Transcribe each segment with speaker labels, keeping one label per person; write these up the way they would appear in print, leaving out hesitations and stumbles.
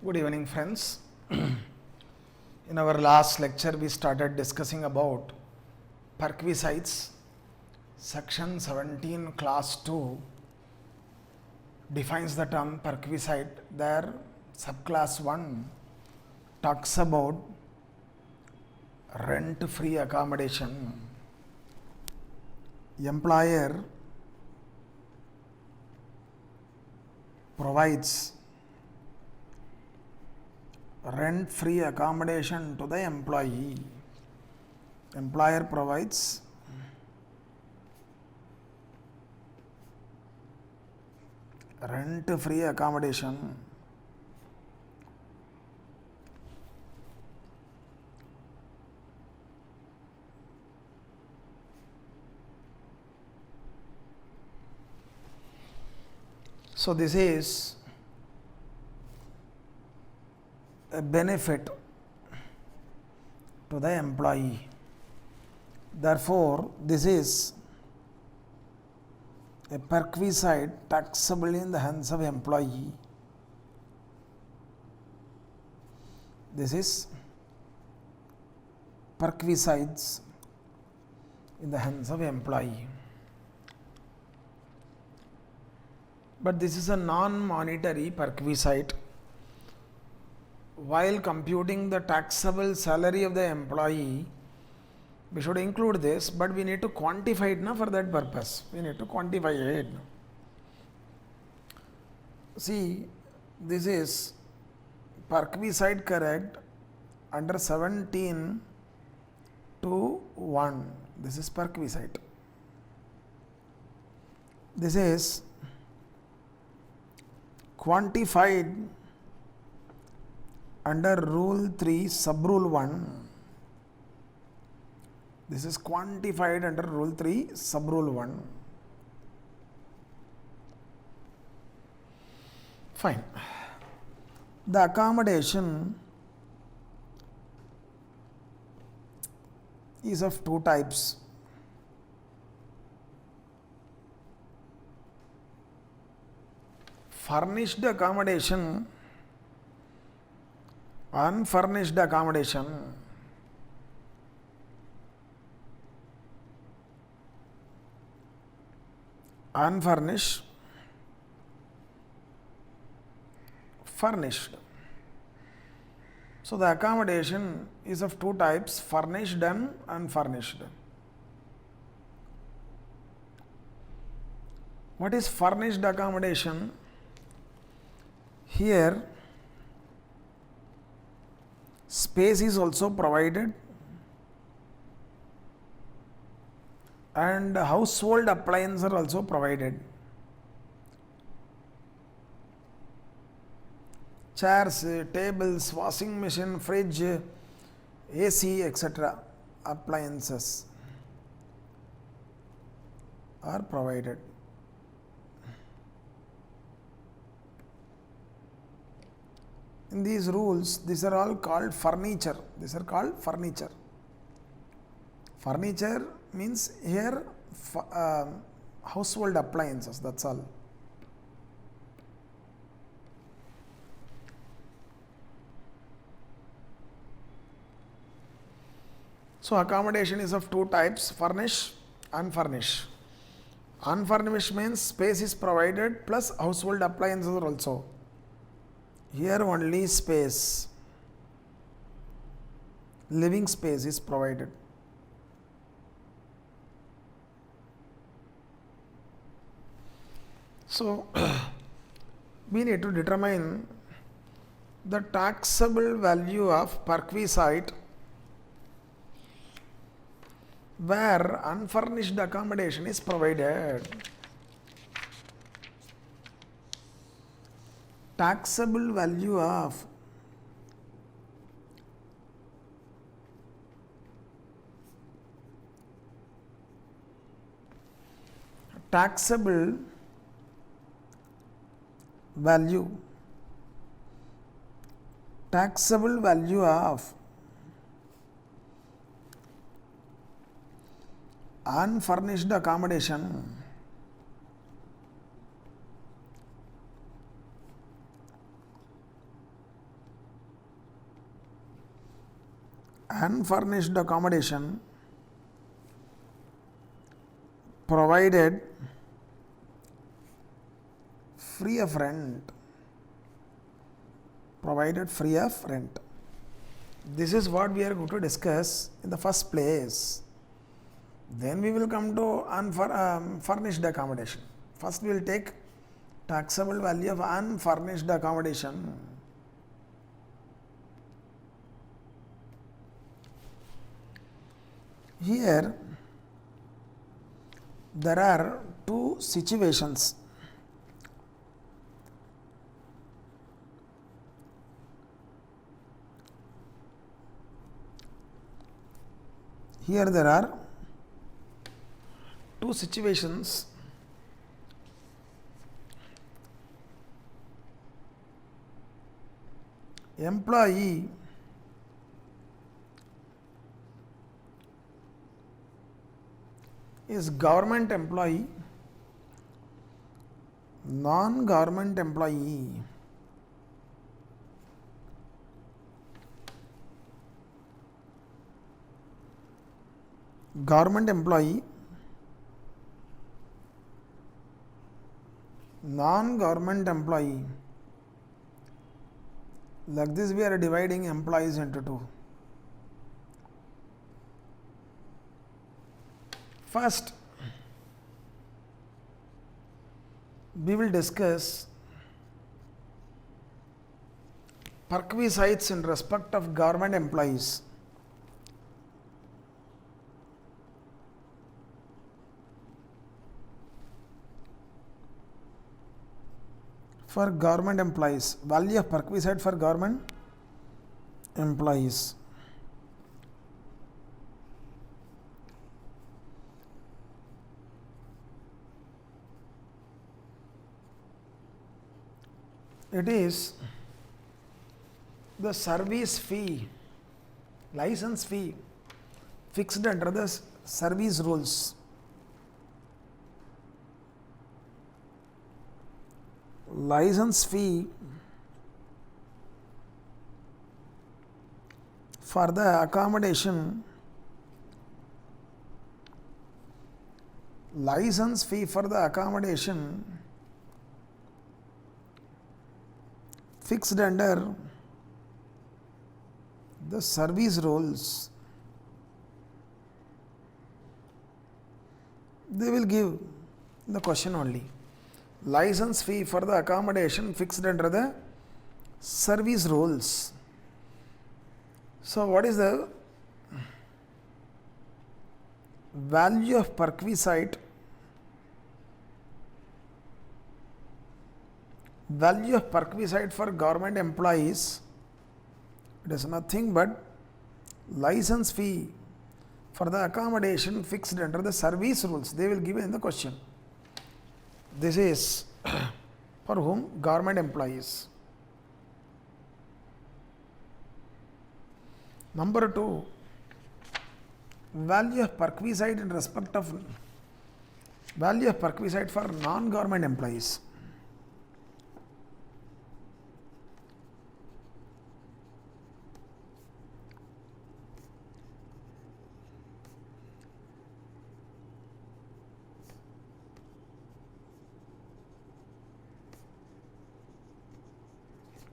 Speaker 1: Good evening, friends. In our last lecture, we started discussing about perquisites. Section 17, class 2 defines the term perquisite. There, subclass 1 talks about rent free accommodation. Employer provides rent free accommodation to the employee. Employer provides rent free accommodation so this is a benefit to the employee. Therefore, this is a perquisite taxable in the hands of employee. This is perquisites in the hands of employee. But this is a non-monetary perquisite. While computing the taxable salary of the employee, we should include this, but we need to quantify it for that purpose. We need to quantify it. See, this is perquisite correct under 17 to 1. This is perquisite. This is quantified under rule 3 sub rule 1. This is quantified under rule 3 sub rule 1. Fine. The accommodation is of two types. Furnished accommodation, unfurnished accommodation. Unfurnished, furnished. So the accommodation is of two types, furnished and unfurnished. What is furnished accommodation? Here space is also provided and household appliances are also provided. Chairs, tables, washing machine, fridge, AC, etc. appliances are provided. In these rules, these are all called furniture. These are called furniture. Furniture means here household appliances, that's all. So accommodation is of two types, furnished, unfurnished. Unfurnished means space is provided plus household appliances are also. Here only space, living space is provided. So, we need to determine the taxable value of perquisite where unfurnished accommodation is provided. Taxable value of taxable value of unfurnished accommodation unfurnished accommodation provided free of rent, provided free of rent. This is what we are going to discuss in the first place. Then we will come to furnished accommodation. First we will take taxable value of unfurnished accommodation. Here there are two situations. Here there are two situations. Employee is government employee, non-government employee. Government employee, non-government employee. Like this we are dividing employees into two. First, we will discuss perquisites in respect of government employees. For government employees, value of perquisite for government employees. It is the service fee, license fee fixed under the service rules. License fee for the accommodation, license fee for the accommodation fixed under the service rules. They will give the question only. License fee for the accommodation fixed under the service rules. So, what is the value of perquisite? Value of perquisite for government employees, it is nothing but license fee for the accommodation fixed under the service rules. They will give in the question. This is for whom? Government employees. Number 2, value of perquisite in respect of value of perquisite for non-government employees.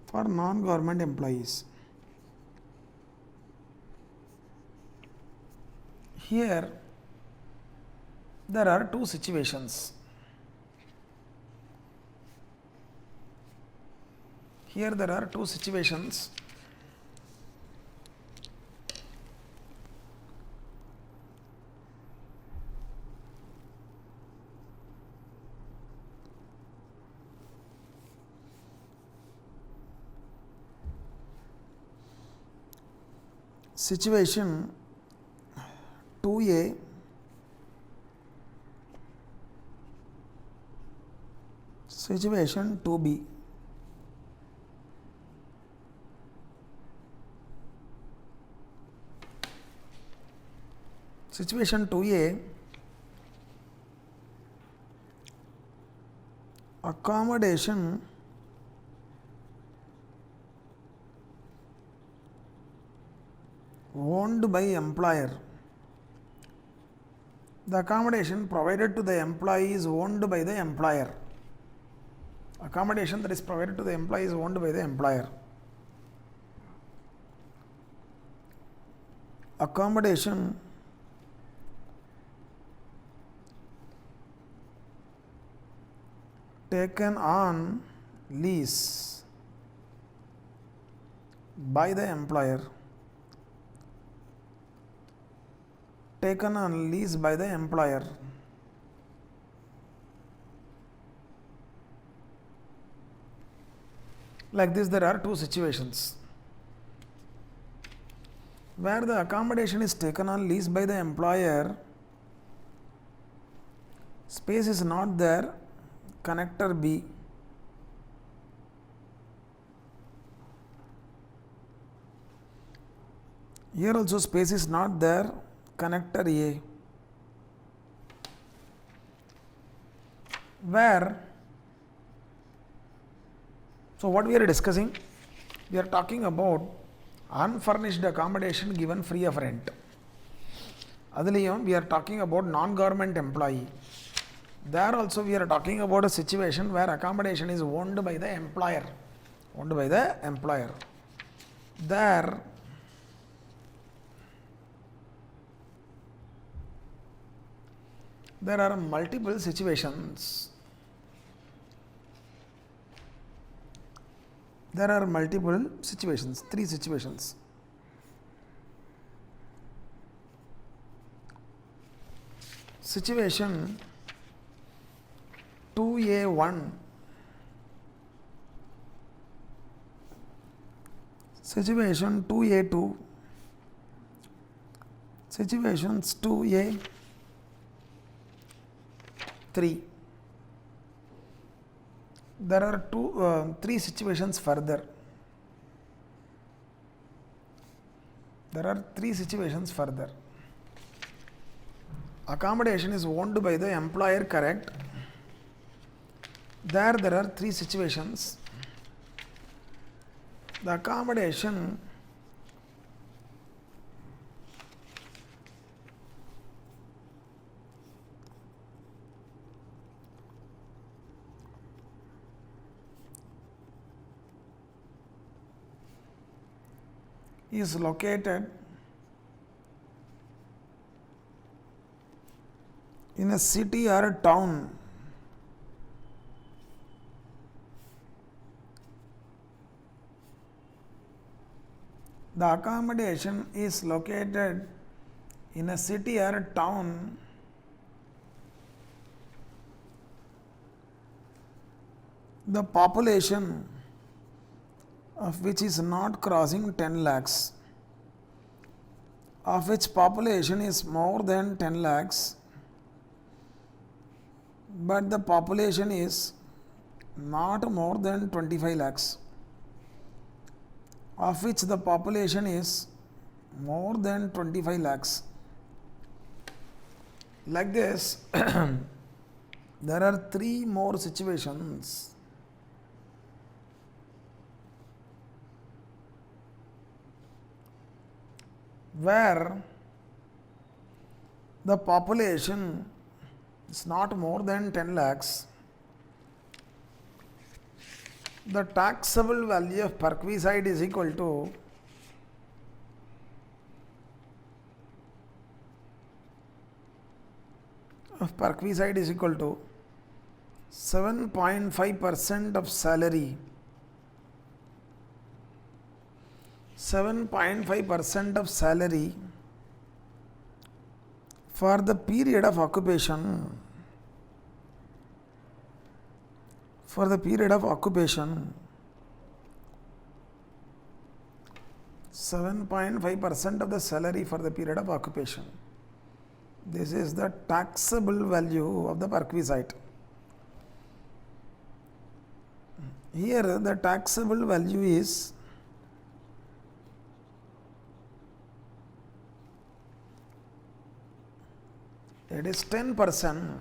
Speaker 1: For non-government employees. Here there are two situations. Here there are two situations. Situation 2A, situation 2B. Situation 2A, accommodation owned by employer. The accommodation provided to the employee is owned by the employer. Accommodation that is provided to the employee is owned by the employer. Accommodation taken on lease by the employer. Taken on lease by the employer. Like this, there are two situations. Where the accommodation is taken on lease by the employer, space is not there, connector B. Here also space is not there, connector A. Where, so what we are discussing, we are talking about unfurnished accommodation given free of rent. Adiliyum we are talking about non-government employee. There also we are talking about a situation where accommodation is owned by the employer. Owned by the employer. There are multiple situations. There are multiple situations, three situations. Situation 2A1, situation 2A2, situations 2A3. There are three situations further. There are three situations further. Accommodation is owned by the employer, correct? There are three situations. The accommodation is located in a city or a town the accommodation is located in a city or a town the population of which is not crossing 10 lakhs, of which population is more than 10 lakhs, but the population is not more than 25 lakhs, of which the population is more than 25 lakhs. Like this, there are three more situations. Where the population is not more than 10 lakhs, the taxable value of perquisite is equal to of perquisite is equal to 7.5% of salary. 7.5% of salary for the period of occupation. For the period of occupation, 7.5% of the salary for the period of occupation. This is the taxable value of the perquisite. Here the taxable value is it is 10%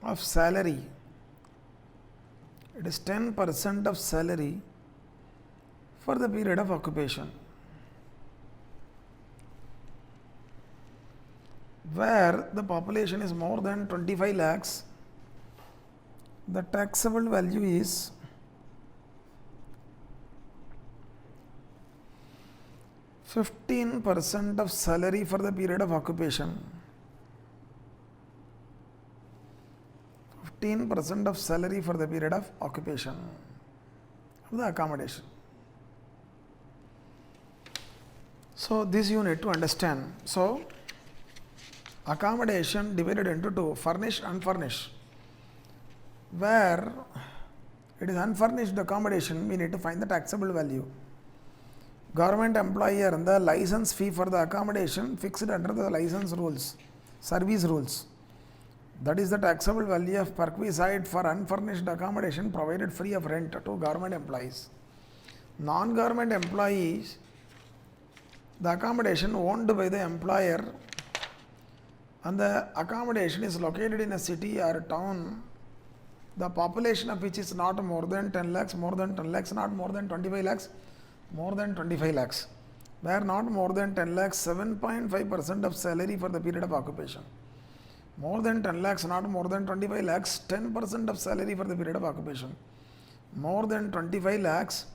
Speaker 1: of salary. It is 10% of salary for the period of occupation. where the population is more than 25 lakhs, the taxable value is 15% of salary for the period of occupation. 15% of salary for the period of occupation of the accommodation. So this you need to understand. So accommodation divided into two, furnished, unfurnished. Where it is unfurnished accommodation, we need to find the taxable value. Government employer, the license fee for the accommodation fixed under the license rules, service rules. That is the taxable value of perquisite for unfurnished accommodation provided free of rent to government employees. Non-government employees, the accommodation owned by the employer and the accommodation is located in a city or a town, the population of which is not more than 10 lakhs, more than 10 lakhs, not more than 25 lakhs, more than 25 lakhs. Where not more than 10 lakhs, 7.5% of salary for the period of occupation. More than 10 lakhs, not more than 25 lakhs, 10% of salary for the period of occupation. More than 25 lakhs,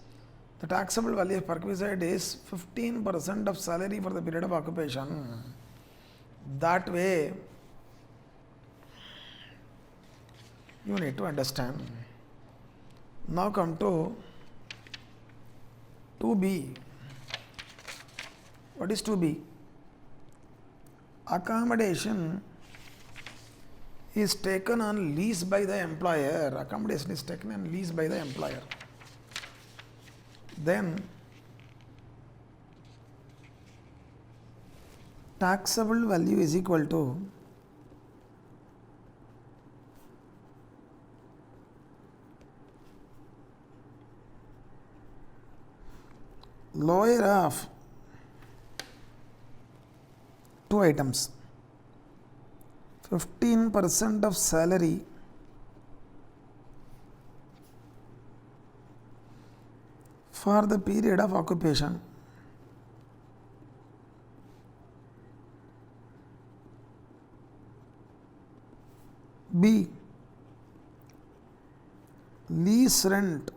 Speaker 1: the taxable value of perquisite is 15% of salary for the period of occupation. That way, you need to understand. Now come to 2B. What is 2B? Accommodation is taken on lease by the employer. Accommodation is taken on lease by the employer. Then taxable value is equal to lower of two items, 15% of salary for the period of occupation. B, lease rent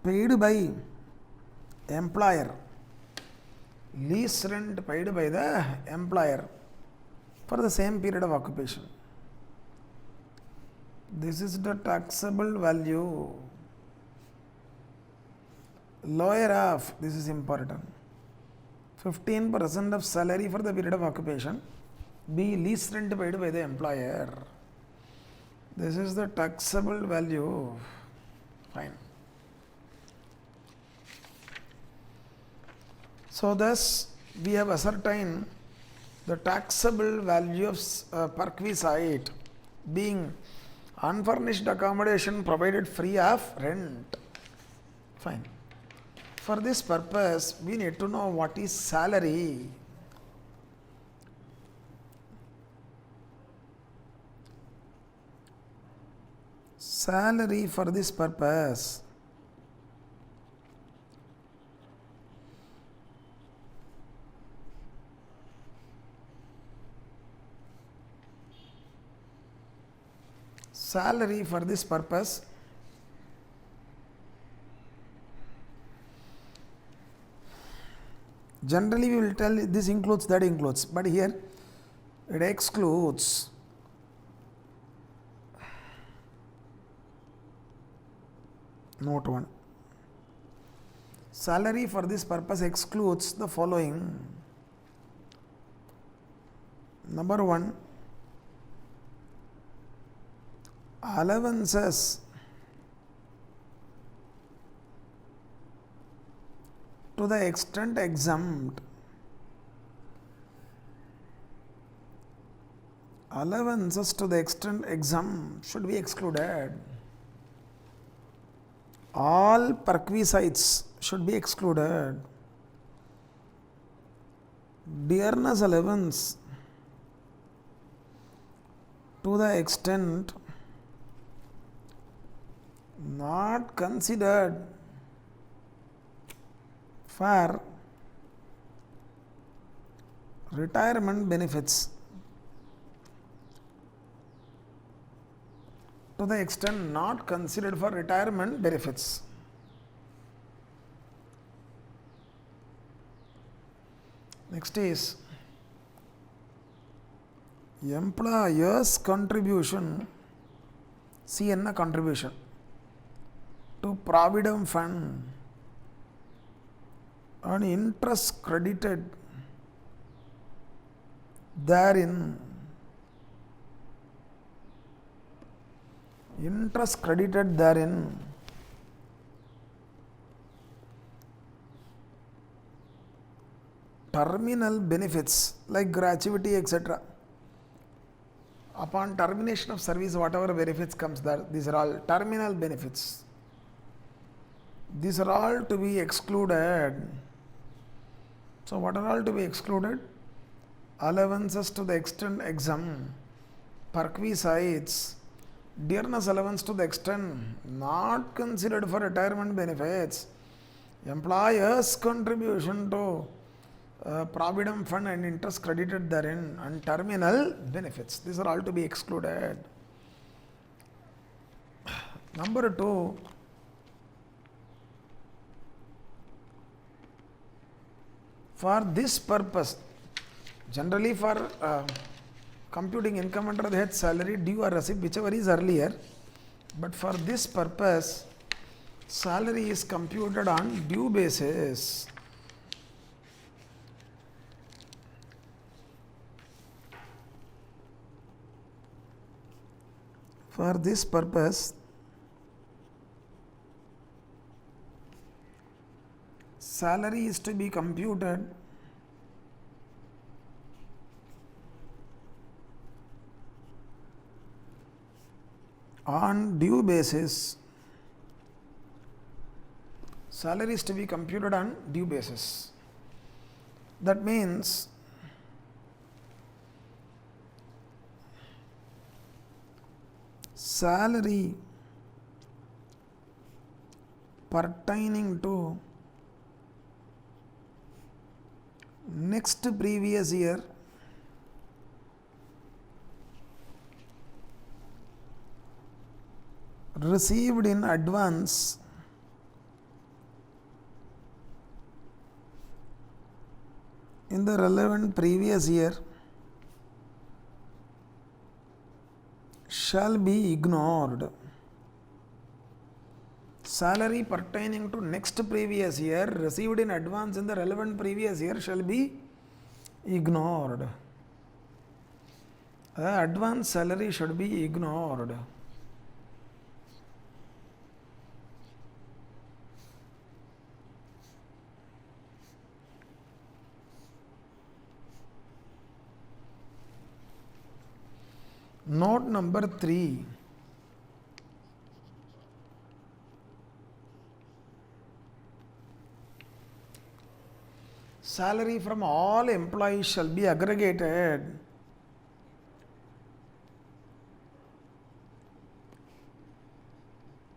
Speaker 1: paid by employer. Lease rent paid by the employer for the same period of occupation. This is the taxable value. Lower of, this is important, 15% of salary for the period of occupation. B, lease rent paid by the employer. This is the taxable value. Fine. So thus we have ascertained the taxable value of perquisite being unfurnished accommodation provided free of rent. Fine. For this purpose, we need to know what is salary. Salary for this purpose. Salary for this purpose generally we will tell this includes, that includes, but here it excludes. Note 1. Salary for this purpose excludes the following. Number 1, allowances to the extent exempt. Allowances to the extent exempt should be excluded. All perquisites should be excluded. Dearness allowance to the extent not considered for retirement benefits to the extent not considered for retirement benefits. Next is employer's contribution, CN contribution to Provident Fund and interest credited therein, terminal benefits like gratuity, etc. Upon termination of service, whatever benefits comes there, these are all terminal benefits. These are all to be excluded. So, what are all to be excluded? Allowances to the extent exempt, perquisites, dearness allowance to the extent not considered for retirement benefits, employer's contribution to Provident Fund and interest credited therein, and terminal benefits. These are all to be excluded. Number 2, for this purpose, generally for computing income under the head salary, due or receipt, whichever is earlier, but for this purpose, salary is computed on due basis. For this purpose, salary is to be computed on due basis. Salary is to be computed on due basis. That means salary pertaining to next previous year received in advance in the relevant previous year shall be ignored. Salary pertaining to next previous year received in advance in the relevant previous year shall be ignored. Advance salary should be ignored. Note number 3. Salary from all employees shall be aggregated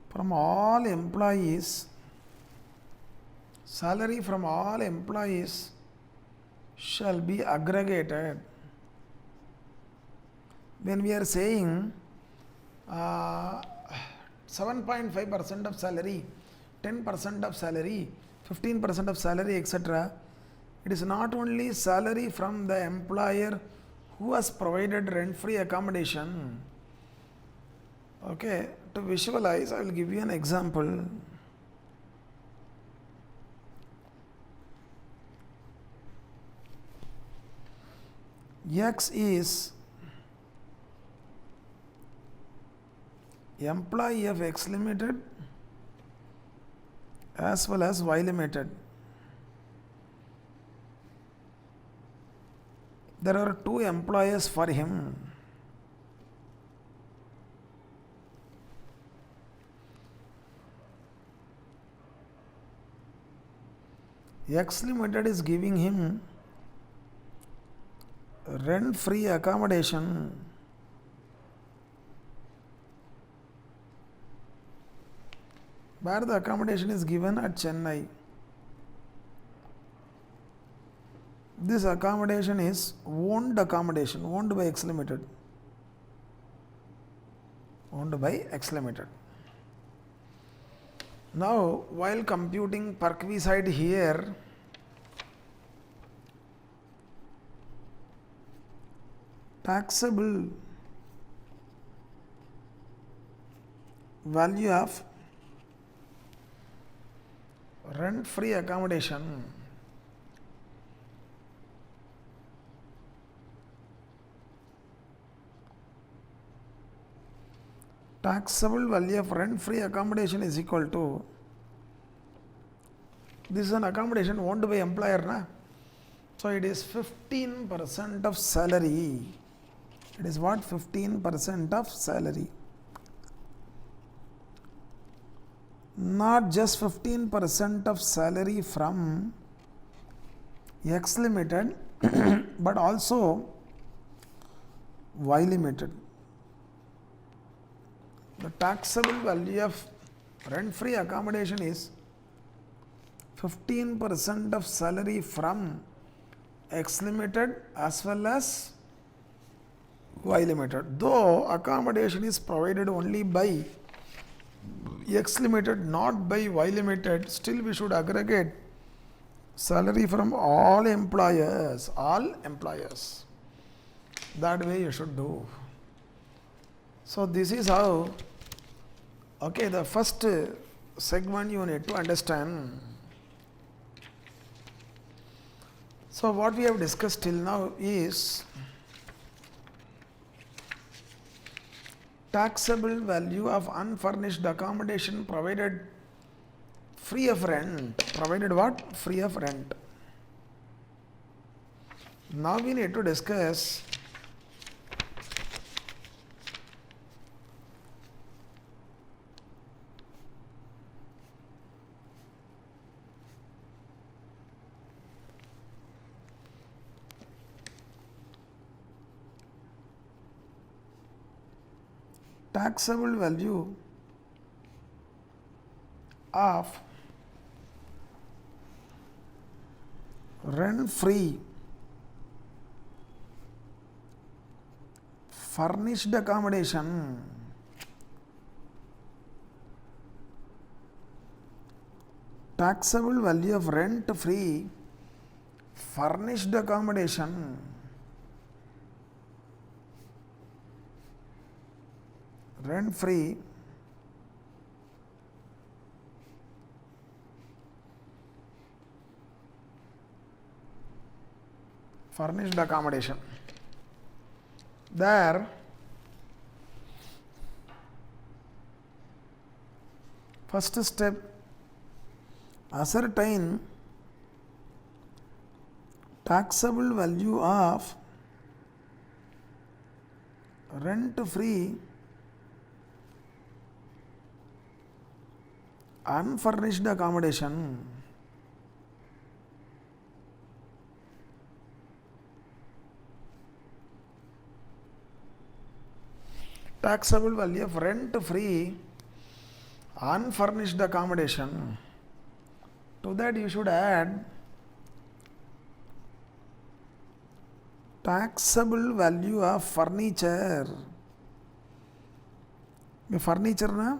Speaker 1: from all employees. Salary from all employees shall be aggregated. When we are saying 7.5% of salary, 10% of salary, 15% of salary, etc., it is not only salary from the employer who has provided rent-free accommodation. Okay, to visualize, I will give you an example. X is employee of X Limited as well as Y Limited. There are 2 employers for him. X Limited is giving him rent-free accommodation where the accommodation is given at Chennai. This accommodation is owned accommodation, owned by X Limited. Owned by X Limited. Now, while computing perquisite here, taxable value of rent-free accommodation taxable value of rent-free accommodation is equal to, this is an accommodation owned by employer, na? So it is 15% of salary. It is what? 15% of salary. Not just 15% of salary from X Limited, but also Y Limited. The taxable value of rent-free accommodation is 15% of salary from X Limited as well as Y Limited. Though accommodation is provided only by X Limited, not by Y Limited, still we should aggregate salary from all employers. That way you should do. So this is how, okay, the first segment you need to understand. So what we have discussed till now is taxable value of unfurnished accommodation provided free of rent. Provided what? Free of rent. Now we need to discuss taxable value of rent-free furnished accommodation taxable value of rent-free furnished accommodation rent-free furnished accommodation. There, first step, ascertain taxable value of rent-free unfurnished accommodation taxable value of rent-free unfurnished accommodation. To that you should add taxable value of furniture. The furniture na,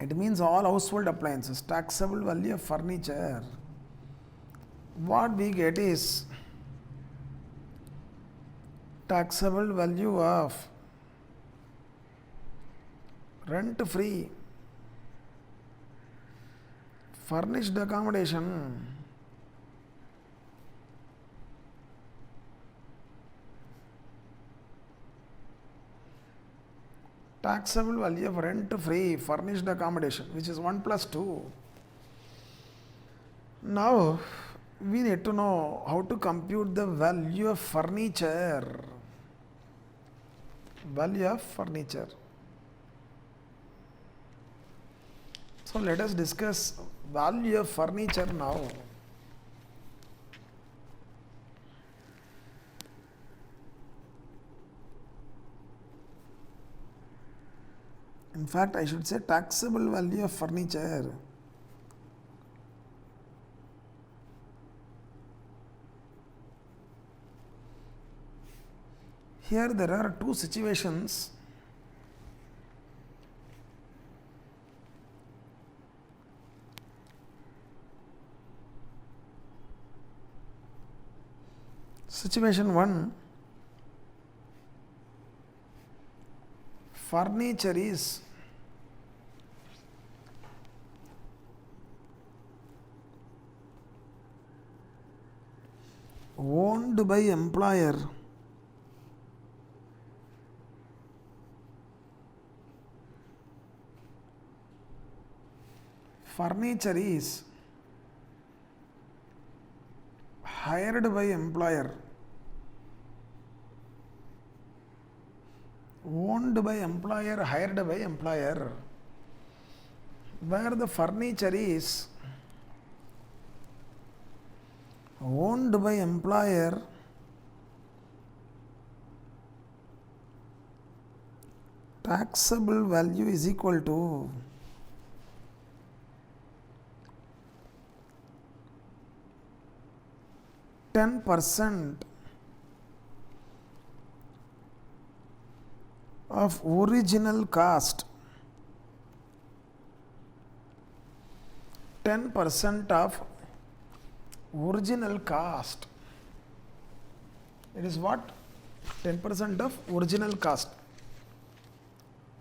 Speaker 1: it means all household appliances. Taxable value of furniture. What we get is taxable value of rent-free furnished accommodation taxable value of rent-free furnished accommodation, which is 1 plus 2. Now we need to know how to compute the value of furniture. Value of furniture. So let us discuss value of furniture now. In fact, I should say taxable value of furniture. Here there are two situations. Situation 1, furniture is owned by employer furniture is hired by employer, owned by employer, hired by employer, where the furniture is owned by employer, taxable value is equal to 10% of original cost, 10% of original cost. It is what? 10% of original cost,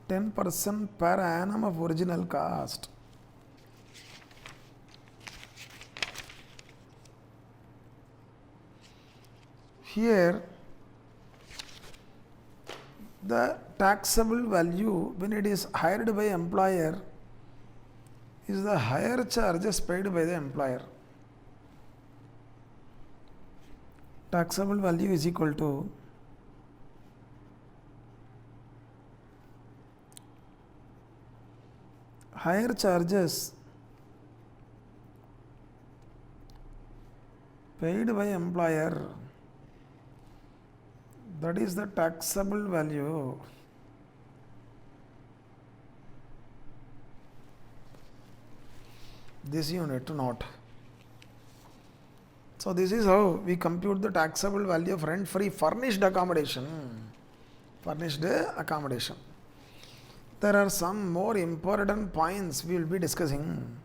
Speaker 1: 10% per annum of original cost. Here the taxable value when it is hired by employer is the higher charges paid by the employer. Taxable value is equal to higher charges paid by employer, that is the taxable value. This you need to note. So this is how we compute the taxable value of rent-free furnished accommodation. Furnished accommodation. There are some more important points we will be discussing.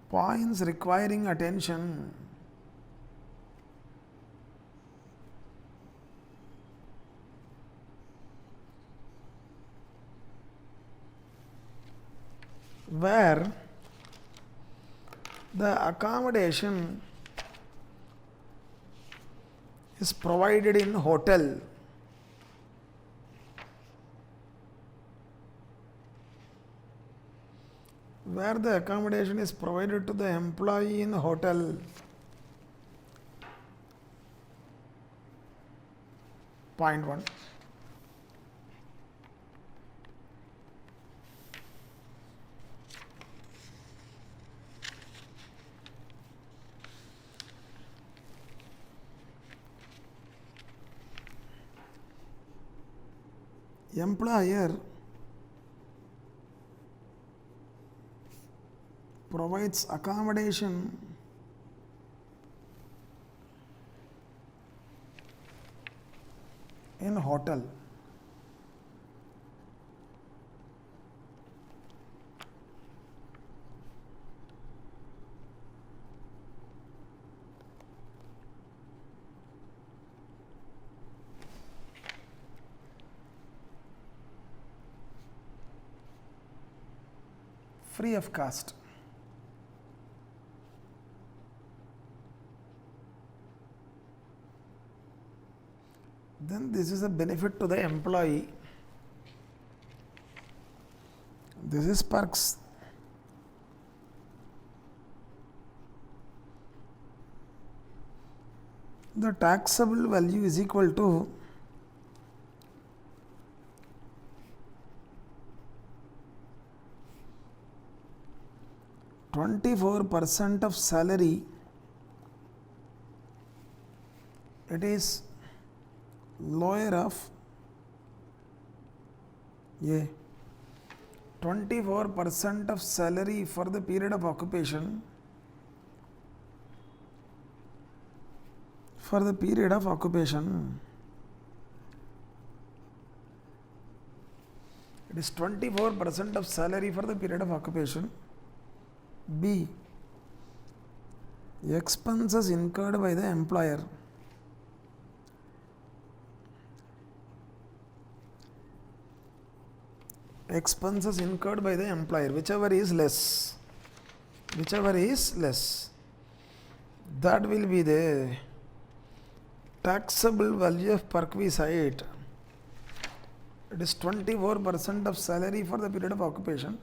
Speaker 1: Points requiring attention. Where the accommodation is provided in hotel, where the accommodation is provided to the employee in hotel, point 1. Employer provides accommodation in hotel. Free of cost. Then this is a benefit to the employee. This is perks. The taxable value is equal to 24% of salary. It is lower of 24% of salary for the period of occupation for the period of occupation. It is 24% of salary for the period of occupation. B. Expenses incurred by the employer. Expenses incurred by the employer, whichever is less, that will be the taxable value of perquisite. It is 24% of salary for the period of occupation,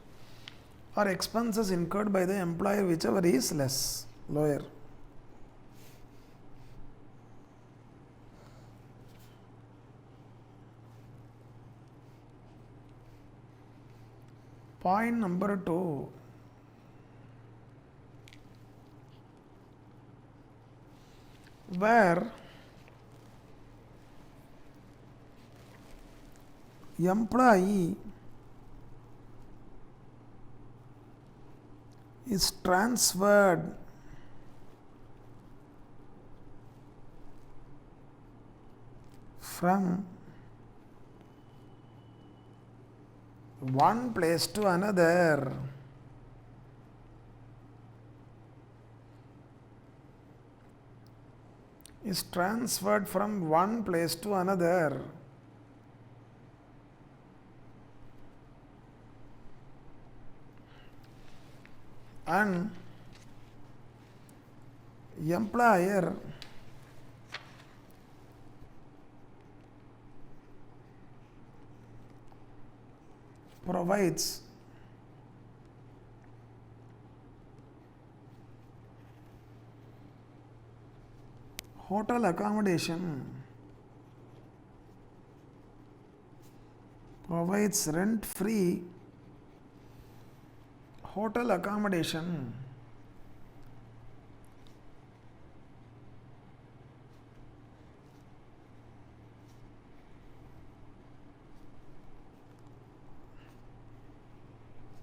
Speaker 1: or expenses incurred by the employer, whichever is less, lower. Point number 2. Where employee is transferred from one place to another. Is transferred from one place to another. And employer provides hotel accommodation, provides rent-free hotel accommodation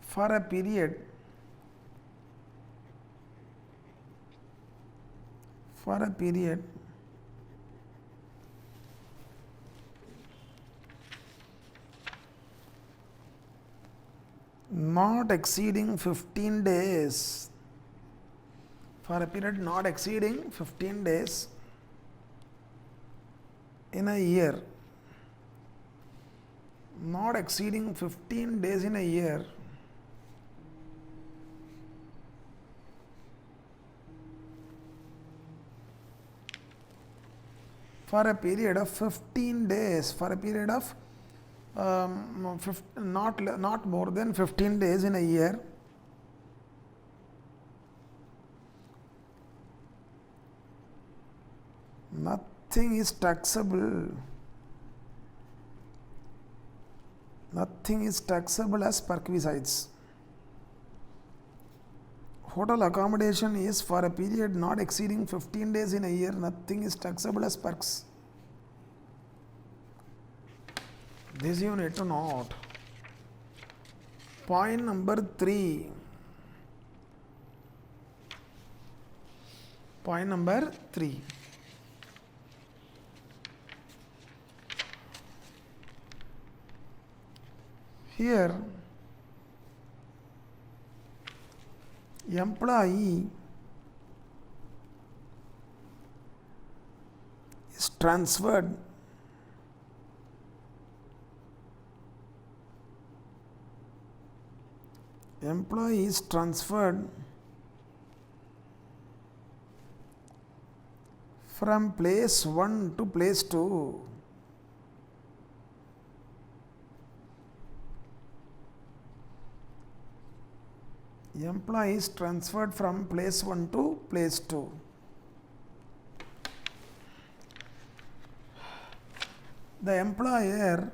Speaker 1: for a period not exceeding 15 days, for a period not exceeding 15 days in a year, not exceeding 15 days in a year, for a period of 15 days, for a period of not more than 15 days in a year, nothing is taxable. Nothing is taxable as perquisites. Hotel accommodation is for a period not exceeding 15 days in a year. Nothing is taxable as perks. This you need to note. Point number 3. Point number 3. Here, employee is transferred from place 1 to place 2. Employee is transferred from place 1 to place 2. The employer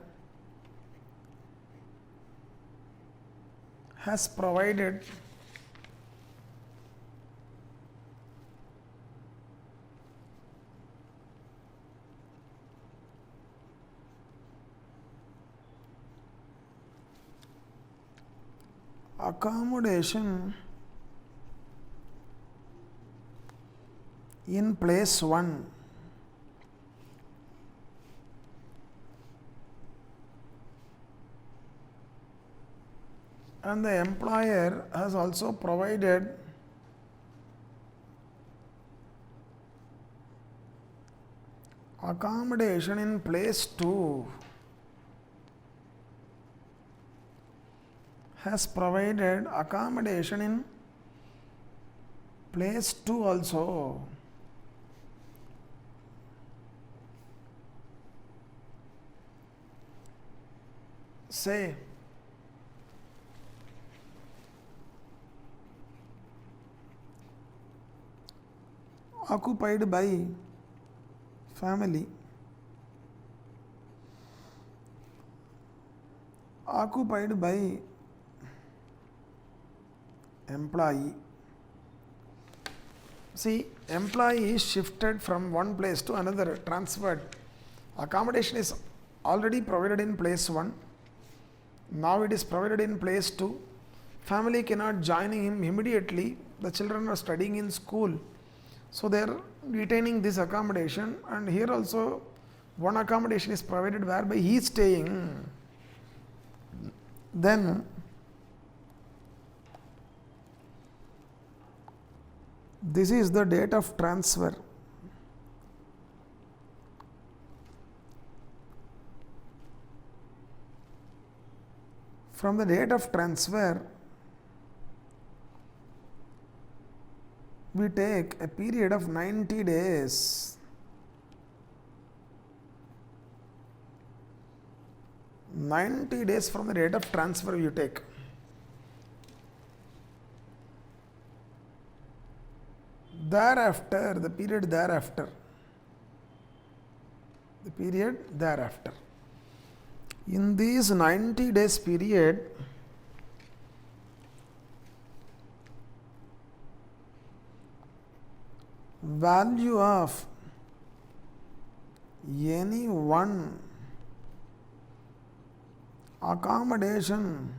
Speaker 1: has provided accommodation in place 1 and the employer has also provided accommodation in place 2, has provided accommodation in place 2 also. Say occupied by family, occupied by employee. See, employee is shifted from one place to another, transferred. Accommodation is already provided in place 1. Now it is provided in place 2. Family cannot join him immediately. The children are studying in school. So they are retaining this accommodation, and here also one accommodation is provided whereby he is staying. Then this is the date of transfer. From the date of transfer, we take a period of 90 days. 90 days from the date of transfer you take. Thereafter, the period thereafter. In this 90 days period, value of any one accommodation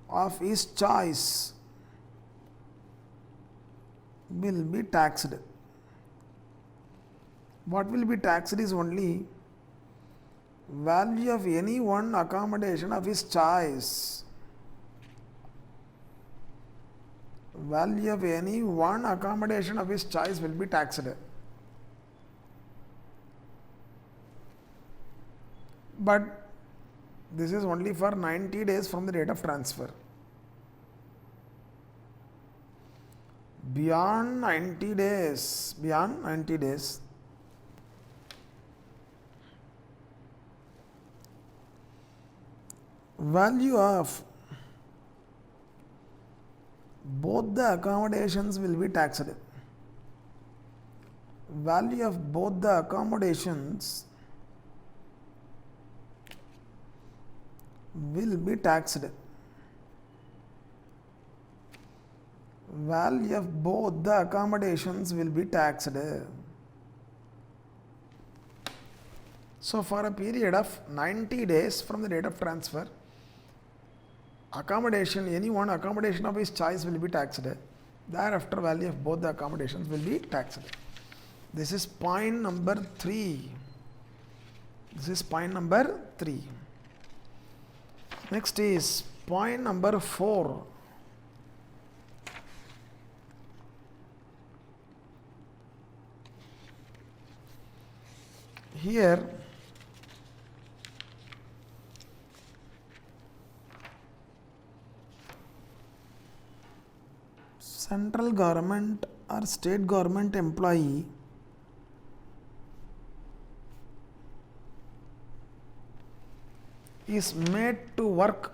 Speaker 1: of his choice will be taxed. What will be taxed is only value of any one accommodation of his choice. Value of any one accommodation of his choice will be taxed. But this is only for 90 days from the date of transfer. Beyond 90 days, value of both the accommodations will be taxed. Value of both the accommodations will be taxed. Value of both the accommodations will be taxed. So, for a period of 90 days from the date of transfer, accommodation, any one accommodation of his choice will be taxed. Thereafter, value of both the accommodations will be taxed. This is point number 3. Next is point number 4. Here, central government or state government employee is made to work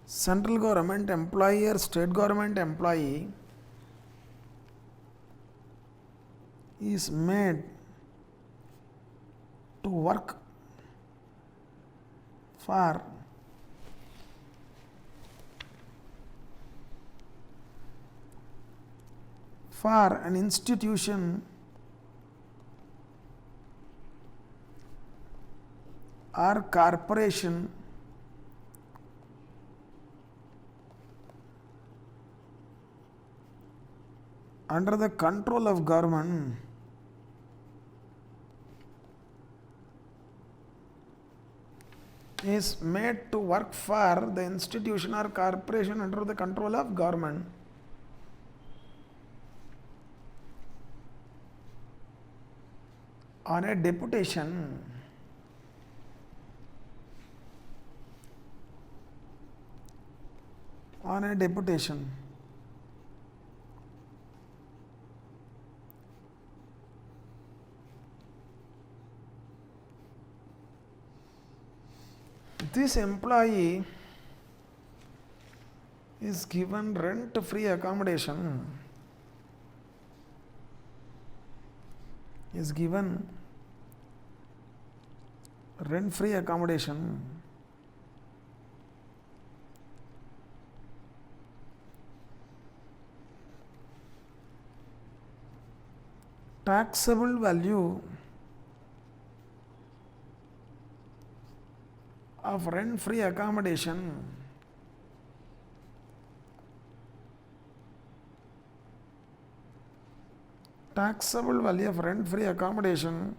Speaker 1: central government employee or state government employee is made to work for an institution or corporation under the control of government is made to work for the institution or corporation under the control of government. On a deputation, on a deputation, this employee is given rent-free accommodation, is given rent-free accommodation taxable value of rent-free accommodation taxable value of rent-free accommodation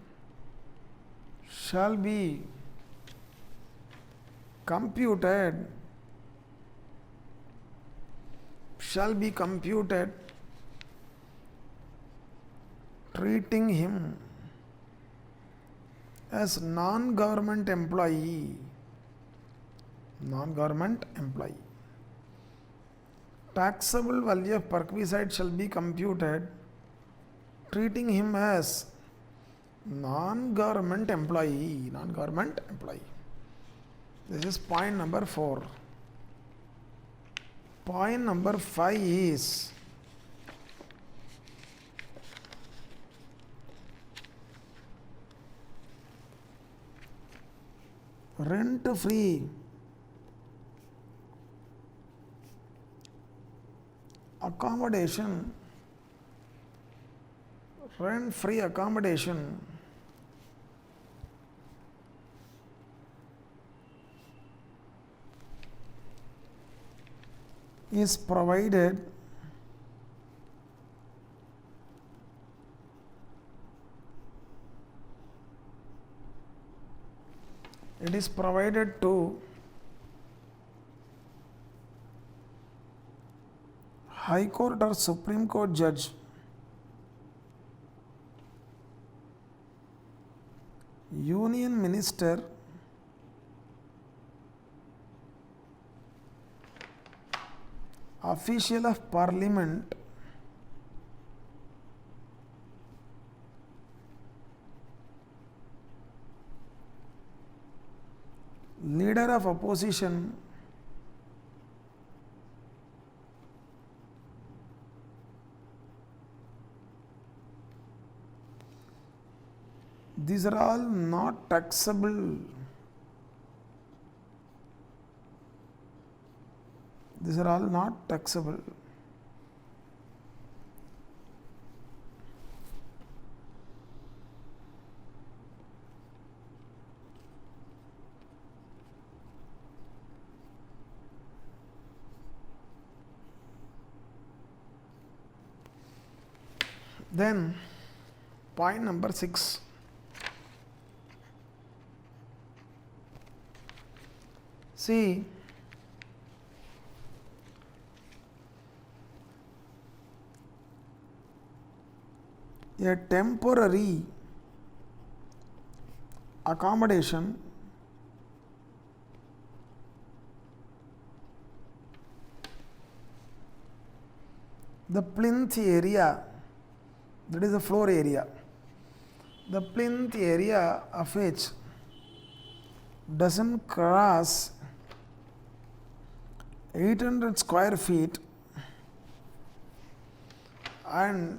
Speaker 1: shall be computed treating him as non-government employee. Taxable value of perquisite shall be computed treating him as non-government employee. This is point number 4. Point number 5 is rent-free accommodation. Rent-free accommodation is provided to High Court or Supreme Court judge union minister official of parliament leader of opposition these are all not taxable. These are all not taxable. Then point number 6. See, a temporary accommodation the plinth area, that is the floor area, the plinth area of which doesn't cross 800 square feet and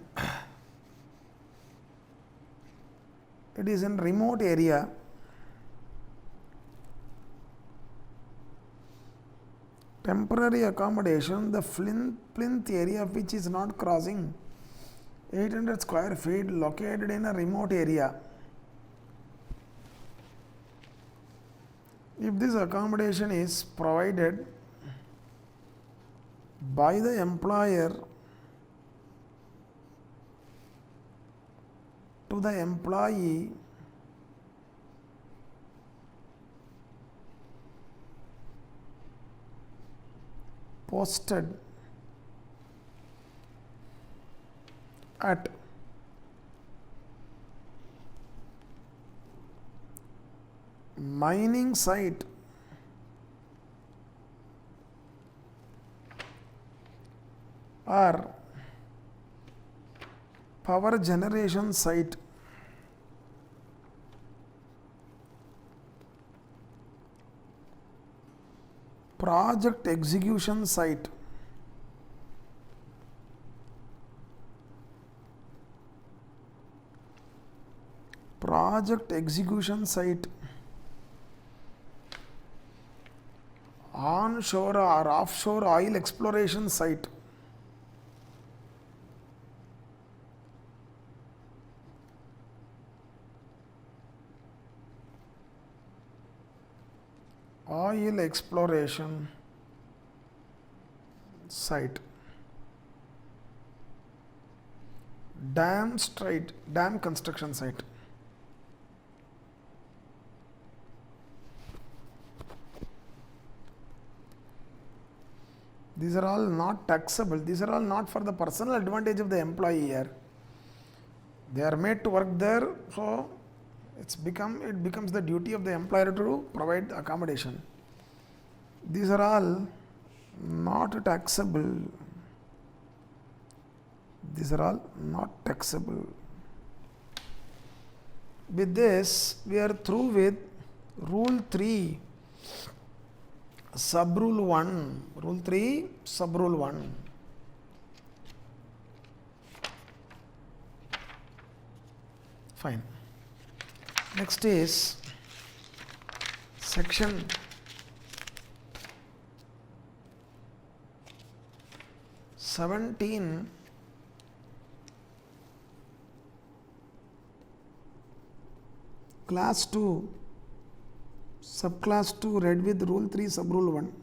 Speaker 1: it is in remote area, temporary accommodation, the plinth area of which is not crossing 800 square feet located in a remote area. If this accommodation is provided by the employer to the employee posted at mining site or power generation site project execution site onshore or offshore oil exploration site oil exploration site dam construction site. These are all not taxable. These are all not for the personal advantage of the employee here. They are made to work there, so it becomes the duty of the employer to provide accommodation. These are all not taxable. These are all not taxable. With this, we are through with rule 3, sub rule 1. Rule 3, sub rule 1. Fine. Next is section 17, class 2, subclass 2, read with rule 3, sub rule 1.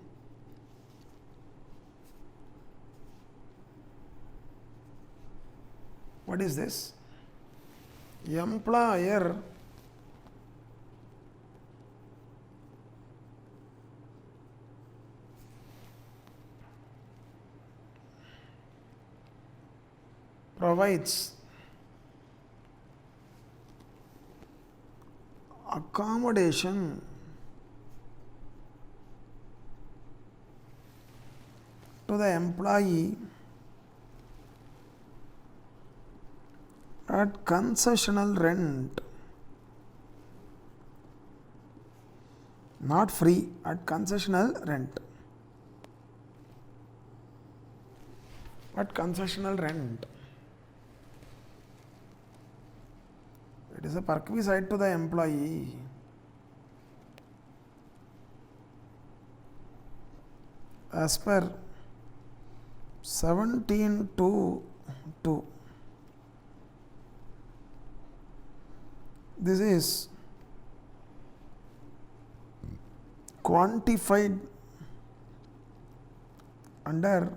Speaker 1: What is this? Employer provides accommodation to the employee at concessional rent, not free, at concessional rent. At concessional rent. It is a perquisite to the employee. As per 17(2)(2). This is quantified under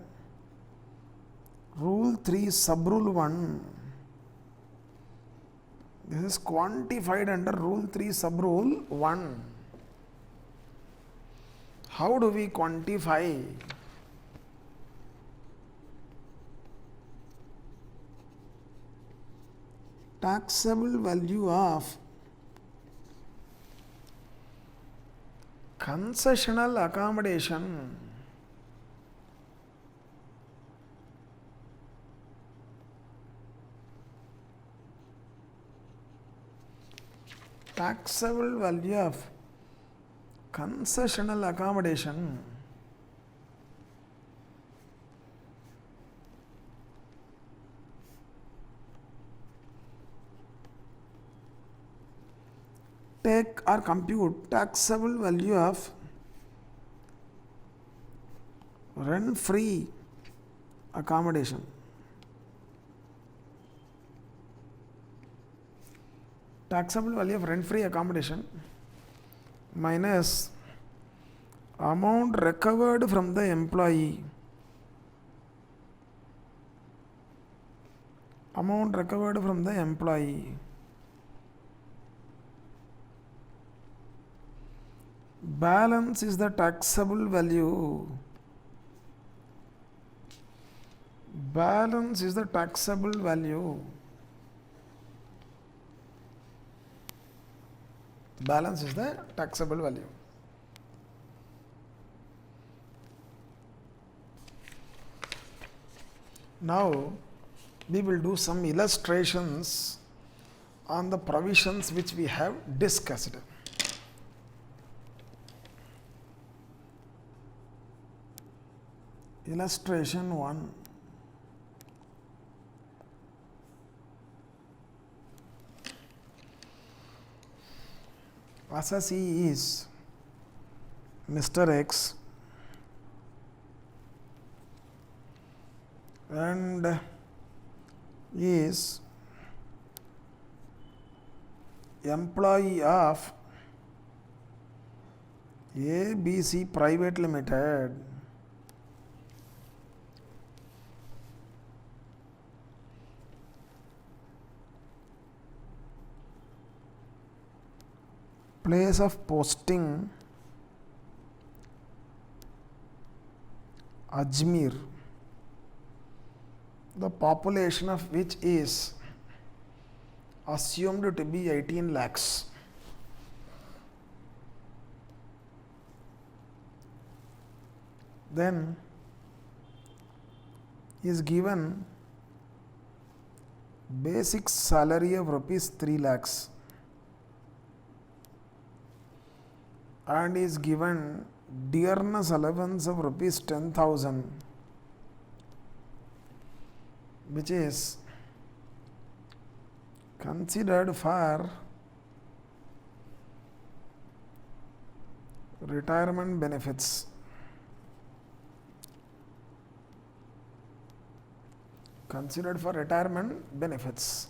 Speaker 1: rule 3, sub rule 1. This is quantified under rule 3, sub rule 1. How do we quantify? Taxable value of concessional accommodation taxable value of concessional accommodation take or compute taxable value of rent free accommodation taxable value of rent free accommodation minus amount recovered from the employee Balance is the taxable value. Balance is the taxable value. Balance is the taxable value. Now we will do some illustrations on the provisions which we have discussed. Illustration 1. Assessee is Mr. X and is employee of ABC Private Limited. Place of posting Ajmer, the population of which is assumed to be 18 lakhs. Then is given basic salary of rupees 3 lakhs and is given dearness allowance of rupees 10,000, which is considered for retirement benefits. Considered for retirement benefits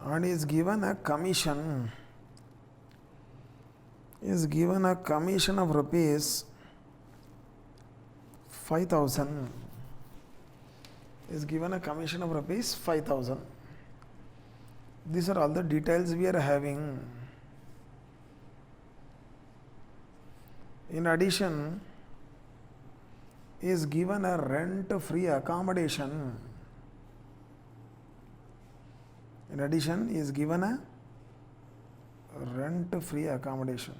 Speaker 1: and is given a commission. Is given a commission of rupees 5,000. Is given a commission of rupees 5,000. These are all the details we are having. In addition, is given a rent-free accommodation. In addition, is given a rent-free accommodation.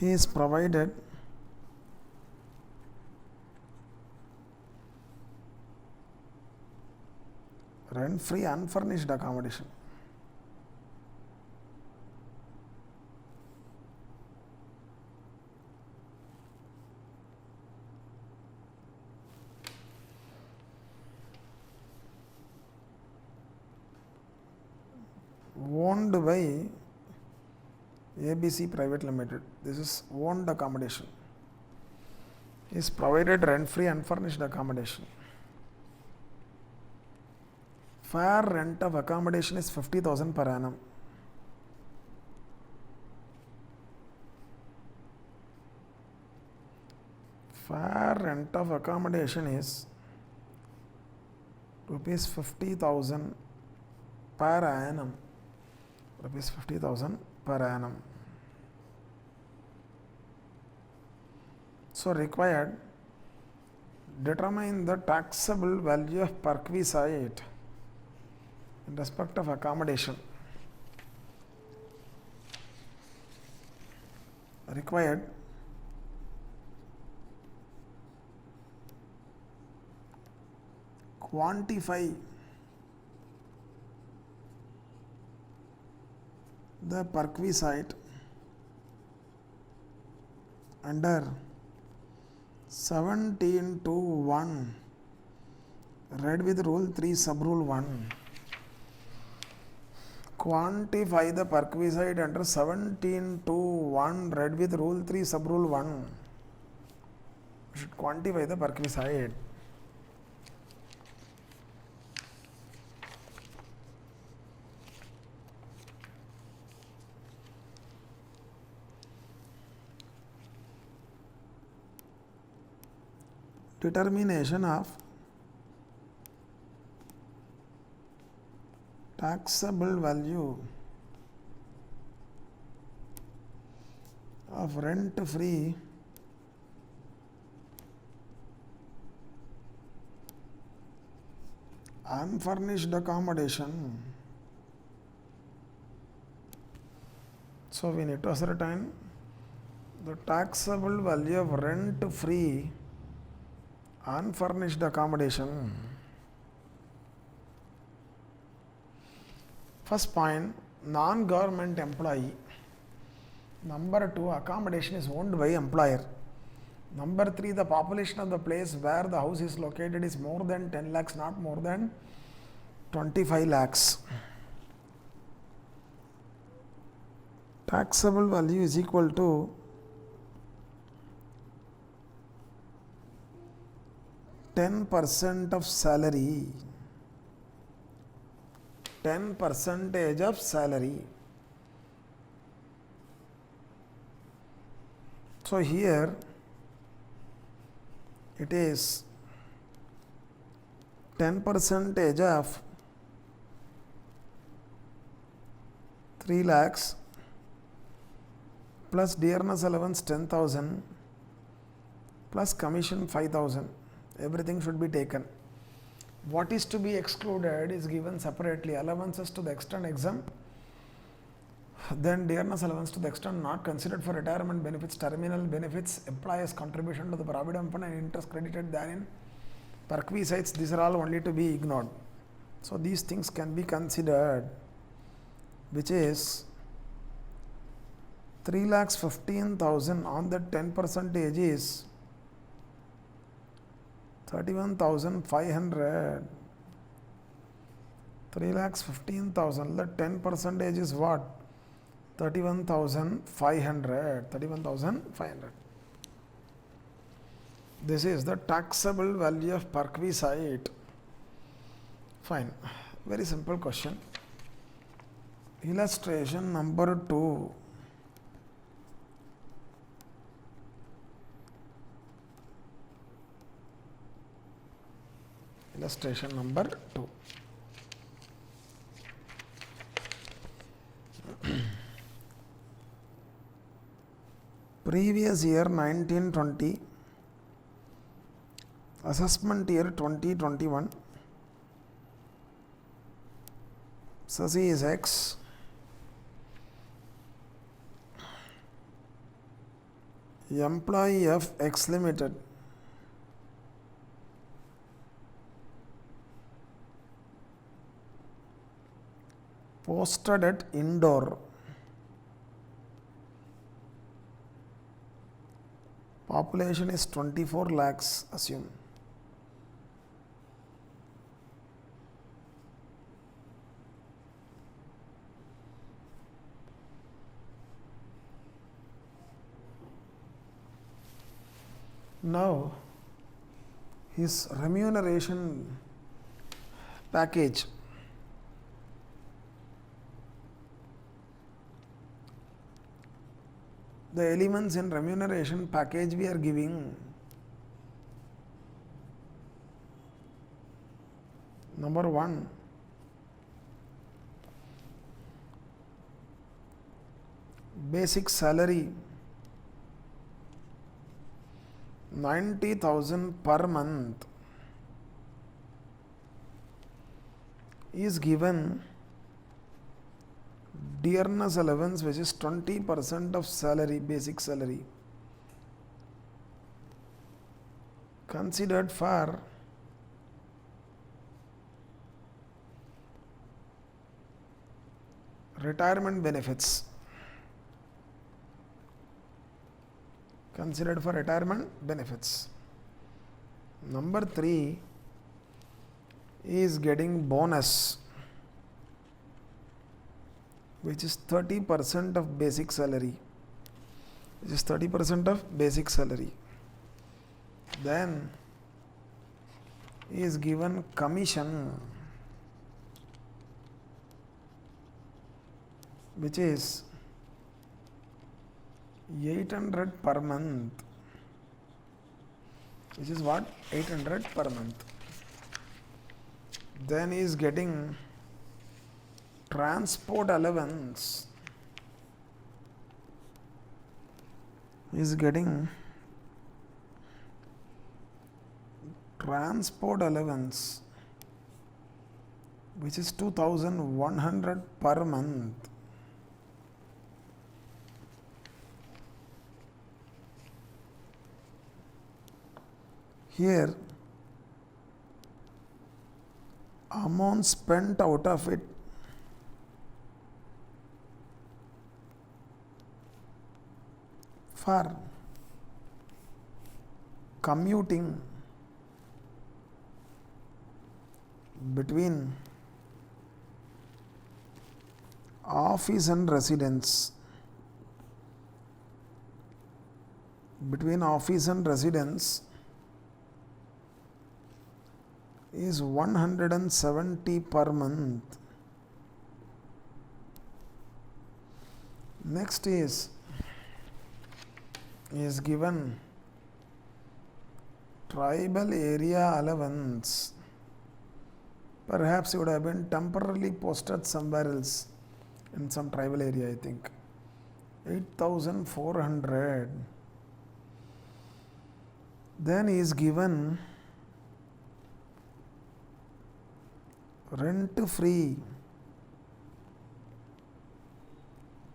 Speaker 1: He is provided rent-free unfurnished accommodation. Owned by ABC Private Limited. This is owned accommodation. Is provided rent-free unfurnished accommodation. Fair rent of accommodation is 50,000 per annum. Fair rent of accommodation is rupees 50,000 per annum. Rupees 50,000 per annum. So required, determine the taxable value of perquisite in respect of accommodation. Required, quantify the perquisite under 17 to 1 read with rule 3 sub rule 1. Quantify the perquisite under 17 to 1 read with rule 3 sub rule 1. We should quantify the perquisite. determination of taxable value of rent free unfurnished accommodation. So we need to ascertain the taxable value of rent free unfurnished accommodation. First point, non-government employee. Number 2, accommodation is owned by employer. Number 3, the population of the place where the house is located is more than 10 lakhs, not more than 25 lakhs. Taxable value is equal to 10% of salary. 10% of salary. So here it is 10% of 3 lakhs plus dearness allowance 10,000 plus commission 5,000. Everything should be taken. What is to be excluded is given separately. Allowances to the extent exempt, then dearness allowance to the extent not considered for retirement benefits, terminal benefits, employer's contribution to the provident fund and interest credited therein, perquisites, these are all only to be ignored. So these things can be considered, which is 3,15,000 on the 10% is 31,500. 3,15,000, the 10% is what? 31,500. 31,500. This is the taxable value of perquisite. Fine. Very simple question. Illustration number 2. Illustration number 2. Previous year 1920, assessment year 2021, SASI is X, employee of X Limited posted at Indore. Population is 24 lakhs, assume. Now, his remuneration package. The elements in remuneration package we are giving. Number 1, basic salary 90,000 per month is given dearness allowance, which is 20% of salary, basic salary, considered for retirement benefits. Considered for retirement benefits. Number 3 is getting bonus, which is 30% of basic salary. Which is 30% of basic salary. Then is given commission, which is 800 per month which is what, 800 per month. Then he is getting transport allowance. He is getting transport allowance, which is 2100 per month. Here, amount spent out of it for commuting between office and residence, is 170 per month. Next is given tribal area allowance. Perhaps he would have been temporarily posted somewhere else in some tribal area, I think. 8,400. Then he is given rent-free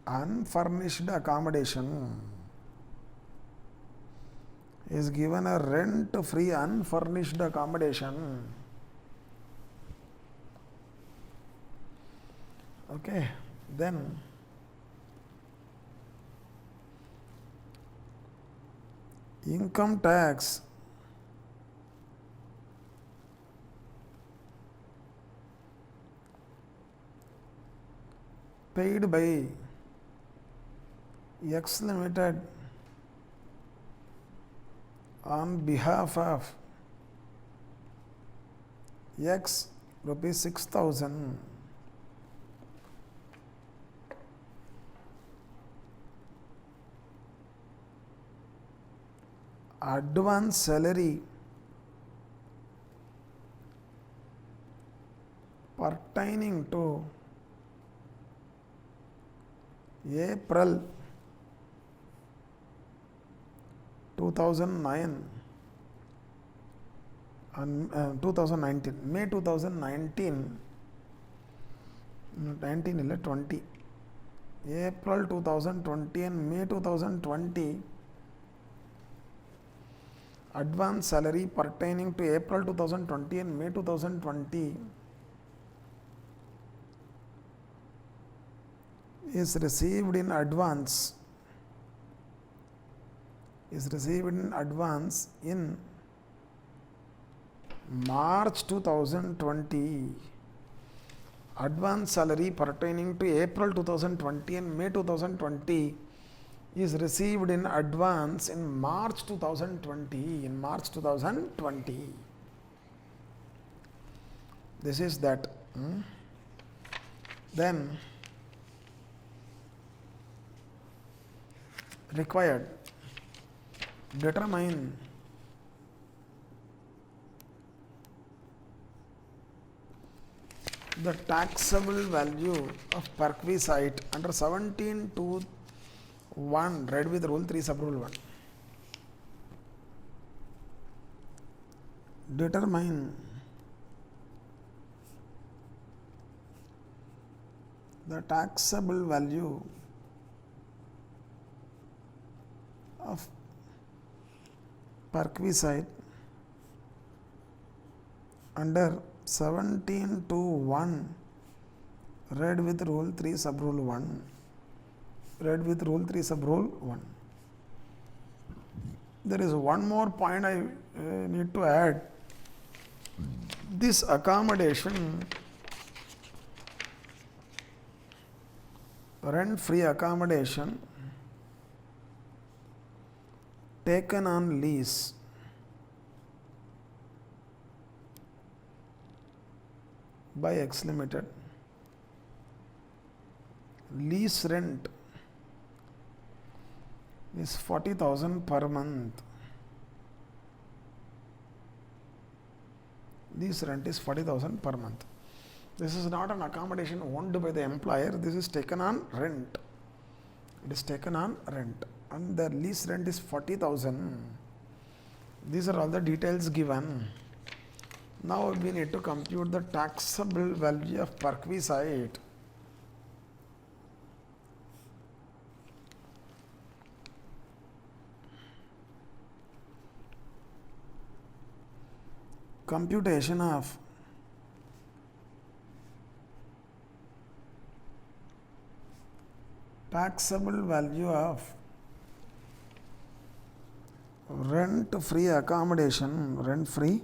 Speaker 1: unfurnished accommodation. He is given a rent-free unfurnished accommodation. Okay, then income tax paid by X Limited on behalf of X, rupees 6,000. Advance salary pertaining to April 2009 and 2019, May 2019, 19 illa 20, April 2020 and May 2020 advance salary pertaining to April 2020 and May 2020 is received in advance in March 2020. Advance salary pertaining to April 2020 and May 2020 is received in advance in March 2020. This is that. Then required, determine the taxable value of perquisite under 17(2)(1), read with rule 3 sub rule 1. Determine the taxable value of perquisite under 17(2)(1), read with rule 3 sub rule 1. There is one more point I need to add. This accommodation, rent-free accommodation taken on lease by X Limited, lease rent is 40,000 per month. This rent is 40,000 per month. This is not an accommodation owned by the employer. This is taken on rent. It is taken on rent, and the lease rent is 40,000. These are all the details given. Now we need to compute the taxable value of Parkview site. Computation of taxable value of rent-free accommodation, rent-free,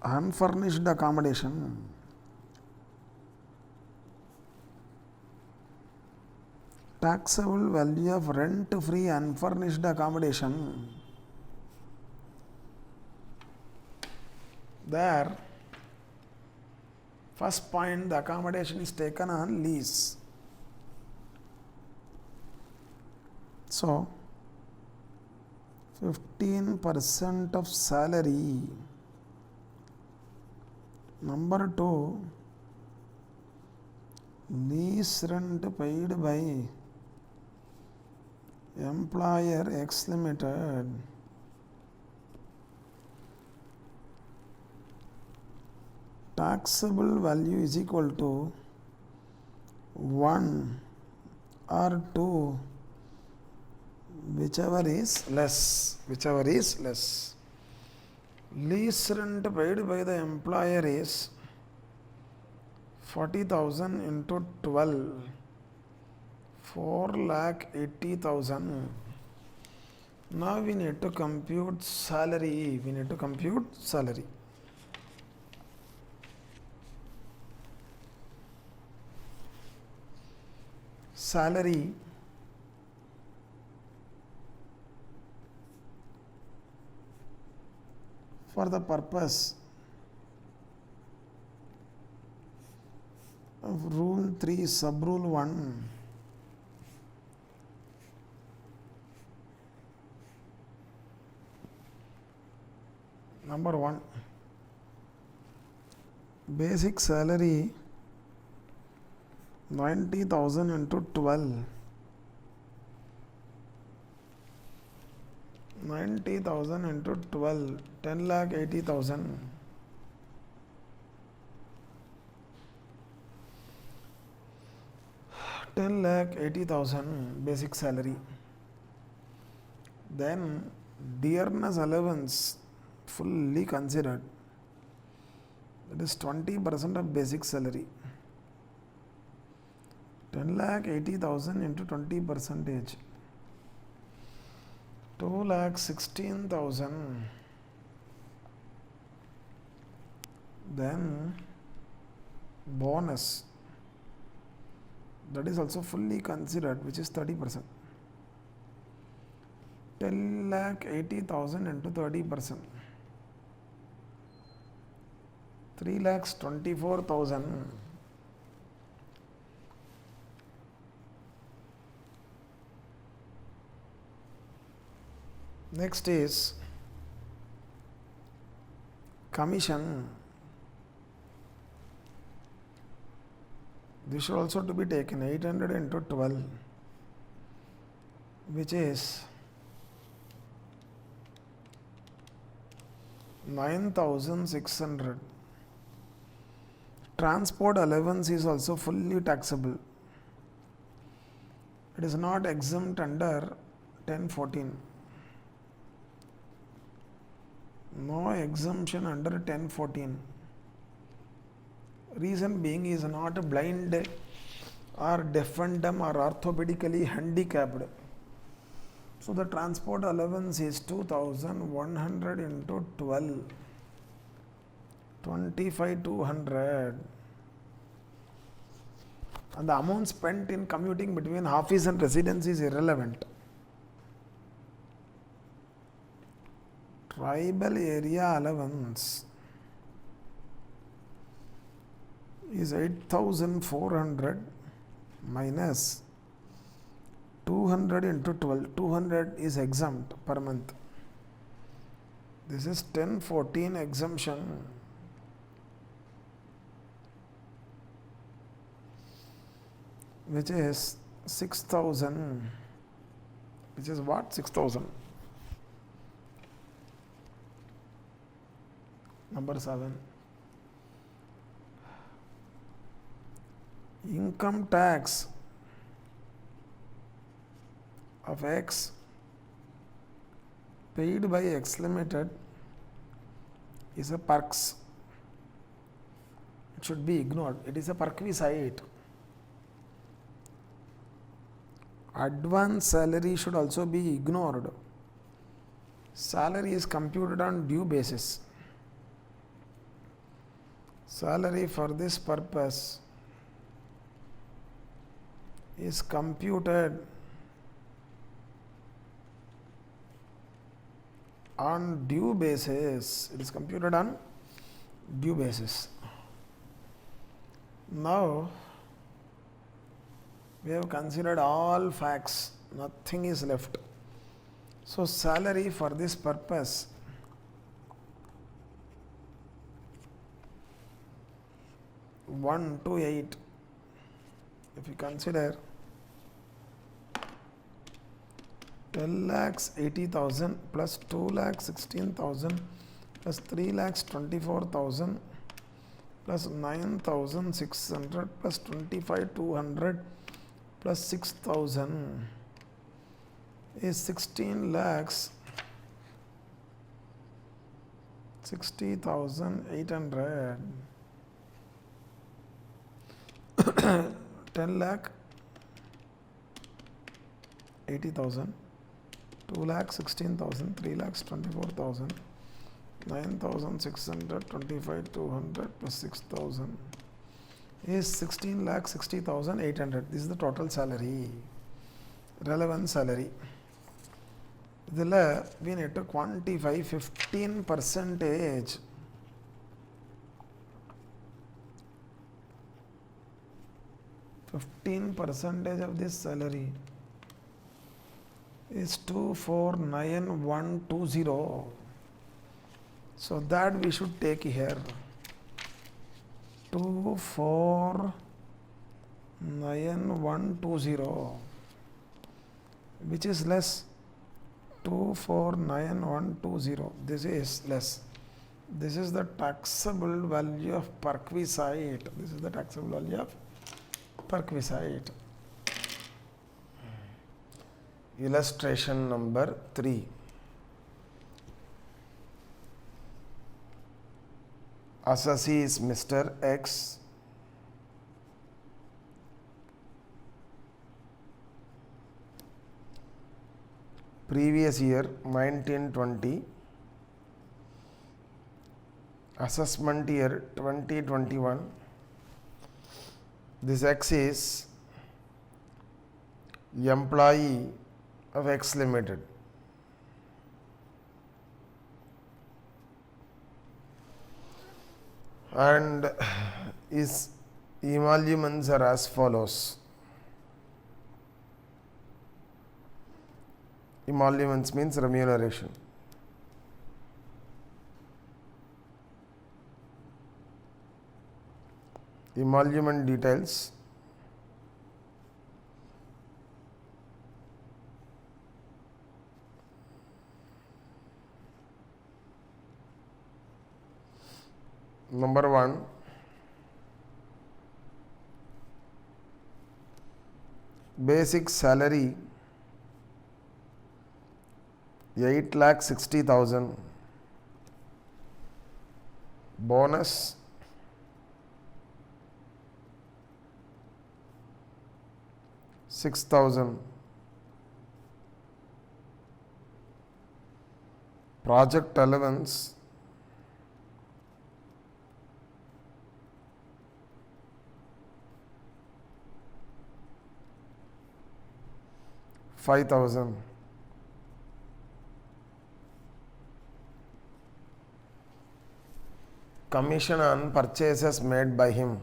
Speaker 1: unfurnished accommodation, taxable value of rent-free unfurnished accommodation. There, first point, the accommodation is taken on lease. So, 15% of salary. Number 2, lease rent paid by employer X Limited. Taxable value is equal to 1 or 2, whichever is less. Lease rent paid by the employer is 40,000 into 12, 4,80,000. Now we need to compute salary. Salary for the purpose of Rule 3, Sub-Rule 1. Number 1, basic salary 90,000 into 12. 90,000 into 12, 10,80,000. $10,80,000 basic salary. Then dearness allowance fully considered. That is 20% of basic salary. 10,80,000 into 20%, 2,16,000. Then bonus, that is also fully considered, which is 30%. 10,80,000 into 30%, 3,24,000. Next is commission. This should also to be taken 800 into 12, which is 9,600. Transport allowance is also fully taxable. It is not exempt under 1014. No exemption under 1014. Reason being is not blind or deaf and dumb or orthopedically handicapped. So the transport allowance is 2,100 into 12, 25,200. And the amount spent in commuting between office and residence is irrelevant. Tribal area allowance is 8,400 minus 200 into 12. 200 is exempt per month. This is 1014 exemption. Which is 6,000. Which is what? 6,000. Number 7. Income tax of X paid by X Limited is a perks. It should be ignored. It is a perquisite. Advance salary should also be ignored. Salary is computed on due basis. Salary for this purpose is computed on due basis. It is computed on due basis. Now, we have considered all facts, nothing is left. So, salary for this purpose (1 to 8), if you consider 12,80,000 plus 2,16,000 plus 3,24,000 plus 9,600 plus 25,200 plus 6,000 is 16 lakhs 60,800. 10 lakh 80,000, 2 lakh 16,000, 3 lakhs 24,000, 9,600, 25,200 plus 6,000 is 16 lakh 60,800. This is the total salary, relevant salary. We need to quantify 15%. 15% of this salary is 249120. So that we should take here 249120, which is less. 249120, this is less. This is the taxable value of perquisite. This is the taxable value of perquisite. Illustration number 3. Assessee is Mr. X. Previous year 1920. Assessment year 2021. This X is employee of X Limited. And his emoluments are as follows. Emoluments means remuneration. Emolument details. Number 1, basic salary 8,60,000, bonus 6,000, project allowance 5,000. Commission on purchases made by him.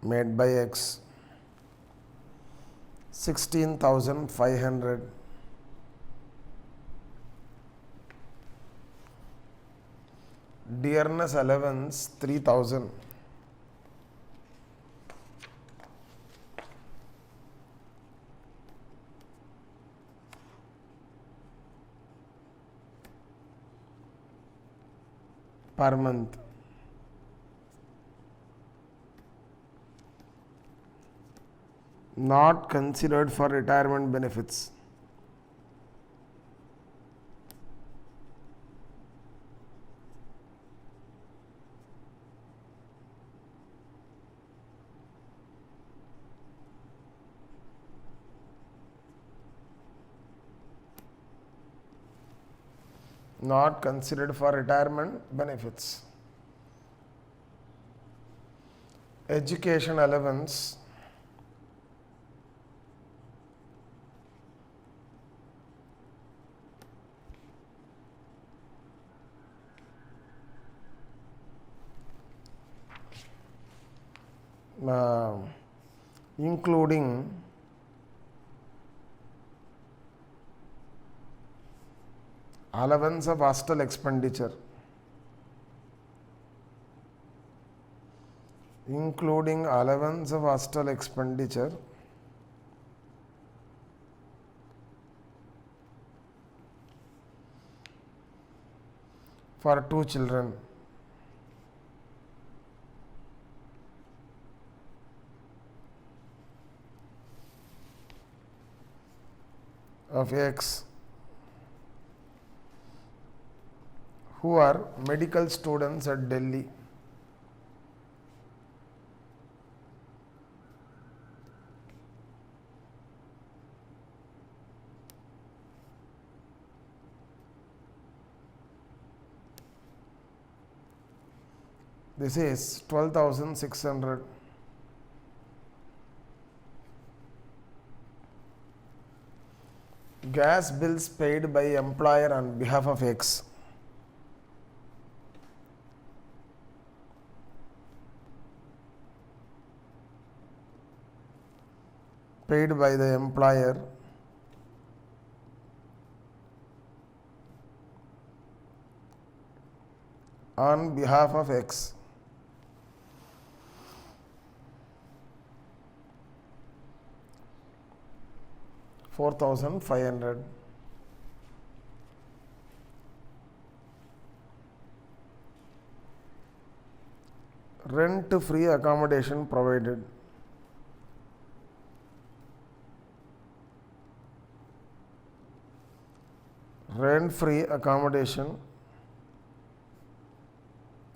Speaker 1: made by X 16,500. Dearness allowance 3,000. Per month. Not considered for retirement benefits. Not considered for retirement benefits. Education allowance 5,000 including allowance of hostel expenditure, including allowance of hostel expenditure for 2 children of X who are medical students at Delhi. This is 12,600. Gas bills paid by employer on behalf of X. Paid by the employer on behalf of X. $4,500. Rent-free accommodation provided. Rent-free accommodation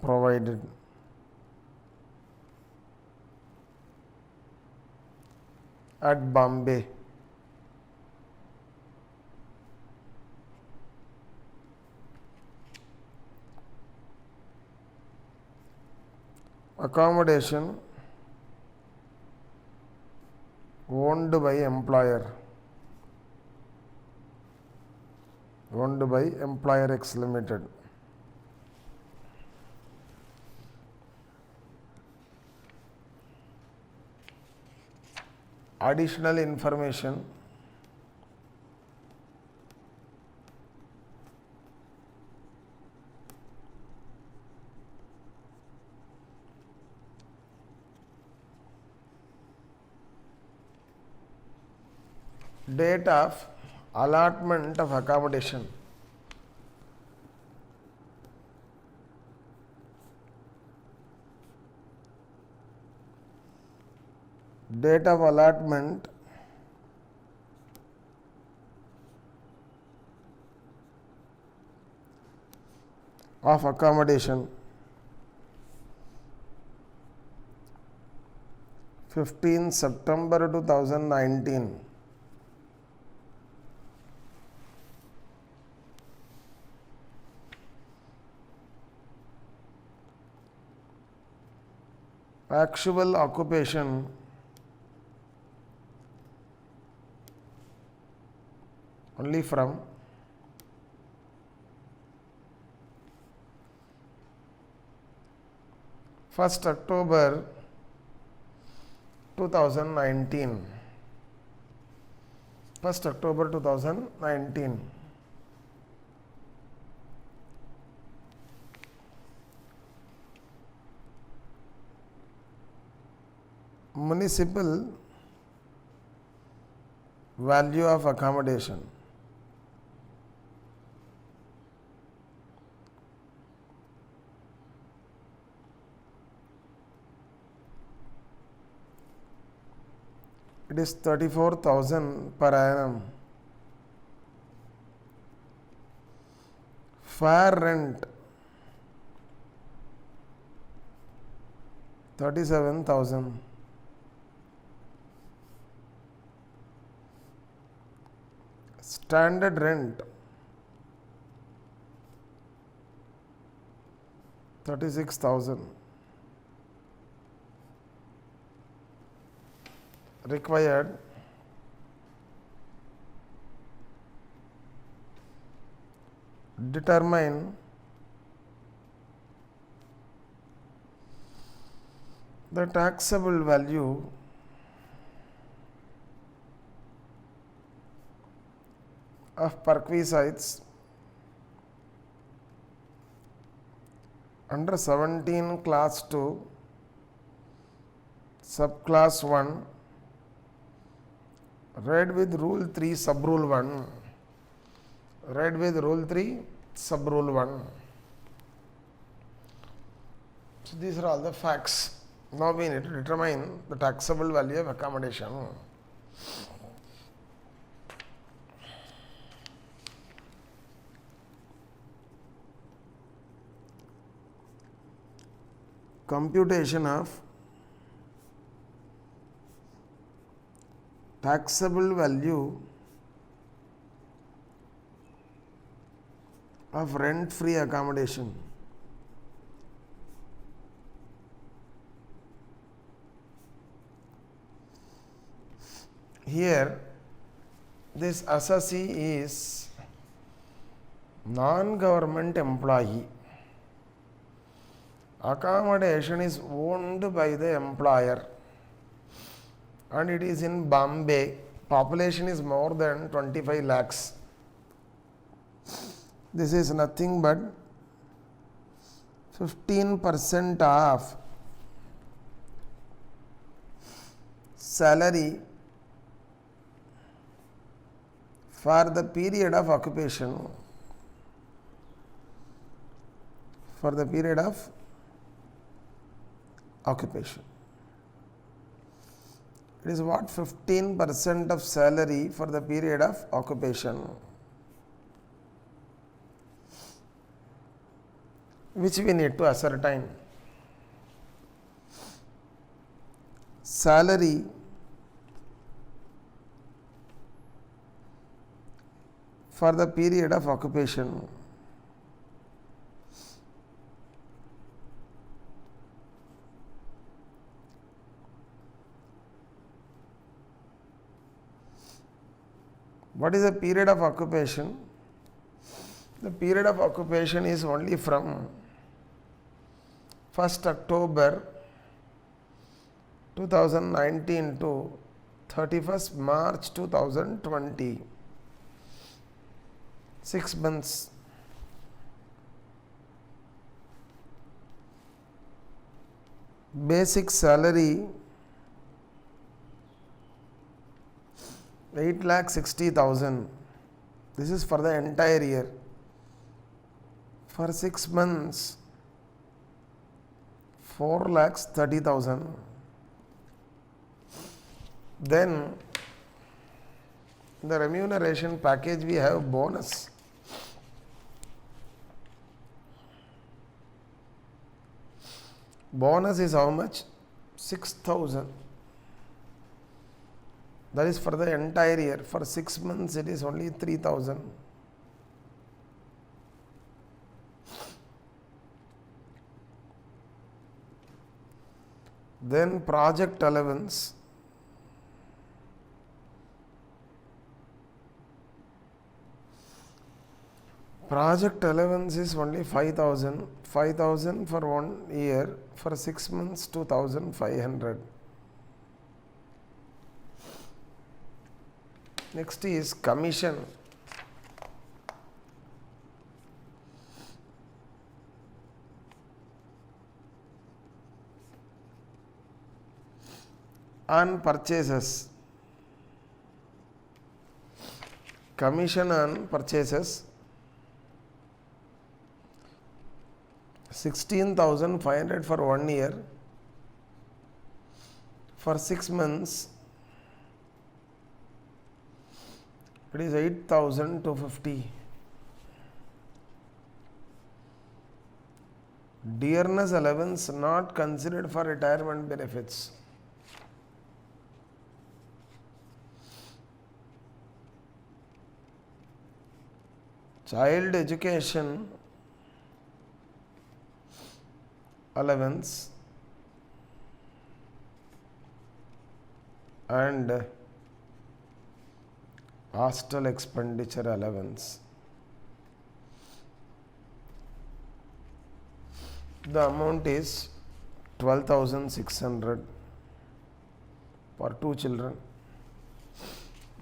Speaker 1: provided. At Bombay. Accommodation owned by employer. Owned by Employer X Limited. Additional information. Date of allotment of accommodation. Date of allotment of accommodation 15 September 2019. Actual occupation only from October 2019. 1st October 2019. Municipal value of accommodation. It is 34,000 per annum. Fair rent 37,000. Standard rent 36,000. Required determine the taxable value of perquisites under 17 class 2 subclass 1 read with rule 3 subrule 1. Read with rule 3 subrule 1. So these are all the facts. Now we need to determine the taxable value of accommodation. Computation of taxable value of rent-free accommodation. Here, this assessee is non-government employee. Accommodation is owned by the employer and it is in Bombay. Population is more than 25 lakhs. This is nothing but 15% of salary for the period of occupation. For the period of occupation. It is what? 15% of salary for the period of occupation, which we need to ascertain. Salary for the period of occupation. What is the period of occupation? The period of occupation is only from 1st October 2019 to 31st March 2020. 6 months. Basic salary 8,60,000. This is for the entire year. For 6 months 4,30,000. Then the remuneration package we have bonus. Bonus is how much? 6,000. That is for the entire year. For 6 months it is only 3,000. Then project allowance. Project allowance is only 5,000. 5,000 for 1 year. For 6 months 2,500. Next is commission. On purchases. Commission on purchases 16,500 for 1 year. For 6 months it is 8,250. Dearness allowance not considered for retirement benefits. Child education allowance and hostel expenditure allowance. The amount is 12,600 for 2 children,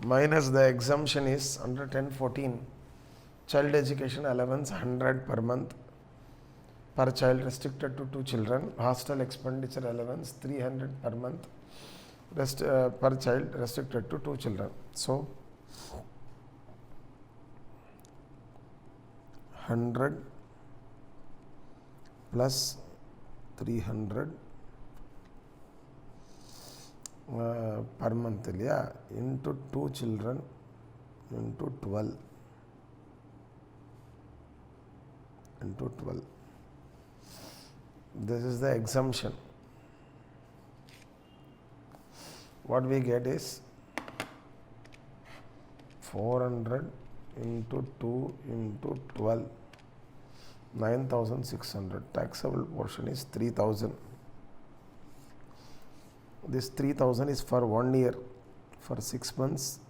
Speaker 1: minus the exemption is under 1014. Child education allowance 100 per month per child restricted to 2 children. Hostel expenditure allowance 300 per month per child restricted to 2 children. So 100 plus 300 per month into 2 children into 12 into 12. This is the exemption. What we get is 400 into 2 into 12, 9,600. Taxable portion is 3,000. This 3,000 is for 1 year. For 6 months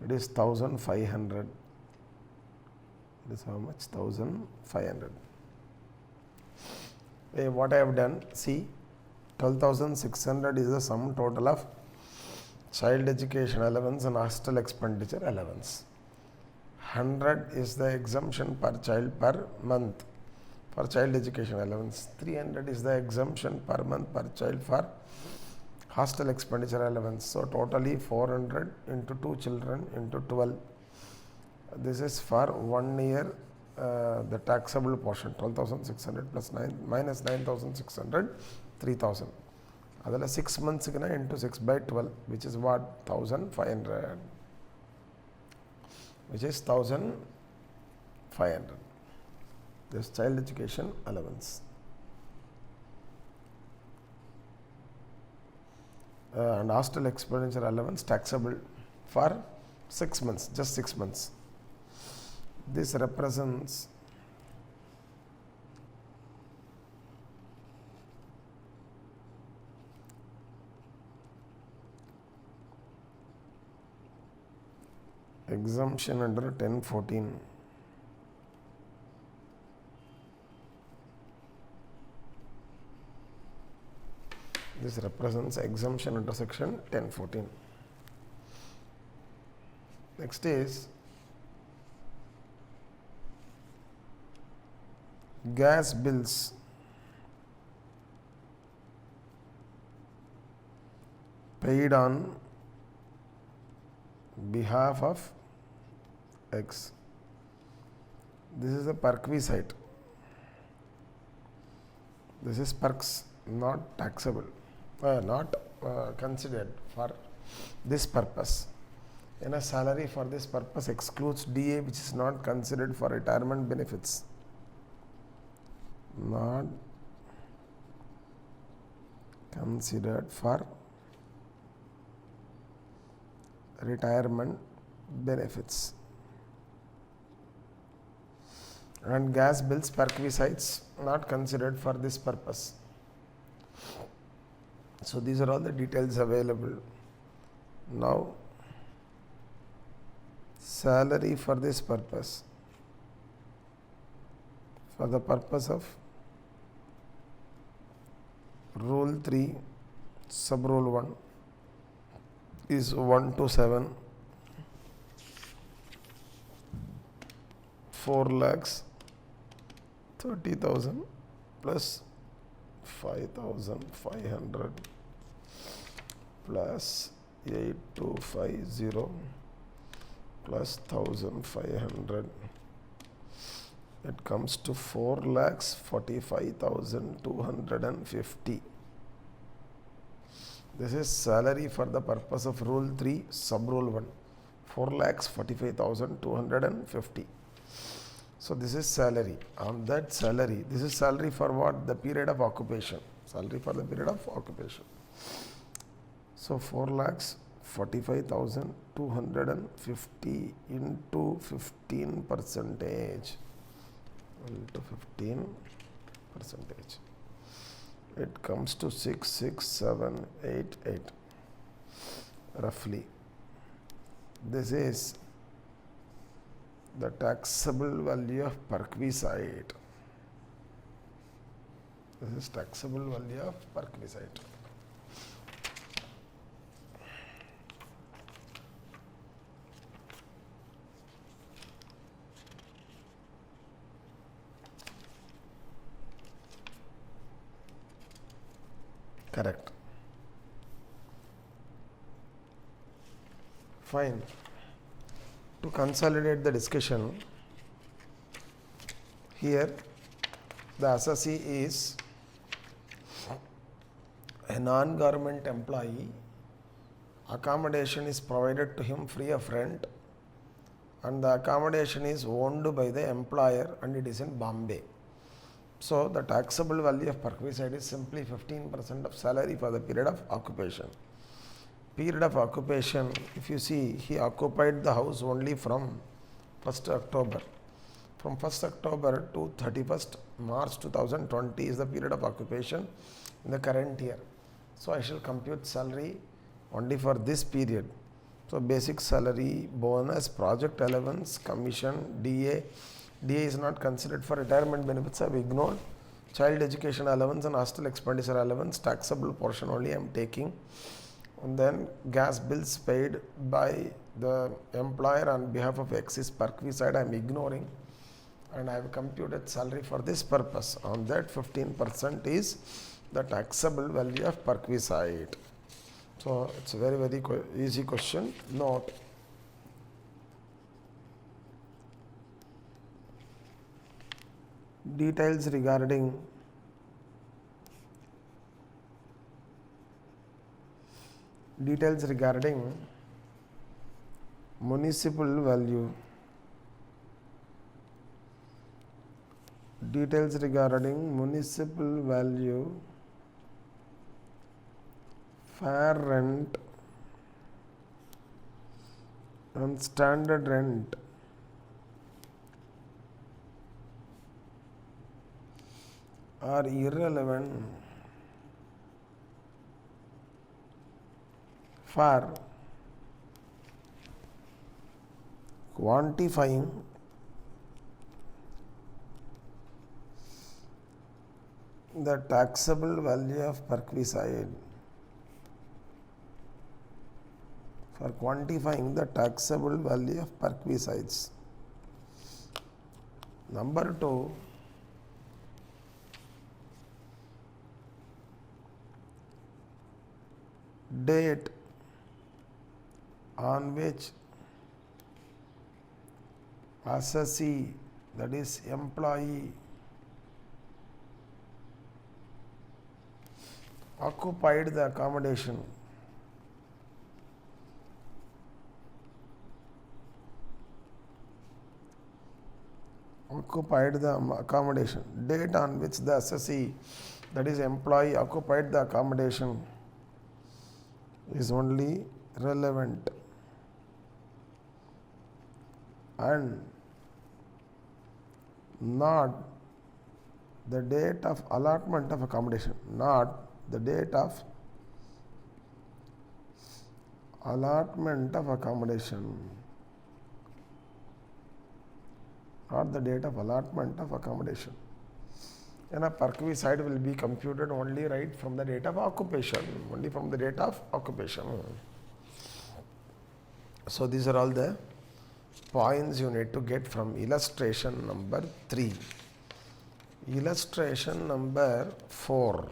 Speaker 1: it is 1,500. This is how much? 1,500. What I have done, see, 12,600 is the sum total of child education allowance and hostel expenditure allowance. 100 is the exemption per child per month for child education allowance. 300 is the exemption per month per child for hostel expenditure allowance. So totally 400 into 2 children into 12. This is for 1 year, the taxable portion 12,600 plus 9 minus 9,600, 3,000. Adala 6 months into 6 by 12, which is what? 1,500. Which is 1,500. This child education allowance. And hostel expenditure allowance taxable for 6 months, just 6 months. This represents exemption under 1014. This represents exemption under section 1014. Next is gas bills. Paid on behalf of X. This is a perquisite. This is perks, not taxable, not considered for this purpose. In a salary for this purpose excludes DA, which is not considered for retirement benefits. Not considered for retirement benefits. And gas bills, perquisites, not considered for this purpose. So these are all the details available. Now, salary for this purpose, for the purpose of Rule 3, Sub Rule 1 is 1 to 7 4 lakhs 30,000 plus 5,500 plus 8250 plus 1,500. It comes to 4 lakhs 45,250. This is salary for the purpose of rule 3 sub rule 1. 4 lakhs 45,250. So this is salary. On that salary, this is salary for what? The period of occupation. Salary for the period of occupation. So 4 lakhs 45,250 into 15 percentage. Into 15 percentage. It comes to 66788 roughly. This is the taxable value of perquisite. This is taxable value of perquisite. Correct. Fine. To consolidate the discussion, here the assessee is a non-government employee. Accommodation is provided to him free of rent, and the accommodation is owned by the employer and it is in Bombay. So the taxable value of perquisite is simply 15% of salary for the period of occupation. Period of occupation, if you see, he occupied the house only from 1st October. From 1st October to 31st March 2020 is the period of occupation in the current year. So I shall compute salary only for this period. So basic salary, bonus, project allowance, commission, DA. DA is not considered for retirement benefits, I have ignored. Child education allowance and hostel expenditure allowance, taxable portion only I am taking. And then gas bills paid by the employer on behalf of Axis Perquisite I am ignoring, and I have computed salary for this purpose. On that 15% is the taxable value of perquisite. So it's a very easy question. Note, details regarding municipal value, fair rent and standard rent are irrelevant for quantifying the taxable value of perquisite. For quantifying the taxable value of perquisites. Number 2, date on which assessee, that is employee, occupied the accommodation. Date on which the assessee, that is employee, occupied the accommodation is only relevant, and not the date of allotment of accommodation, not the date of allotment of accommodation, not the date of allotment of accommodation. And a perquisite will be computed only right from the date of occupation, only from the date of occupation. So these are all the points you need to get from illustration number 3. Illustration number 4.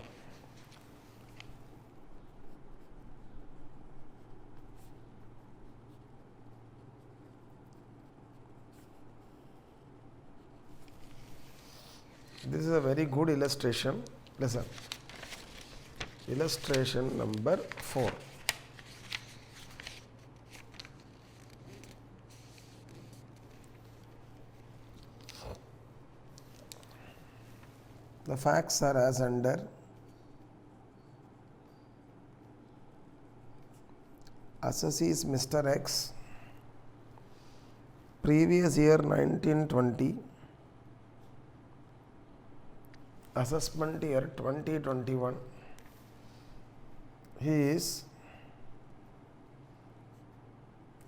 Speaker 1: This is a very good illustration. Listen. Illustration number 4. The facts are as under. Assessee is Mr. X. Previous year 1920. Assessment year 2021. He is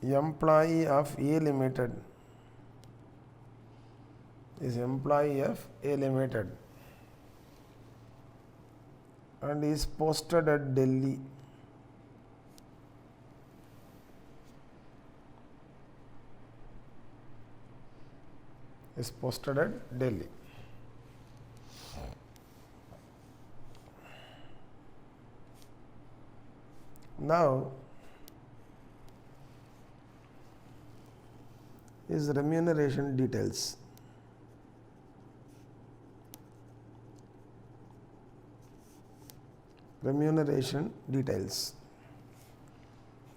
Speaker 1: employee of A Limited. Is employee of A Limited and is posted at Delhi. Is posted at Delhi. Now, is remuneration details. Remuneration details.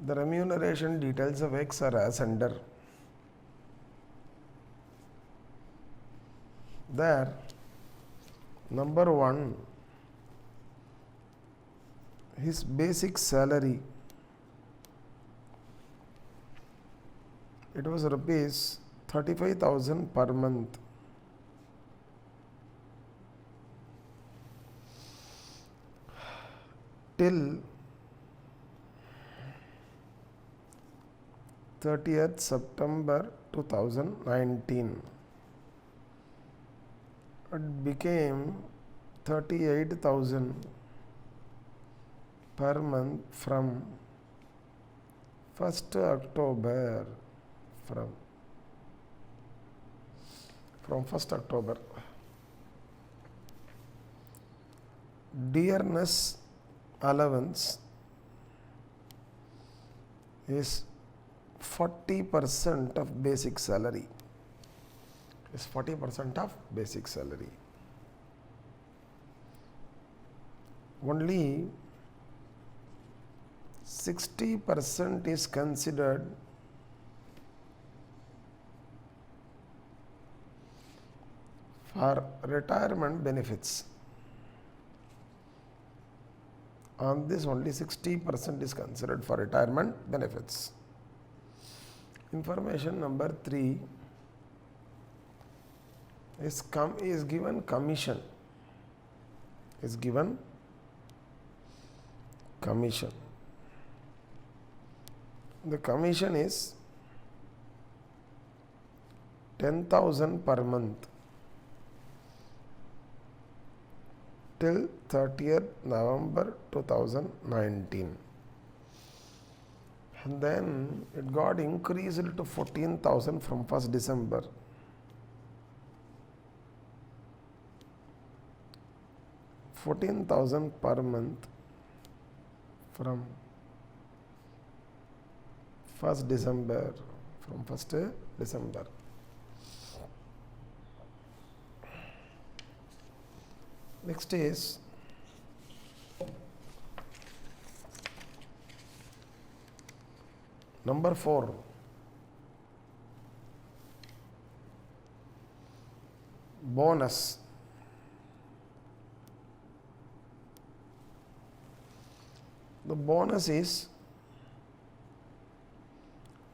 Speaker 1: The remuneration details of X are as under. There, number 1, his basic salary, it was rupees 35,000 per month. Till 30th September 2019. It became 38,000 per month from 1st October. From 1st October. Dearness allowance is 40% of basic salary. Is 40% of basic salary. Only 60% is considered for retirement benefits. On this, only 60% is considered for retirement benefits. Information number 3 is given commission. Is given commission. The commission is 10,000 per month till 30th November 2019. And then it got increased to 14,000 from 1st December. $14,000 per month from 1st December. From 1st December. Next is number 4. Bonus. The bonus is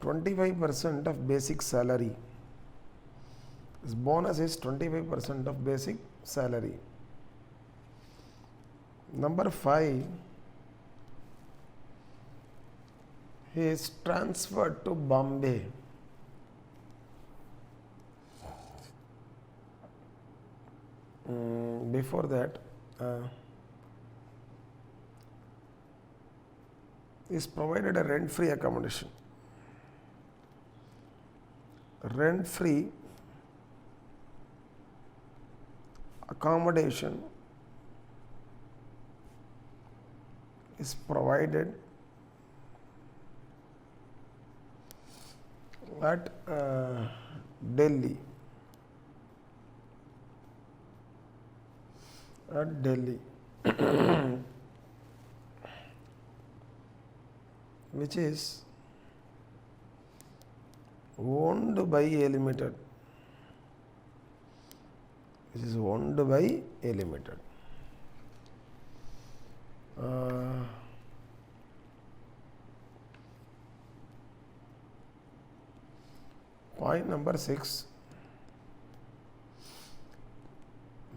Speaker 1: 25% of basic salary. This bonus is 25% of basic salary. Number 5, he is transferred to Bombay. Before that, is provided a rent-free accommodation. rent-free accommodation is provided at Delhi. At Delhi, which is owned by A Limited. Which is owned by A Limited. Point number 6.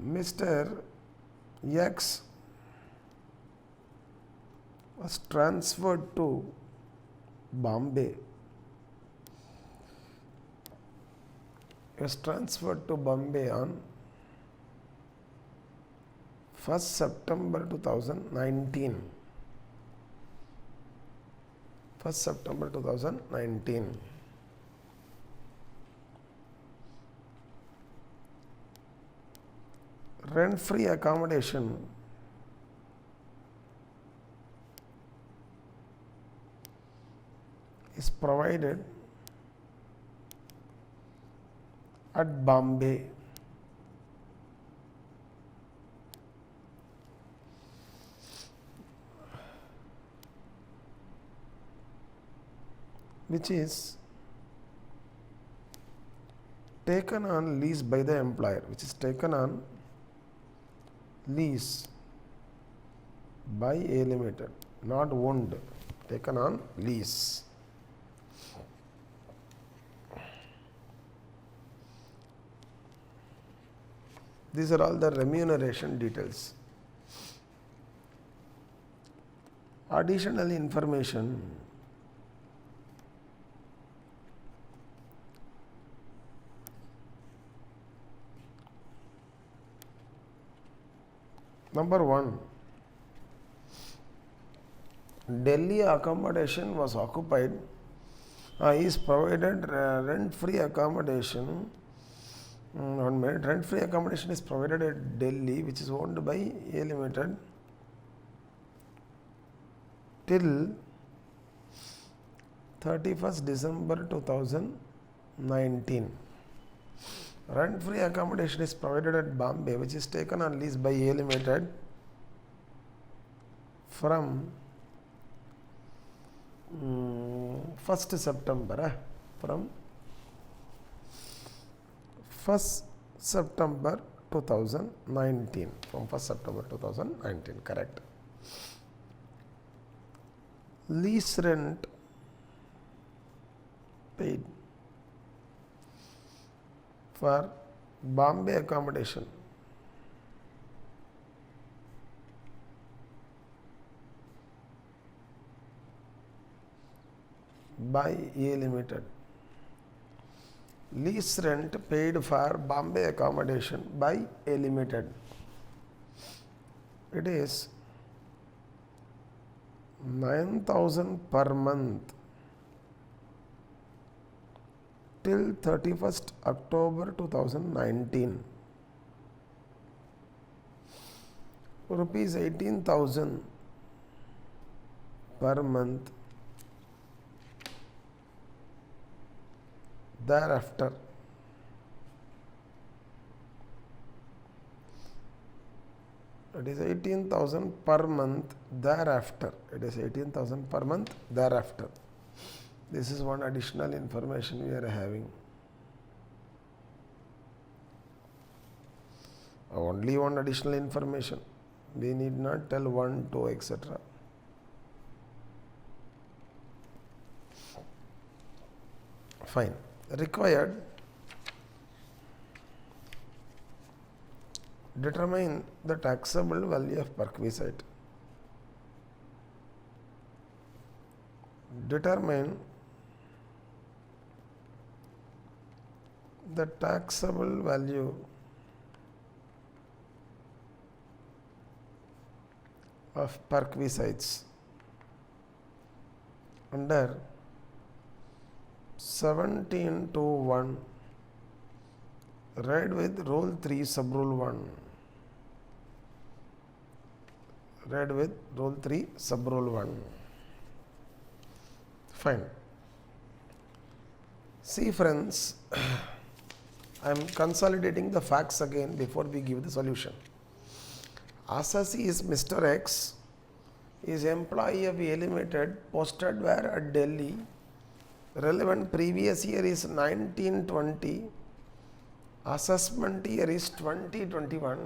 Speaker 1: Mr. X was transferred to Bombay. He was transferred to Bombay on 1st September 2019. 1st September 2019. Rent-free accommodation is provided at Bombay. Which is taken on lease by the employer, which is taken on lease by A Limited, not owned, taken on lease. These are all the remuneration details. Additional information. Number 1, Delhi accommodation was occupied, is provided rent-free accommodation. Rent-free accommodation is provided at Delhi, which is owned by A Limited till 31st December 2019. Rent-free accommodation is provided at Bombay, which is taken on lease by A Limited from 1st September. From 1st September 2019. From 1st September 2019, correct. Lease rent paid for Bombay accommodation by A Limited. Lease rent paid for Bombay accommodation by A Limited. It is 9,000 per month till 31st October 2019. Rupees 18,000 per month thereafter. It is 18,000 per month thereafter. It is 18,000 per month thereafter. This is one additional information we are having. Only one additional information. We need not tell 1, 2, etc. Fine. Required. Determine the taxable value of perquisite. Determine the taxable value of perquisites under 17 to 1, read with rule 3 sub rule 1, read with rule 3 sub rule 1. Fine. See friends, I am consolidating the facts again before we give the solution. Asasi is Mr. X, is employee of A Limited, posted where at Delhi. Relevant previous year is 1920. Assessment year is 2021.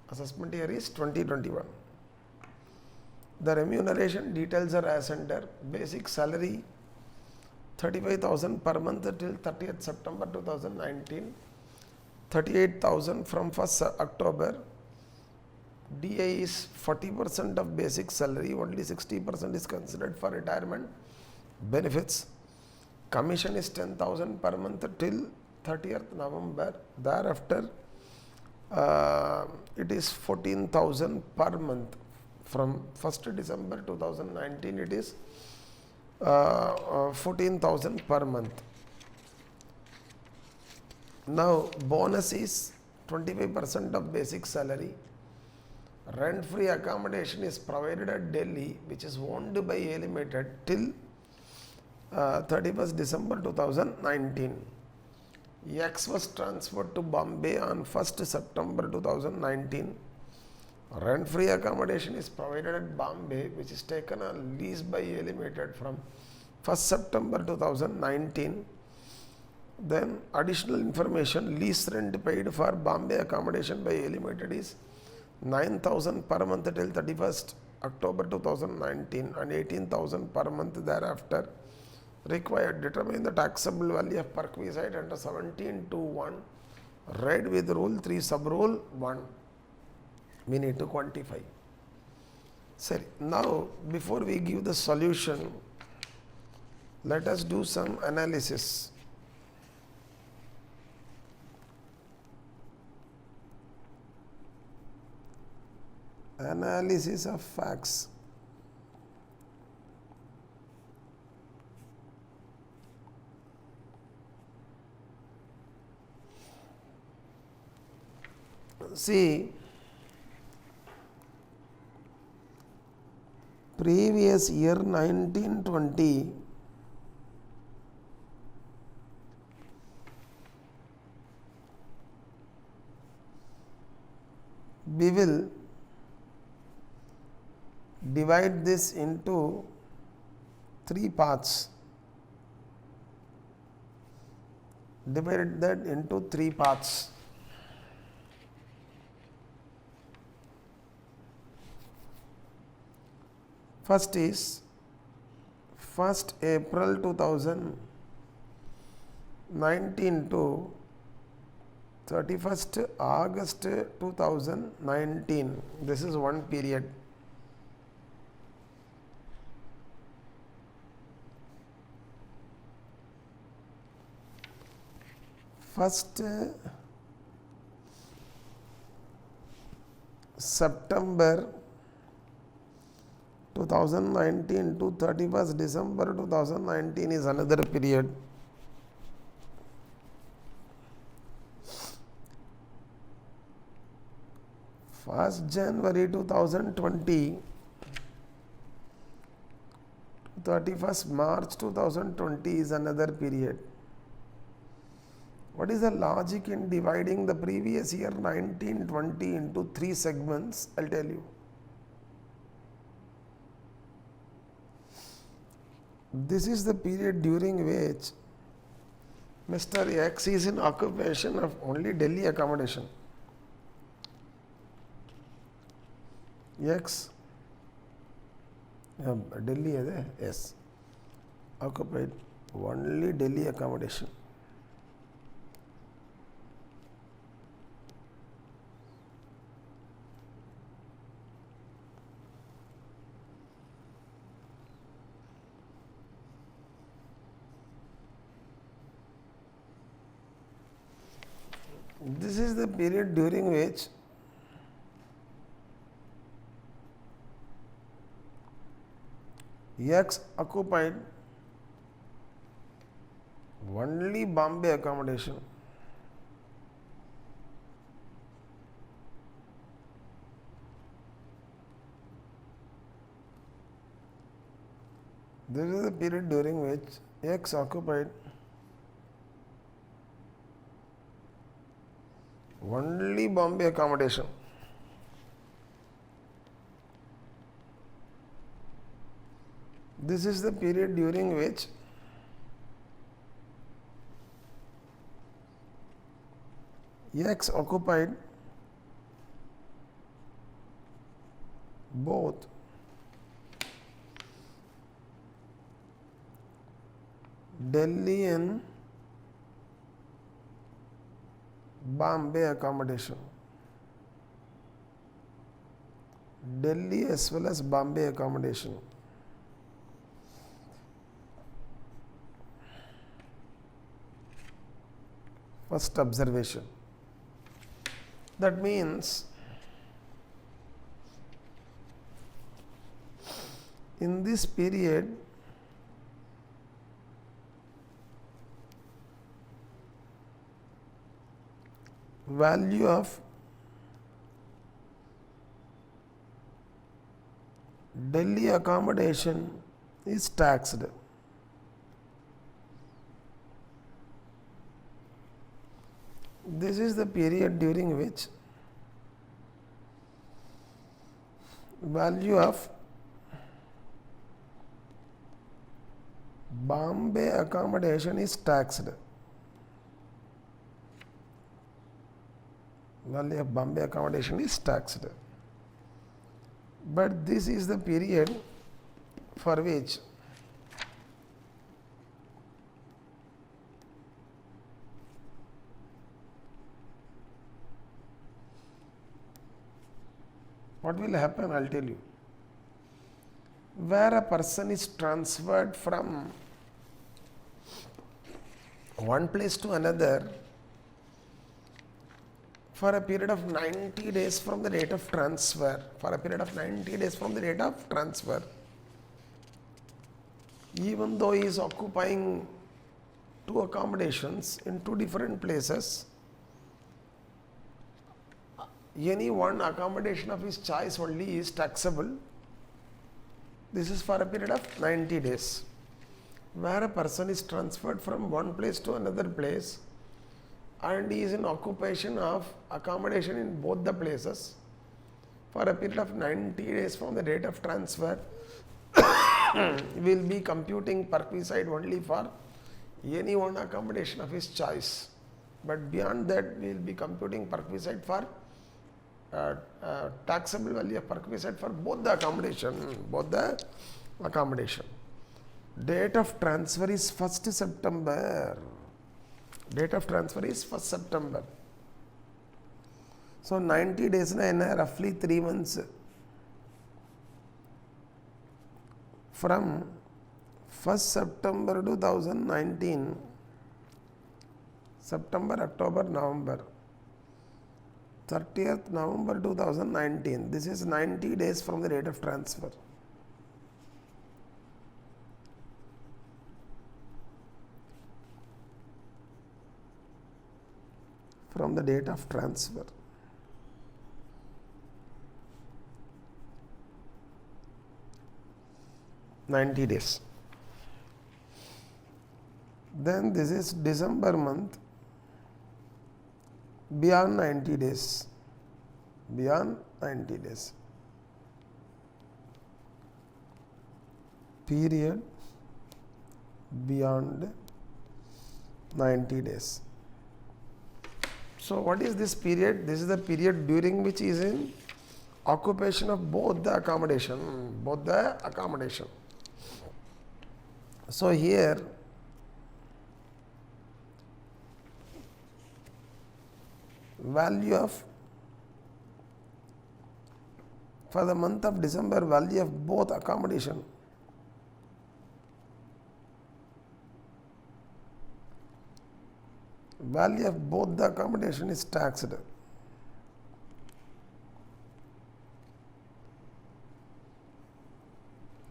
Speaker 1: Assessment year is 2021. The remuneration details are as under. Basic salary 35,000 per month till 30th September 2019. 38,000 from 1st October. DA is 40% of basic salary, only 60% is considered for retirement benefits. Commission is 10,000 per month till 30th November. Thereafter, it is 14,000 per month. From 1st December 2019, it is 14,000 per month. Now, bonus is 25% of basic salary. Rent-free accommodation is provided at Delhi, which is owned by A Limited till 31st December 2019. X was transferred to Bombay on 1st September 2019. Rent-free accommodation is provided at Bombay, which is taken on lease by A Limited from 1st September 2019. Then additional information, lease rent paid for Bombay accommodation by A Limited is 9,000 per month till 31st October 2019 and 18,000 per month thereafter required. Determine the taxable value of perquisite under 17 to 1, read with rule 3 sub rule 1. We need to quantify. Sorry. Now, before we give the solution, let us do some analysis. Analysis of facts. See, previous year 1920, we will divide this into 3 parts. Divide that into 3 parts. First is 1st April 2019 to 31st August 2019. This is one period. First September 2019 to 31st December 2019 is another period. First January 2020 to 31st March 2020 is another period. What is the logic in dividing the previous year 1920 into 3 segments? I'll tell you. This is the period during which Mr. X is in occupation of only Delhi accommodation. X, Delhi is there? Yes. Occupied only Delhi accommodation. This is the period during which X occupied Only Bombay accommodation. This is the period during which X occupied only Bombay accommodation. This is the period during which X occupied both Delhi and Bombay accommodation. Delhi as well as Bombay accommodation. First observation. That means in this period value of Delhi accommodation is taxed. This is the period during which value of Bombay accommodation is taxed. Value of Bombay accommodation is taxed. But this is the period for which what will happen, I will tell you. Where a person is transferred from one place to another for a period of 90 days from the date of transfer, even though he is occupying two accommodations in two different places, any one accommodation of his choice only is taxable. This is for a period of 90 days. Where a person is transferred from one place to another place and he is in occupation of accommodation in both the places for a period of 90 days from the date of transfer, we will be computing perquisite only for any one accommodation of his choice. But beyond that, we will be computing perquisite for taxable value of perquisite for both the accommodation. Date of transfer is 1st September. So 90 days na roughly 3 months from 1st September 2019, September, October, November, 30th November 2019. This is 90 days from the date of transfer. From the date of transfer. $90 days. Then this is December month, beyond 90 days. Period beyond 90 days. So what is this period? This is the period during which he is in occupation of both the accommodation. So here value of, for the month of December, value of both accommodation is taxed.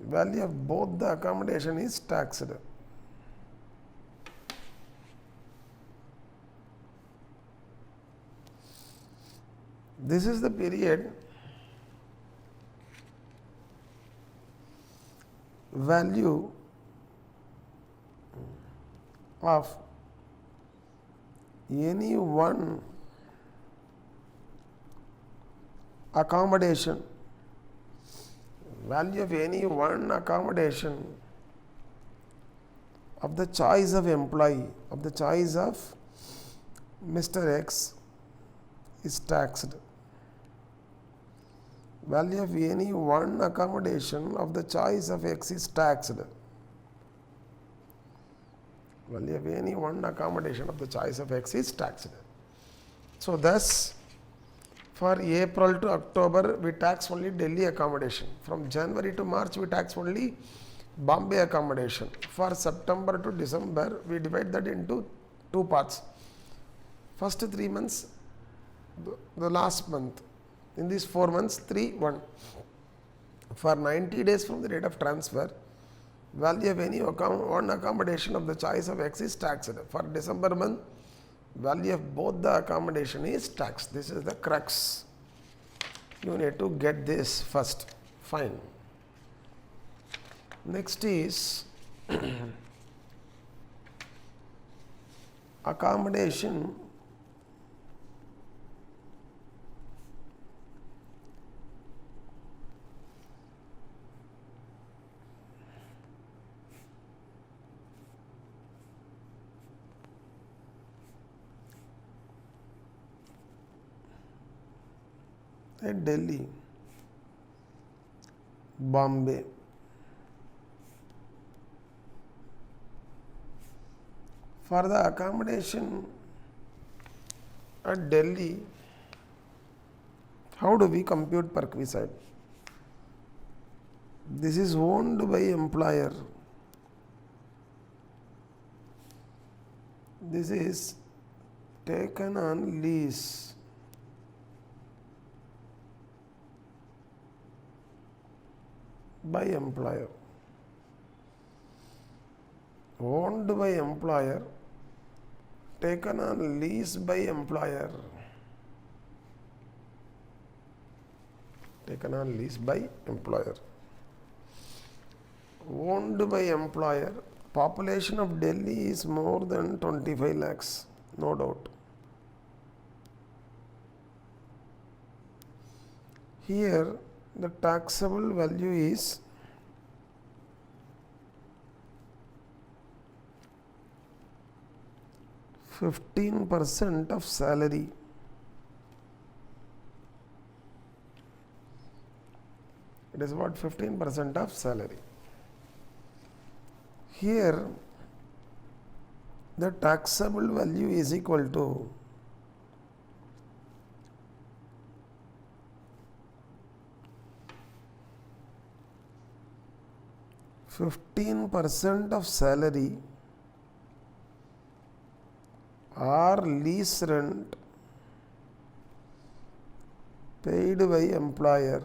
Speaker 1: Value of both the accommodation is taxed. This is the period value of any one accommodation, value of any one accommodation of the choice of employee, of the choice of Mr. X is taxed. Value of any one accommodation of the choice of X is taxed. Value of any one accommodation of the choice of X is taxed. So, thus, for April to October, we tax only Delhi accommodation. From January to March, we tax only Bombay accommodation. For September to December, we divide that into two parts. First 3 months, the last month. In these 4 months, 3, 1. For 90 days from the date of transfer, value of any one accommodation of the choice of X is taxed. For December month, value of both the accommodation is taxed. This is the crux. You need to get this first. Fine. Next is accommodation at Delhi, Bombay, for the accommodation at Delhi, how do we compute perquisite? This is owned by employer. This is taken on lease. By employer. Owned by employer, taken on lease by employer. Taken on lease by employer. Owned by employer. Population of Delhi is more than 25 lakhs, no doubt. Here the taxable value is 15% of salary. It is what? 15% of salary. Here the taxable value is equal to 15% of salary or lease rent paid by employer,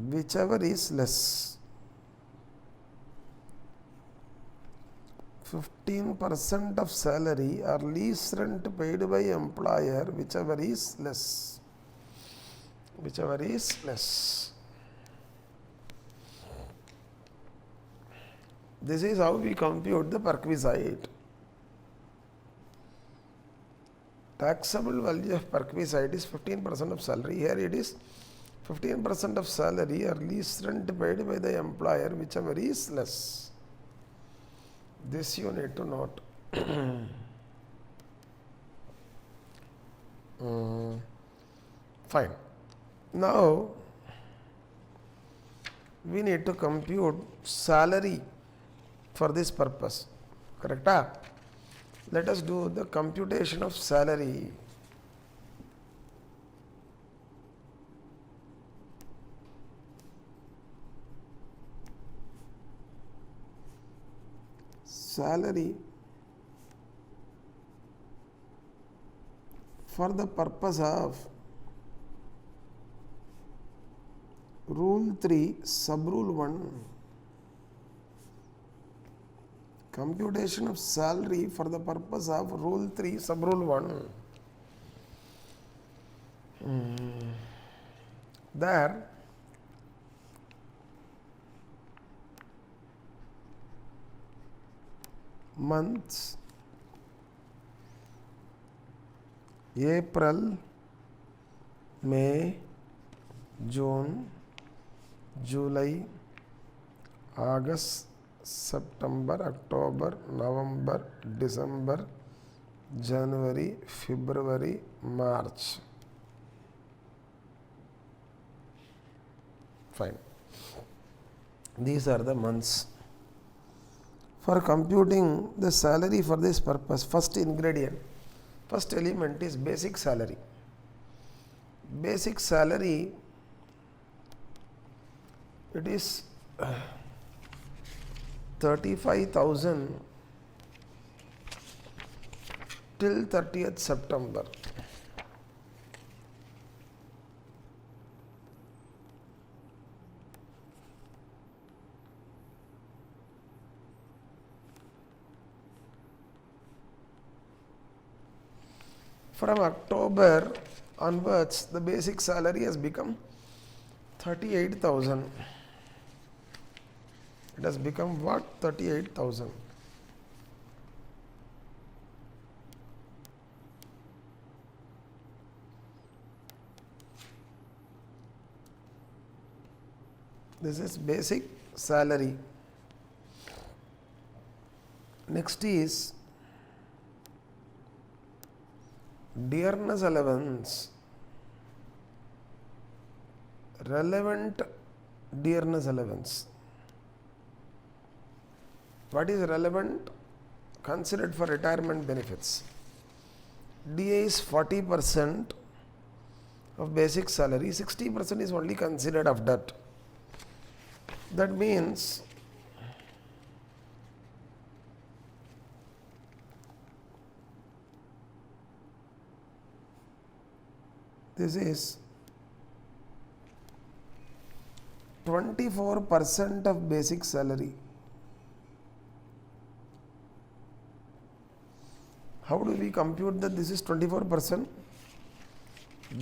Speaker 1: whichever is less. 15% of salary or lease rent paid by employer, whichever is less. Whichever is less. This is how we compute the perquisite. Taxable value of perquisite is 15% of salary. Here it is 15% of salary or lease rent paid by the employer, whichever is less. This you need to note. Fine. Now we need to compute salary for this purpose. Correct? Let us do the computation of salary. Salary for the purpose of Rule 3, Sub-Rule 1. Computation of salary for the purpose of Rule 3, Sub-Rule 1. There months April, May, June, July, August, September, October, November, December, January, February, March. Fine. These are the months. For computing the salary for this purpose, first ingredient, first element is basic salary. Basic salary, it is 35,000 till 30th September. From October onwards, the basic salary has become 38,000. It has become what? 38,000. This is basic salary. Next is dearness allowance. Relevant dearness allowance. What is relevant? Considered for retirement benefits. DA is 40% of basic salary, 60% is only considered of that. That means this is 24% of basic salary. How do we compute that this is 24%?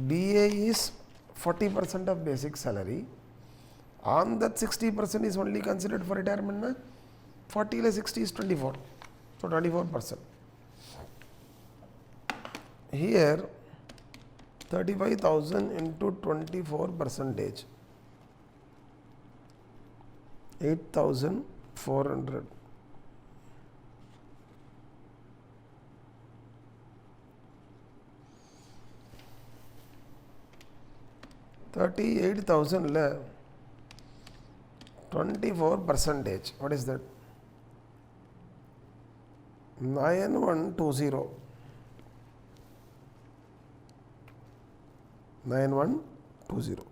Speaker 1: DA is 40% of basic salary. On that 60% is only considered for retirement. Na? 40 less 60 is 24. So 24%. Here 35,000 into 24%. 8,400. $38,000 24%. What is that? 9120. 9120.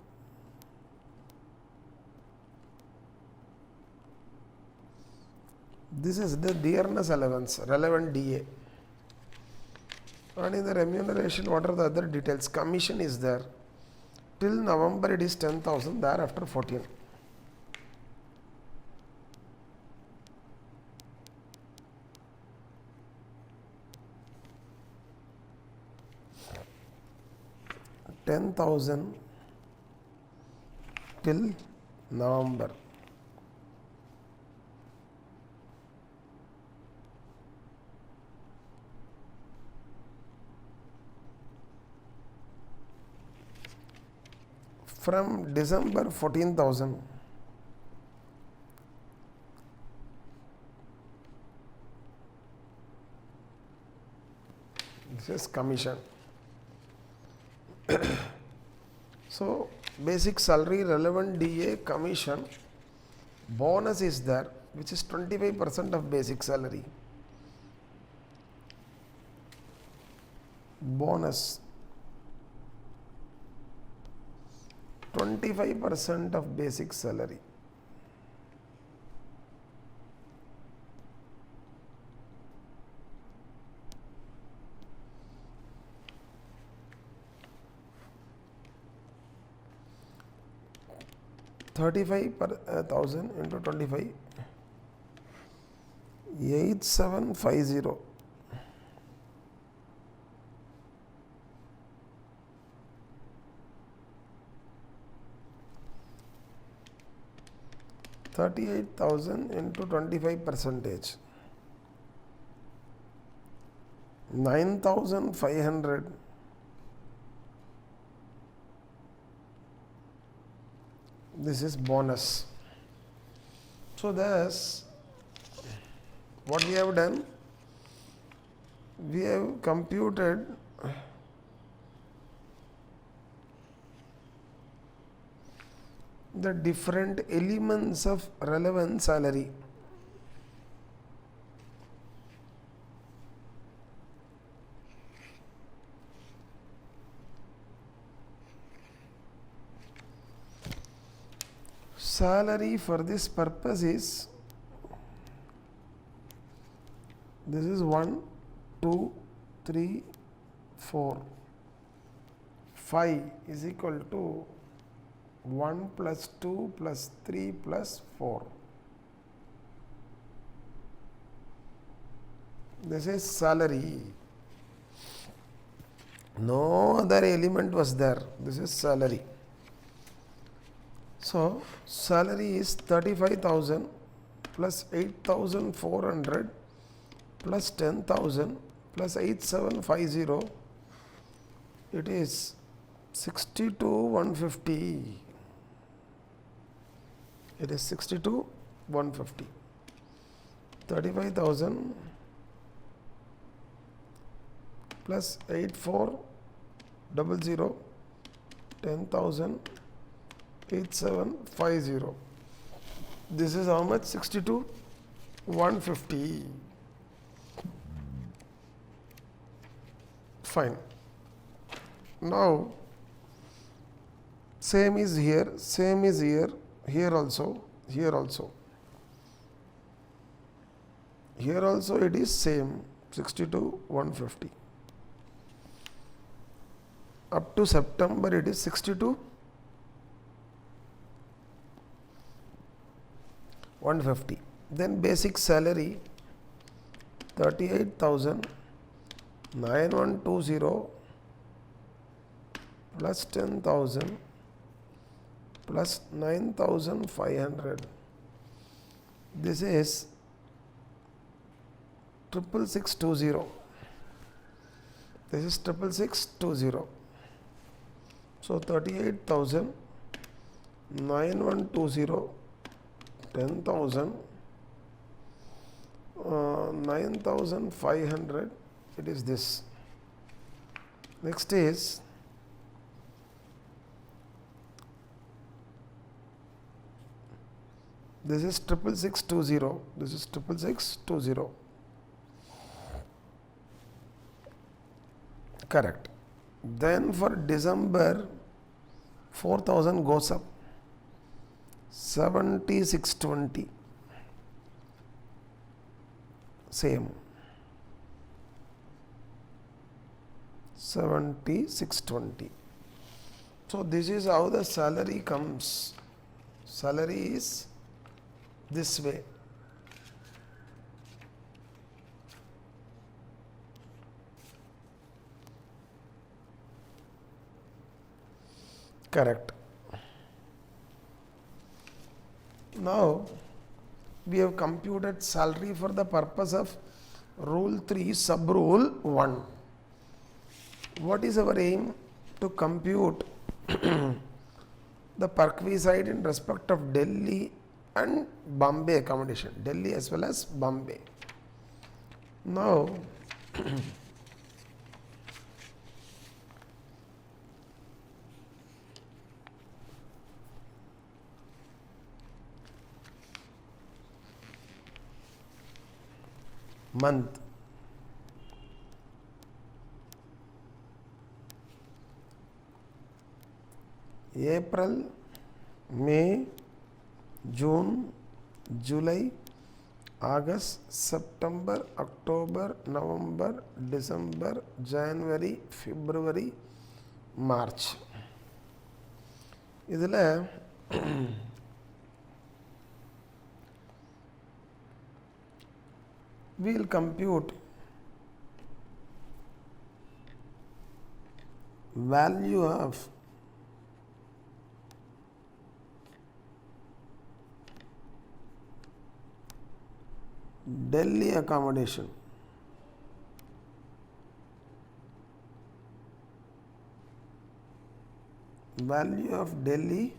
Speaker 1: This is the dearness allowance, relevant DA. And in the remuneration, what are the other details? Commission is there. Till November it is 10,000, thereafter 14. $10,000 till November. From December 14,000. This is commission. So basic salary, relevant DA, commission, bonus is there, which is 25% of basic salary. Bonus 25% of basic salary. $35,000 into 25, 8750. 38,000 into 25 percentage. 9,500. This is bonus. So thus, what we have done, we have computed the different elements of relevant salary. Salary for this purpose is, this is 1, 2, 3, 4, 5 is equal to 1 plus 2 plus 3 plus 4. This is salary. No other element was there. This is salary. So, salary is 35,000 plus 8,400 plus 10,000 plus 8750. It is 62,150. It is 62,150. 35,000 plus 8400, 10,000, 8750. This is how much? 62,150. Fine. Now, same is here, same is here, here also, here also. Here also it is same, 62,150. Up to September it is 62,150. Then basic salary 38,9120 plus 10,000 plus 9,500. This is 66620. This is 66620. So 38,9120, 10,000, 9,500. It is this. Next is this is 66620. This is 66620. Correct. Then for December, 4,000 goes up, 7620. Same. 7620. So this is how the salary comes. Salary is this way. Correct. Now we have computed salary for the purpose of rule 3 sub rule 1. What is our aim? To compute the perquisite in respect of Delhi and Bombay accommodation, Delhi as well as Bombay. Now month, April, May, June, July, August, September, October, November, December, January, February, March. இதில் we will compute value of Delhi accommodation. Value of Delhi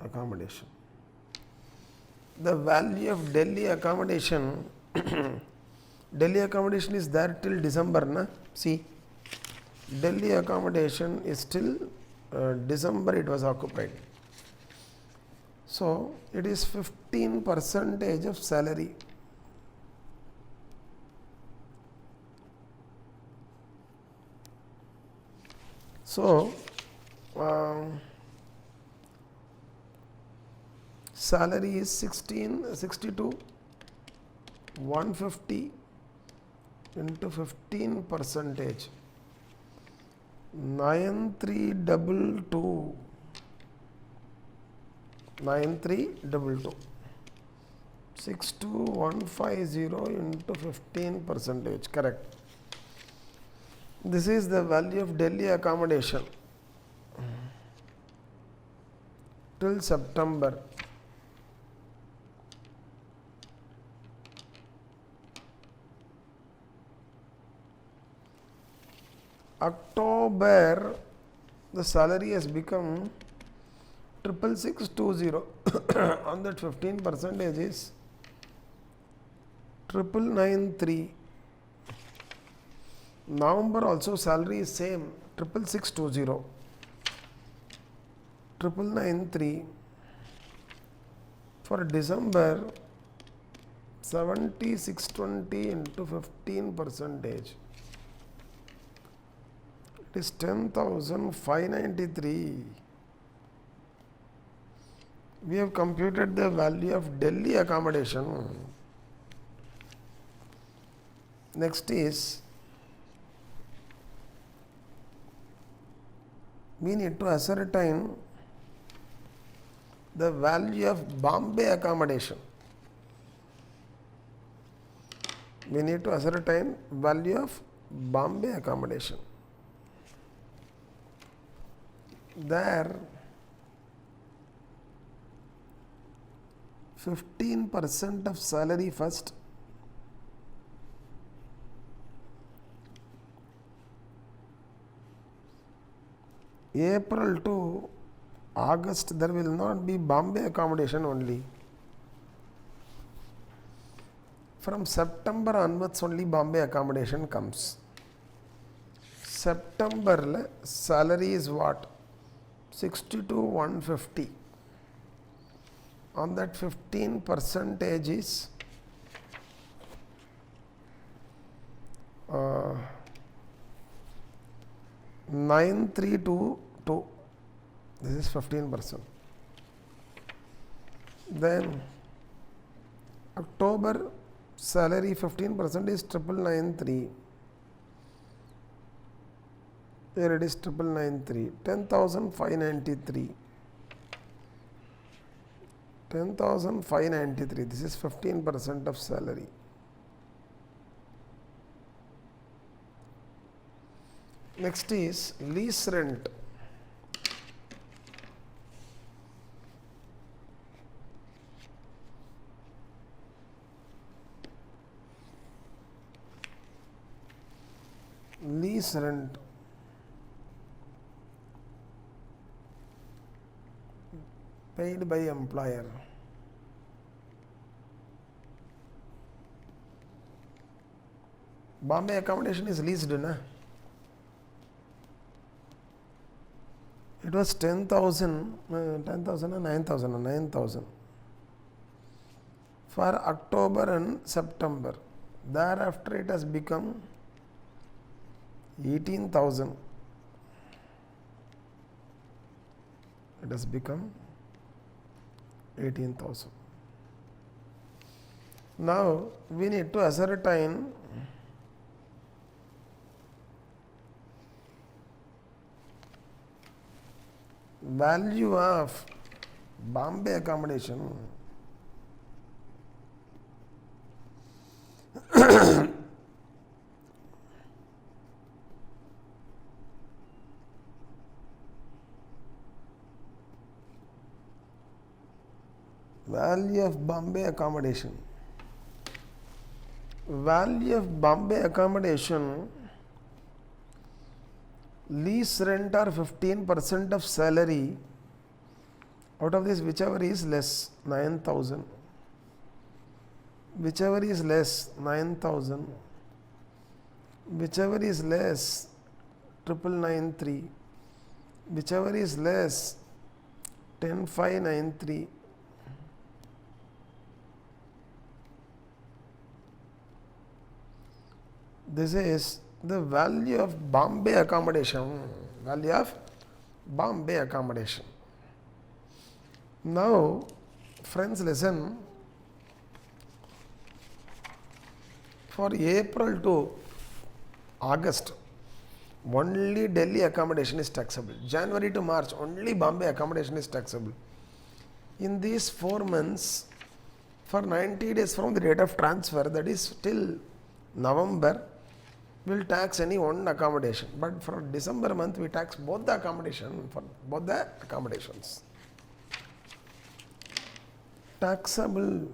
Speaker 1: accommodation. The value of Delhi accommodation, Delhi accommodation is there till December, na? See, Delhi accommodation is till December it was occupied. So, it is 15% of salary. So, salary is 1662 150 into 15%, 9322 9322 62150 into 15%, correct. This is the value of Delhi accommodation till September. October, the salary has become 66620 on that 15% is 9993. November also salary is same 66620 993. For December 7620 into 15%, it is 10,593. We have computed the value of Delhi accommodation. Next is, we need to ascertain the value of Bombay accommodation. We need to ascertain value of Bombay accommodation. There 15% of salary first, April to August there will not be Bombay accommodation only. From September onwards only Bombay accommodation comes. September salary is what? 62,150. On that 15% is 9322. This is 15%. Then October salary 15% is 9993. Here it is 9993. 10,593. 10,593. This is 15% of salary. Next is lease rent. Lease rent. Paid by employer. Bombay accommodation is leased, na? It was 10,000 or 9,000 for October and September. Thereafter it has become 18,000. It has become 18,000. Now we need to ascertain value of Bombay accommodation. Value of Bombay accommodation. Value of Bombay accommodation, lease rent are 15% of salary. Out of this, whichever is less, 9,000. Whichever is less, 9,000. Whichever is less, 993. Whichever is less, 10,593. This is the value of Bombay accommodation. Value of Bombay accommodation. Now, friends, listen. For April to August, only Delhi accommodation is taxable. January to March, only Bombay accommodation is taxable. In these 4 months, for 90 days from the date of transfer, that is till November, will tax any one accommodation. But for December month, we tax both the accommodation, for both the accommodations. Taxable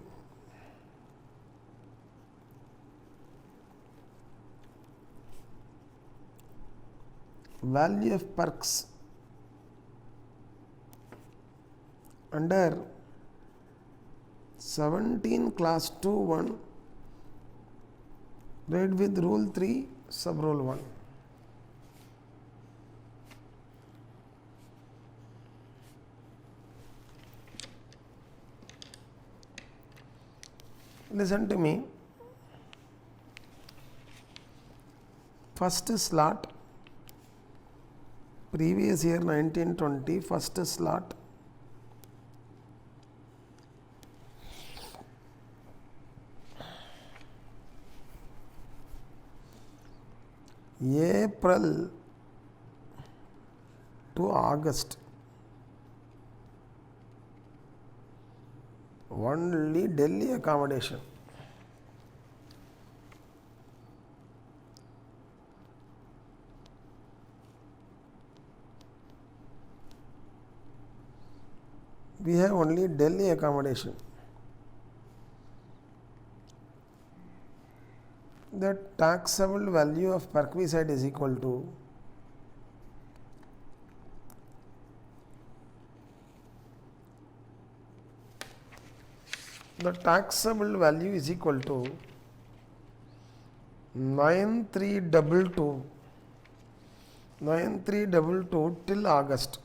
Speaker 1: value of perks under 17 class 2(1), read with rule 3 sub rule 1. Listen to me. First slot, previous year 1920, first slot, April to August, only Delhi accommodation. We have only Delhi accommodation. The taxable value of perquisite is equal to the taxable value is equal to 9322 till August.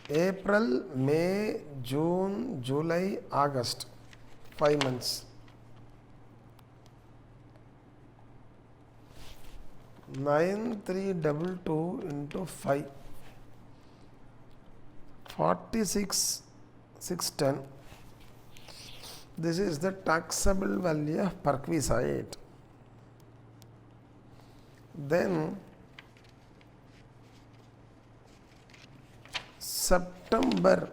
Speaker 1: April, May, June, July, August, 5 months. 9322 into 5, 46,610. This is the taxable value of perquisite. Then September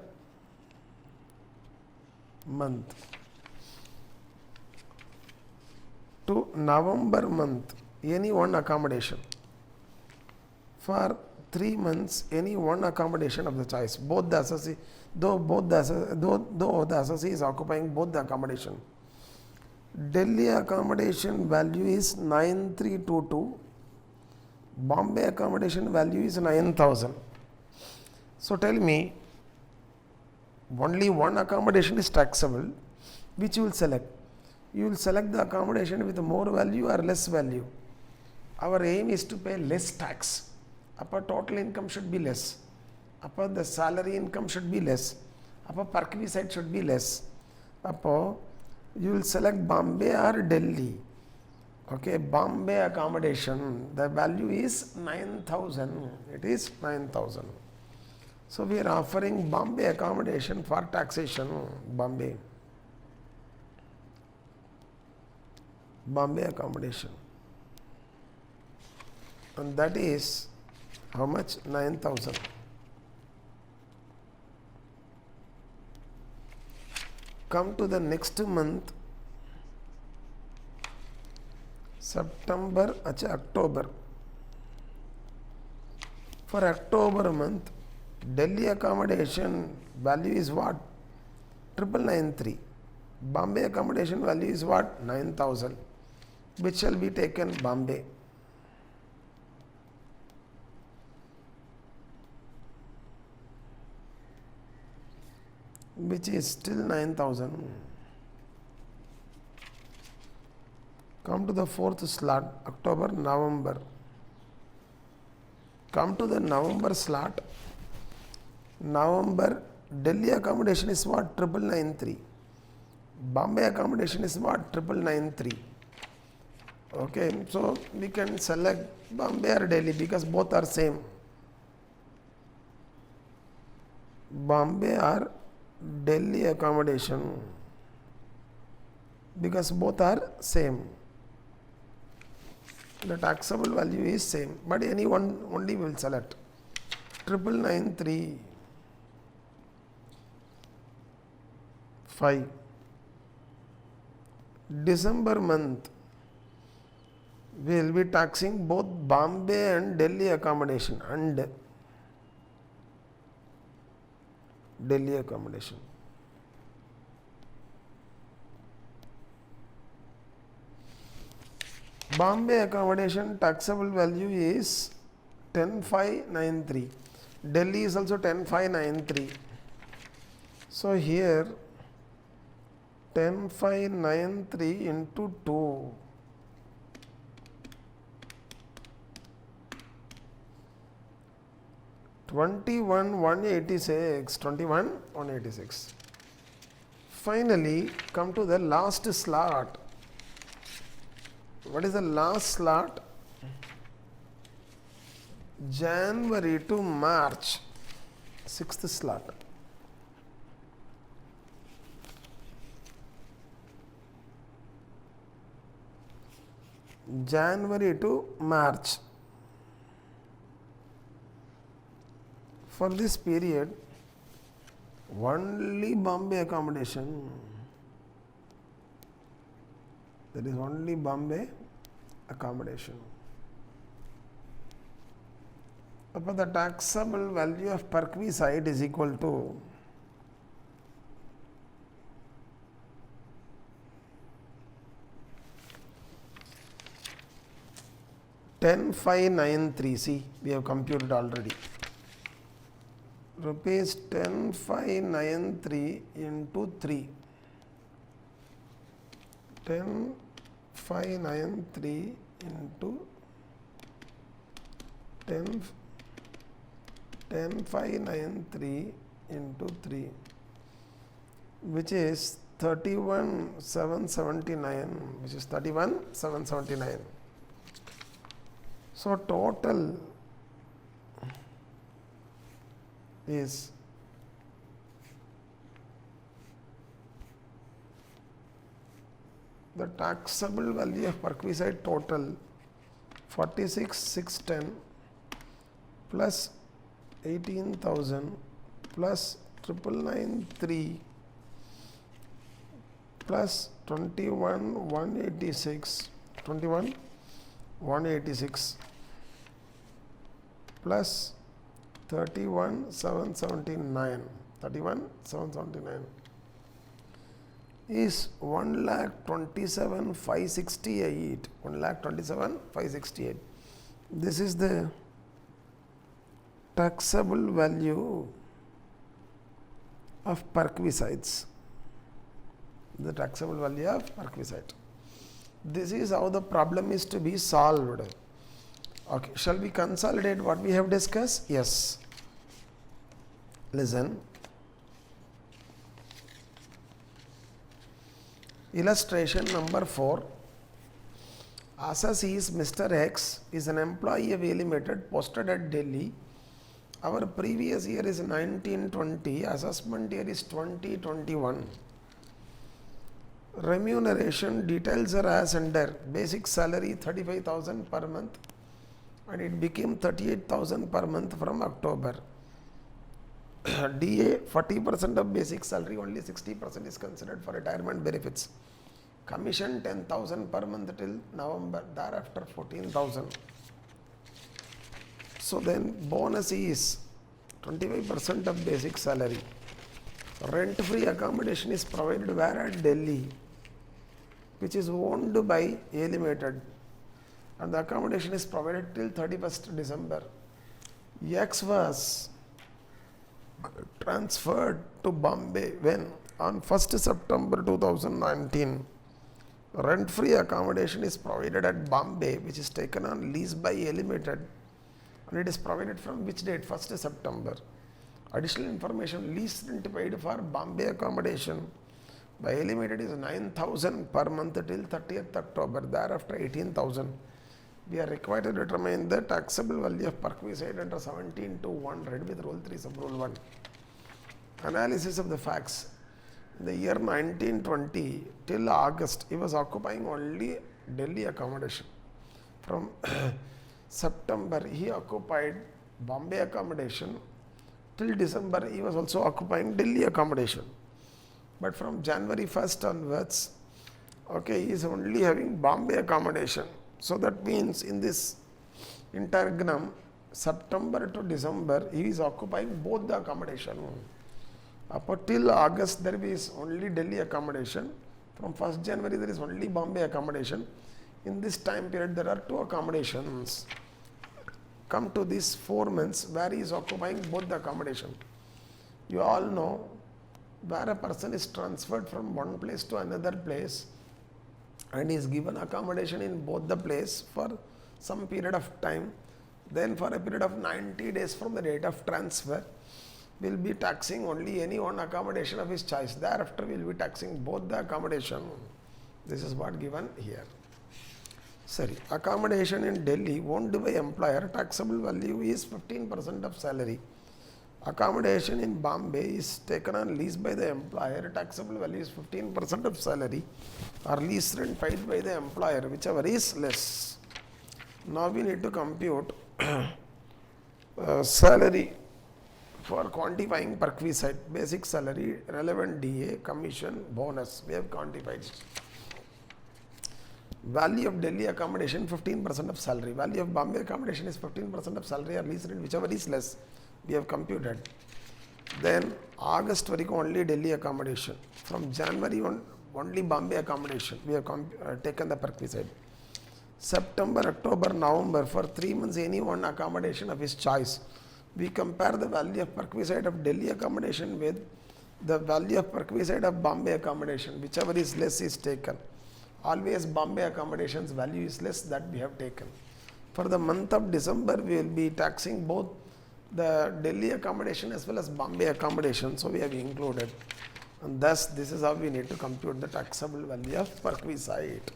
Speaker 1: month to November month, any one accommodation. For 3 months, any one accommodation of the choice. Both the associate, though the associate is occupying both the accommodation. Delhi accommodation value is 9322. Bombay accommodation value is 9,000. So tell me, only one accommodation is taxable. Which you will select? You will select the accommodation with more value or less value. Our aim is to pay less tax. Upper total income should be less. Upper the salary income should be less. Upper perquisite should be less. Upper you will select Bombay or Delhi. Okay, Bombay accommodation, the value is 9,000. It is 9,000. So we are offering Bombay accommodation for taxation. Bombay accommodation. And that is how much? 9,000. Come to the next month, September, October. For October month, Delhi accommodation value is what? 9,993. Bombay accommodation value is what? 9,000. Which shall be taken? Bombay. Which is still 9,000. Come to the fourth slot, October, November. Come to the November slot. November, Delhi accommodation is what? 9,993. Bombay accommodation is what? 9,993. Okay, so we can select Bombay or Delhi because both are same. Bombay or Delhi accommodation because both are same. The taxable value is same, but any one only will select. 9,993. 5. December month, we will be taxing both Bombay and Delhi accommodation and Delhi accommodation. Bombay accommodation taxable value is 10,593. Delhi is also 10,593. So here 10,593 into 2. 21,186. Finally, come to the last slot. What is the last slot? January to March, 6th slot. January to March. For this period, only Bombay accommodation. There is only Bombay accommodation. But the taxable value of Parkvi site is equal to 10,593. See, we have computed already. Rupees 10,593 into 3. 10,593 into 10,593 into 3, which is 31,779, which is 31,779. So total is the taxable value of Parkvi site total 46,610 plus 18,000 plus 9,993 plus 21,186 plus 31,779 is 1,27,568. 1,27,568. This is the taxable value of Parkvi sites. The taxable value of Parkvi site. This is how the problem is to be solved. Okay, shall we consolidate what we have discussed? Yes. Listen. Illustration number 4. Assess is Mr. X is an employee of A Limited posted at Delhi. Our previous year is 1920, assessment year is 2021. Remuneration details are as under: basic salary 35,000 per month and it became 38,000 per month from October. DA 40% of basic salary, only 60% is considered for retirement benefits. Commission 10,000 per month till November, thereafter 14,000. So then bonus is 25% of basic salary. Rent-free accommodation is provided where? At Delhi, which is owned by A Limited, and the accommodation is provided till 31st December. X was transferred to Bombay when? On 1st September 2019. Rent-free accommodation is provided at Bombay, which is taken on lease by A Limited, and it is provided from which date? 1st September. Additional information: lease rent paid for Bombay accommodation by A Limited is 9,000 per month till 30th October. Thereafter 18,000. We are required to determine the taxable value of perquisite under 17(2)(1), read with Rule 3 sub Rule 1. Analysis of the facts. In the year 1920 till August, he was occupying only Delhi accommodation. From September, he occupied Bombay accommodation. Till December, he was also occupying Delhi accommodation. But from January 1st onwards, okay, he is only having Bombay accommodation. So that means in this interregnum, September to December, he is occupying both the accommodation. Up till August, there is only Delhi accommodation. From 1st January, there is only Bombay accommodation. In this time period, there are two accommodations. Come to these 4 months where he is occupying both the accommodation. You all know, where a person is transferred from one place to another place and is given accommodation in both the place for some period of time, then for a period of 90 days from the date of transfer, we will be taxing only any one accommodation of his choice. Thereafter, we will be taxing both the accommodation. This is what given here. Sorry, accommodation in Delhi owned by employer, taxable value is 15% of salary. Accommodation in Bombay is taken on lease by the employer, taxable value is 15% of salary, or lease rent paid by the employer, whichever is less. Now we need to compute salary for quantifying perquisite, basic salary, relevant DA, commission, bonus. We have quantified it. Value of Delhi accommodation 15% of salary. Value of Bombay accommodation is 15% of salary or lease rent, whichever is less. We have computed. Then August varaku only Delhi accommodation. From January on only Bombay accommodation. We have taken the perquisite. September, October, November, for 3 months any one accommodation of his choice. We compare the value of perquisite of Delhi accommodation with the value of perquisite of Bombay accommodation. Whichever is less is taken. Always Bombay accommodation's value is less, that we have taken. For the month of December, we will be taxing both the Delhi accommodation as well as Bombay accommodation, so we have included. And thus, this is how we need to compute the taxable value of perquisite.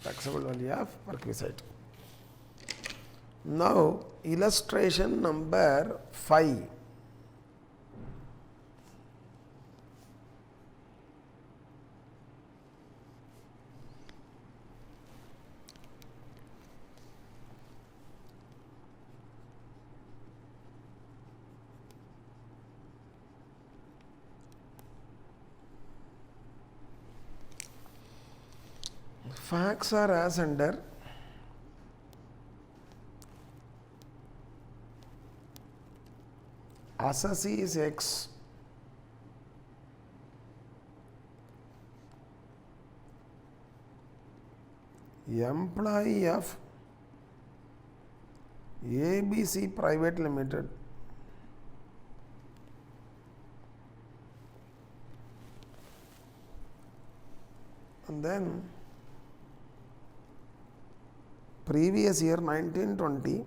Speaker 1: Taxable value of perquisite. Now, illustration number 5. Facts are as under. Assessee is X. Employee of ABC Private Limited and then previous year 1920,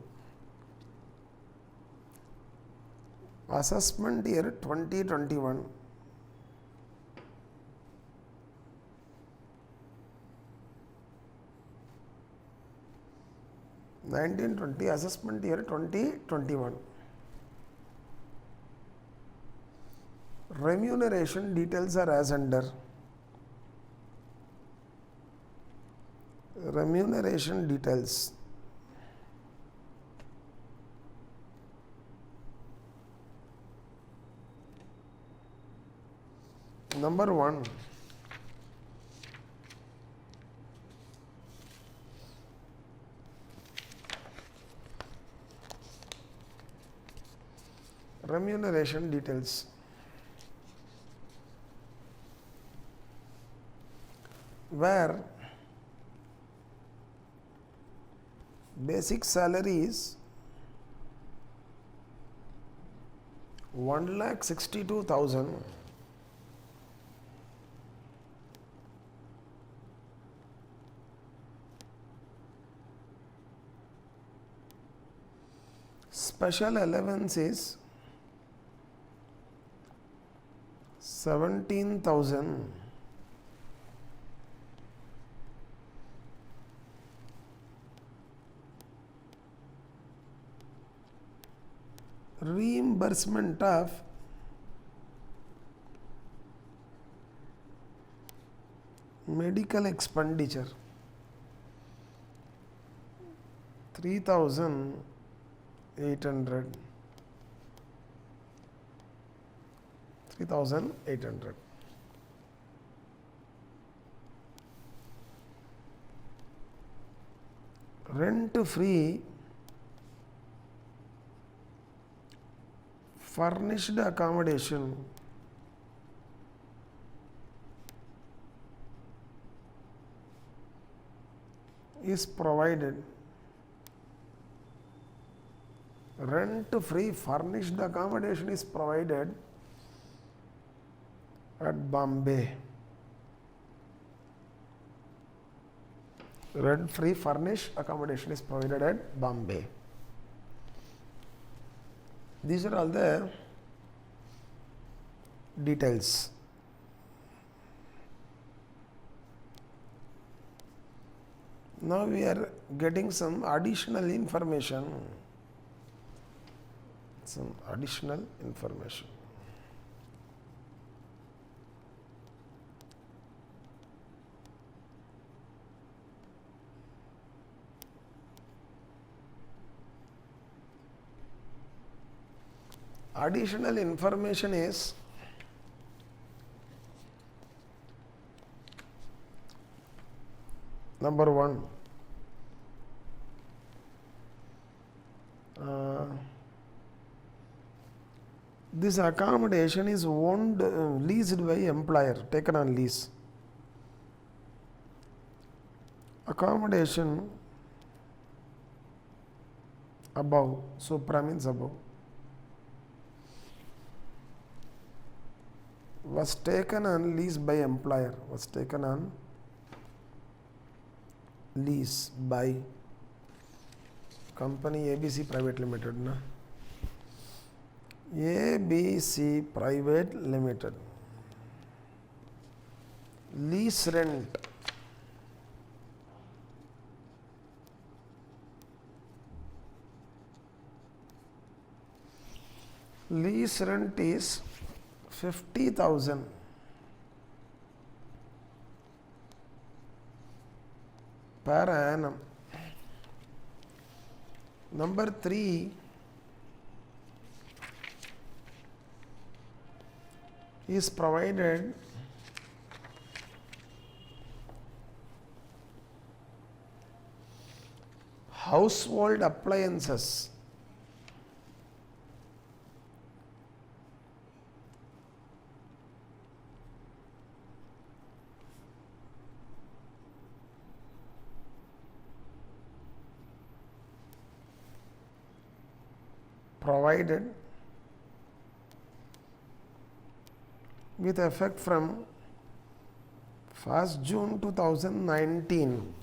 Speaker 1: assessment year 2021, assessment year 2021. Remuneration details are as under. Remuneration details. Number 1. Remuneration details. where basic salary is 1,62,000, special allowance is 17,000, reimbursement of medical expenditure 3,800, 3,800. Rent free furnished accommodation is provided. Rent free furnished accommodation is provided at Bombay. Rent free furnished accommodation is provided at Bombay. These are all the details. Now we are getting some additional information. Some additional information. Additional information is number one, this accommodation is owned, leased by employer, taken on lease. Accommodation above, supra means above, was taken on lease by employer, was taken on lease by company ABC Private Limited. Na? ABC Private Limited. Lease rent is 50,000 per annum. Number 3, is provided household appliances provided with effect from 1st June 2019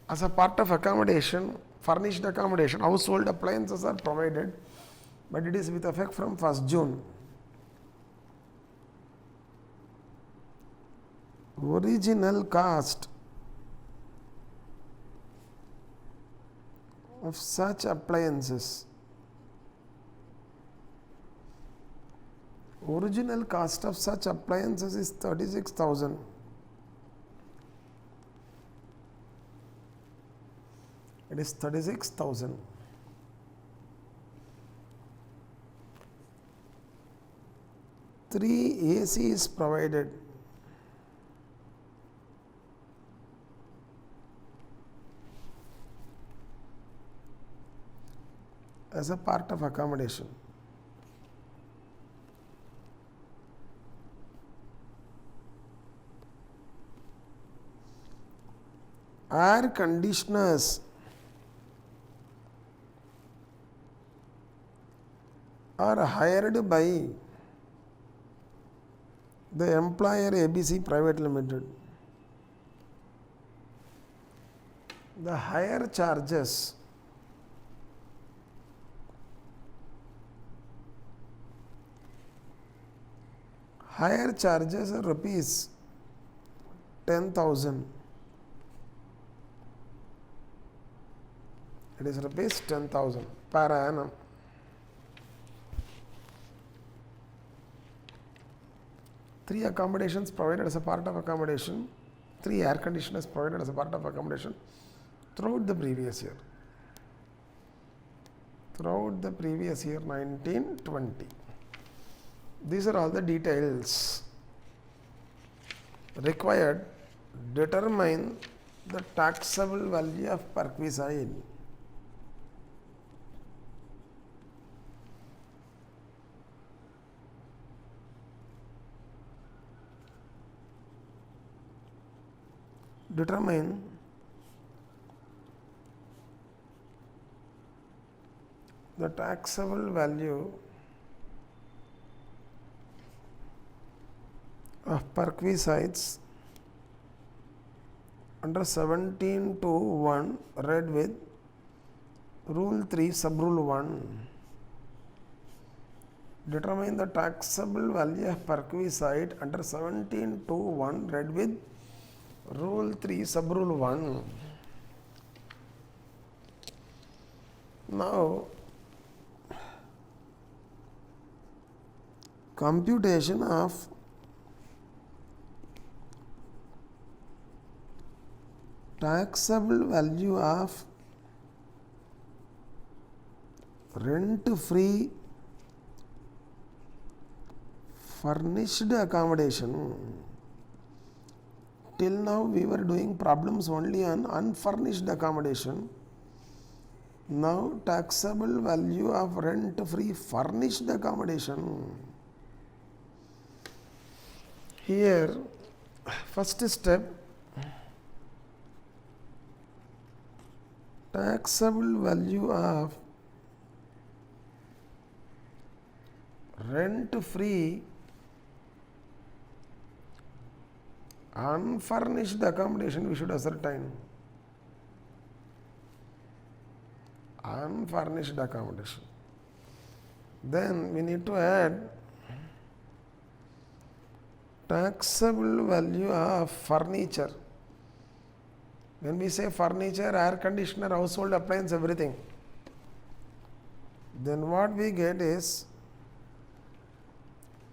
Speaker 1: as a part of accommodation, furnished accommodation, household appliances are provided, but it is with effect from 1st June. Original cost of such appliances. Original cost of such appliances is 36,000. It is 36,000. Three AC is provided. As a part of accommodation. Air conditioners are hired by the employer ABC Private Limited. The higher charges are rupees 10,000. It is rupees 10,000 per annum. Three accommodations provided as a part of accommodation. 3 air conditioners provided as a part of accommodation throughout the previous year. Throughout the previous year 1920. These are all the details required. Determine the taxable value of perquisite. Determine the taxable value of perquisites under 17(2)(1) read with Rule 3 Subrule 1. Determine the taxable value of perquisite under 17(2)(1) read with Rule 3 Subrule 1. Now, computation of taxable value of rent-free furnished accommodation. Till now we were doing problems only on unfurnished accommodation. Now taxable value of rent-free furnished accommodation. Here, first step, taxable value of rent-free unfurnished accommodation we should ascertain. Unfurnished accommodation. Then we need to add taxable value of furniture. When we say furniture, air conditioner, household appliance, everything, then what we get is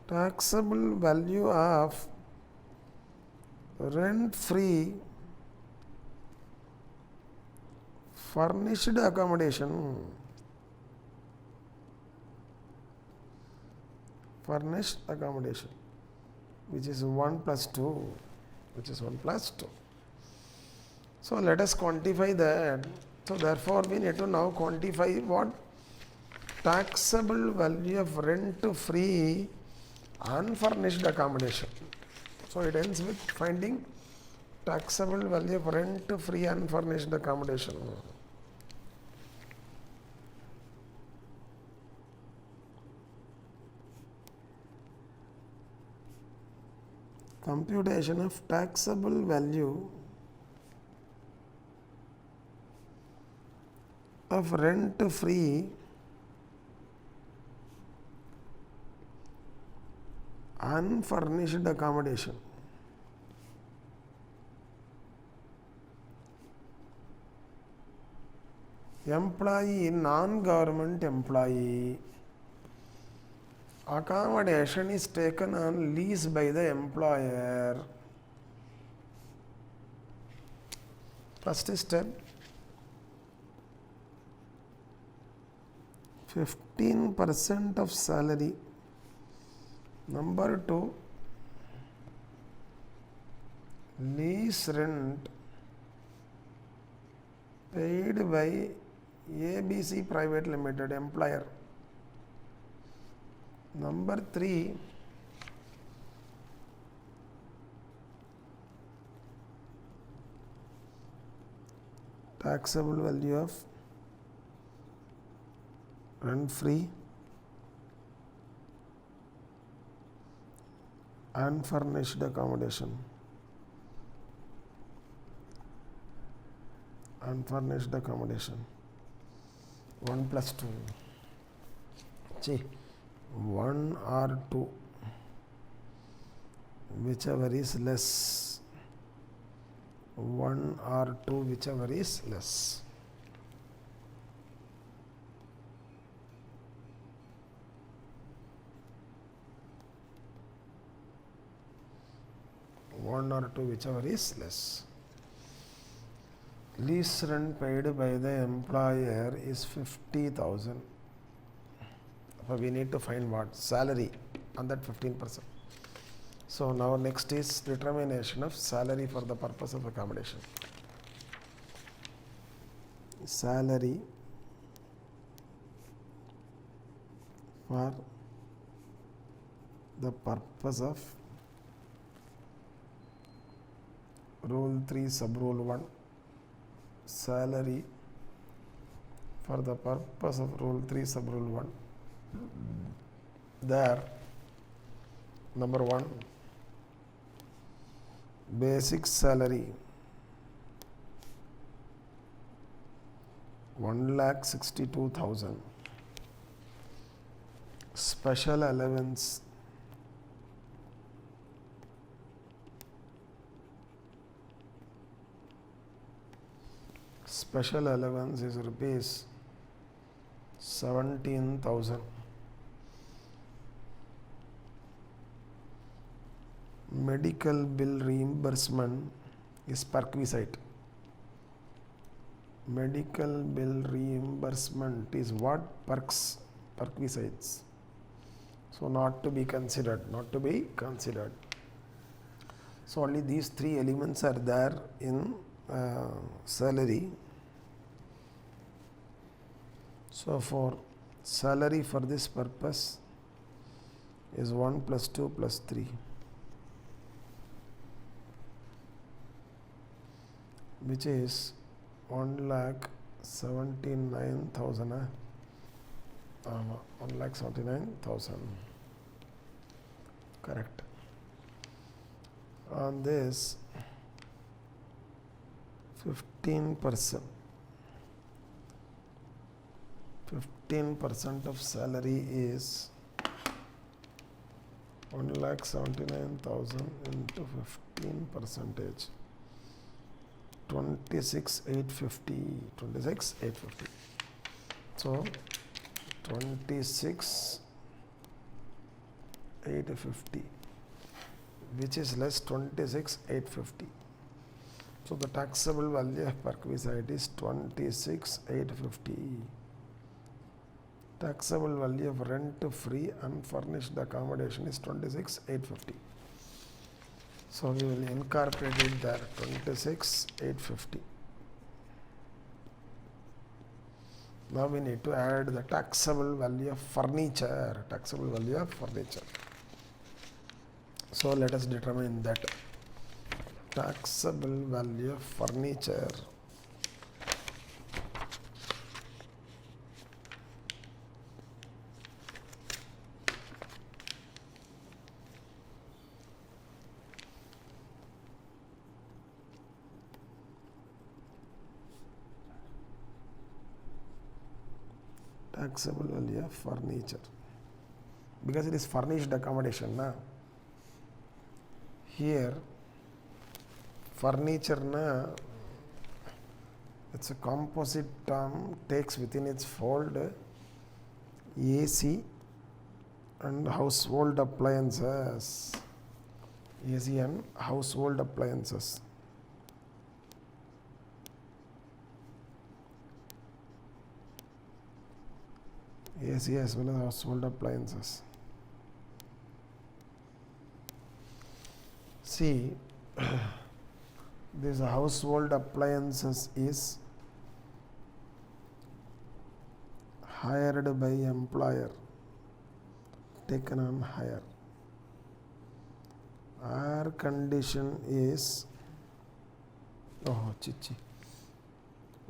Speaker 1: taxable value of rent-free furnished accommodation. Furnished accommodation, which is 1 plus 2, which is 1 plus 2. So let us quantify that. So therefore we need to now quantify what taxable value of rent-free unfurnished accommodation. So it ends with finding taxable value of rent-free unfurnished accommodation. Computation of taxable value of rent-free unfurnished accommodation. Employee, non-government employee. Accommodation is taken on lease by the employer. First step, 15% of salary. Number 2, lease rent paid by ABC Private Limited, employer. Number 3, taxable value of rent free unfurnished accommodation. Unfurnished accommodation 1 plus 2. See, 1 or 2, whichever is less. 1 or 2, whichever is less. One or two, whichever is less. Lease rent paid by the employer is 50,000. So we need to find what? Salary on that 15%. So now next is determination of salary for the purpose of accommodation. Salary for the purpose of Rule 3 sub Rule 1. Salary for the purpose of Rule 3 sub Rule 1. There, number 1, basic salary 1,62,000. Special allowance is rupees 17,000. Medical bill reimbursement is perquisite. Medical bill reimbursement is what? Perquisites. So not to be considered. So only these 3 elements are there in salary. So for salary for this purpose is 1 plus 2 plus 3, which is 1,79,000. 1,79,000. Correct. On this 15%. 15% of salary is 1,79,000 into 15%. 26,850. So 26,850, which is less 26,850. So the taxable value of perquisite is 26,850. Taxable value of rent-free unfurnished accommodation is 26,850. So we will incorporate it there, 26,850. Now we need to add the taxable value of furniture. So let us determine that. Taxable value of furniture. Taxable value of furniture, because it is furnished accommodation na. Here furniture na, it's a composite term, takes within its fold AC and household appliances. AC and household appliances. AC as well as household appliances. See, this household appliances is hired by employer, taken on hire. Air condition is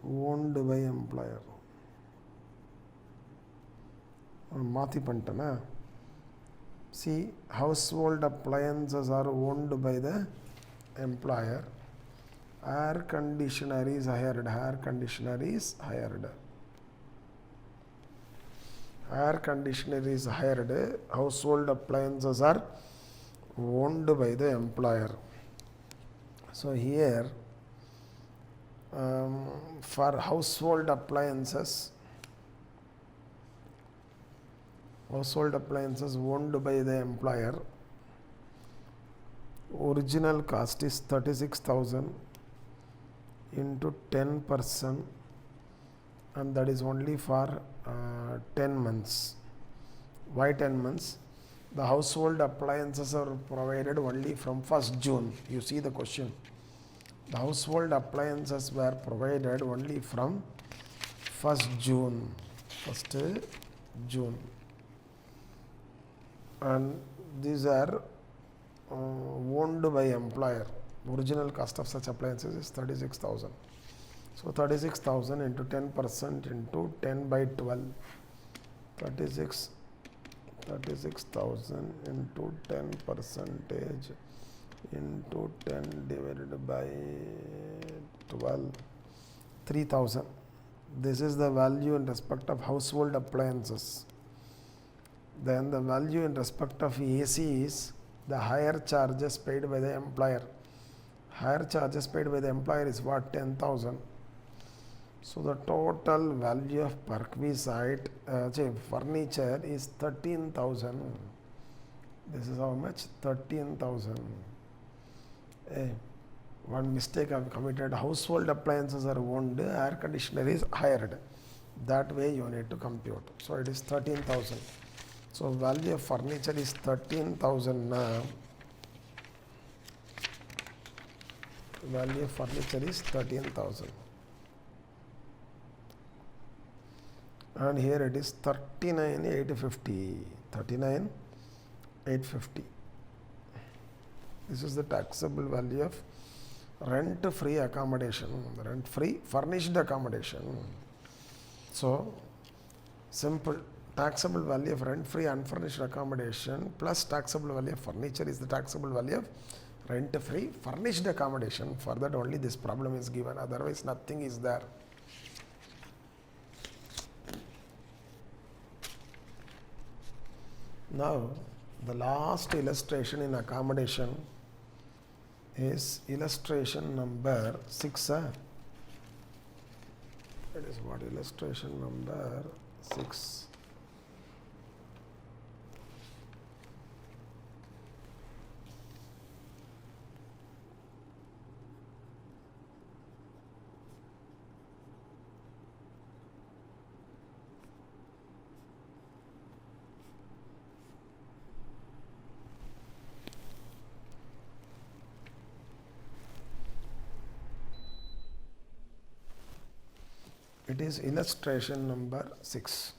Speaker 1: owned by employer. Mati pantana. See, household appliances are owned by the employer. Air conditioner is hired. Air conditioner is hired. Air conditioner is hired. Household appliances are owned by the employer. So here for household appliances owned by the employer, original cost is 36,000 into 10%, and that is only for 10 months. Why 10 months? The household appliances are provided only from 1st June. You see the question. The household appliances were provided only from 1st June. 1st June. And these are owned by employer. Original cost of such appliances is 36,000. So 36,000 into 10% into 10 by 12. 36,000 into 10 percentage into 10 divided by 12. 3,000. This is the value in respect of household appliances. Then the value in respect of AC is the higher charges paid by the employer. Higher charges paid by the employer is what? 10,000. So the total value of perquisite furniture is 13,000. This is how much? 13,000. One mistake I have committed. Household appliances are owned, air conditioner is hired. That way you need to compute. So it is 13,000. So value of furniture is 13,000 now. Value of furniture is 13,000. And here it is 39,850. 39,850. This is the taxable value of rent-free accommodation, rent-free furnished accommodation. So simple. Taxable value of rent-free unfurnished accommodation plus taxable value of furniture is the taxable value of rent-free furnished accommodation. For that only this problem is given, otherwise nothing is there. Now the last illustration in accommodation is illustration number 6. That is what? Illustration number 6. It is illustration number 6,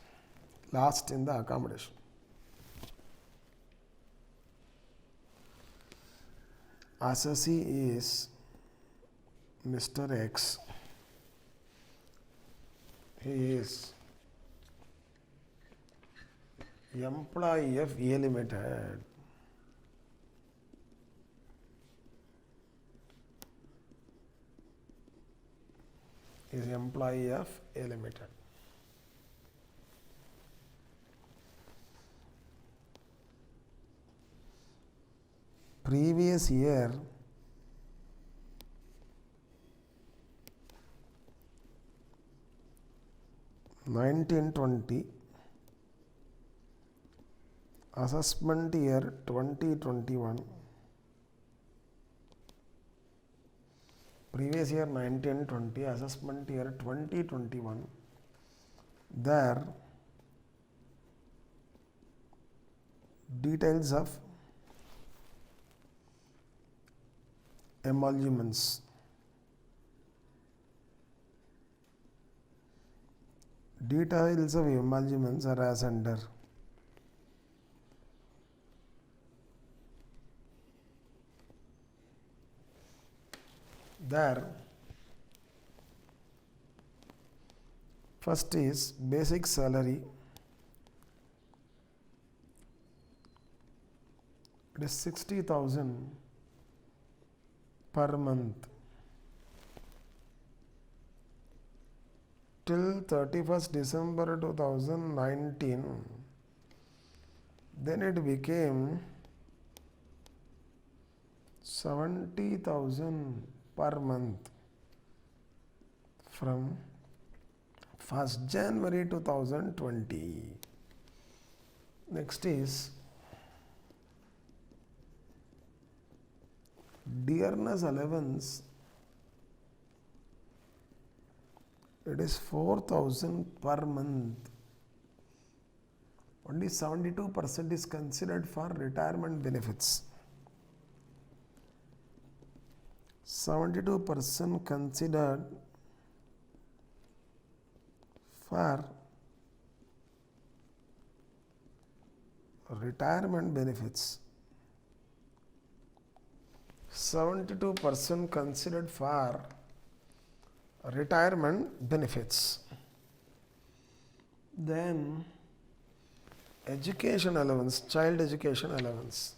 Speaker 1: last in the accommodation. Assessee is Mr. X. He is employee of A Limited. Is employee of A Limited. Previous year (1920), assessment year 2021. Previous year 1920, assessment year 2021. There details of emoluments. Details of emoluments are as under. There First is basic salary. It is 60,000 per month till 31st December 2019. Then it became 70,000 per month from 1st January 2020. Next is dearness allowance. It is 4,000 per month. Only 72% is considered for retirement benefits. 72% considered for retirement benefits. 72% considered for retirement benefits. Then education allowance, child education allowance.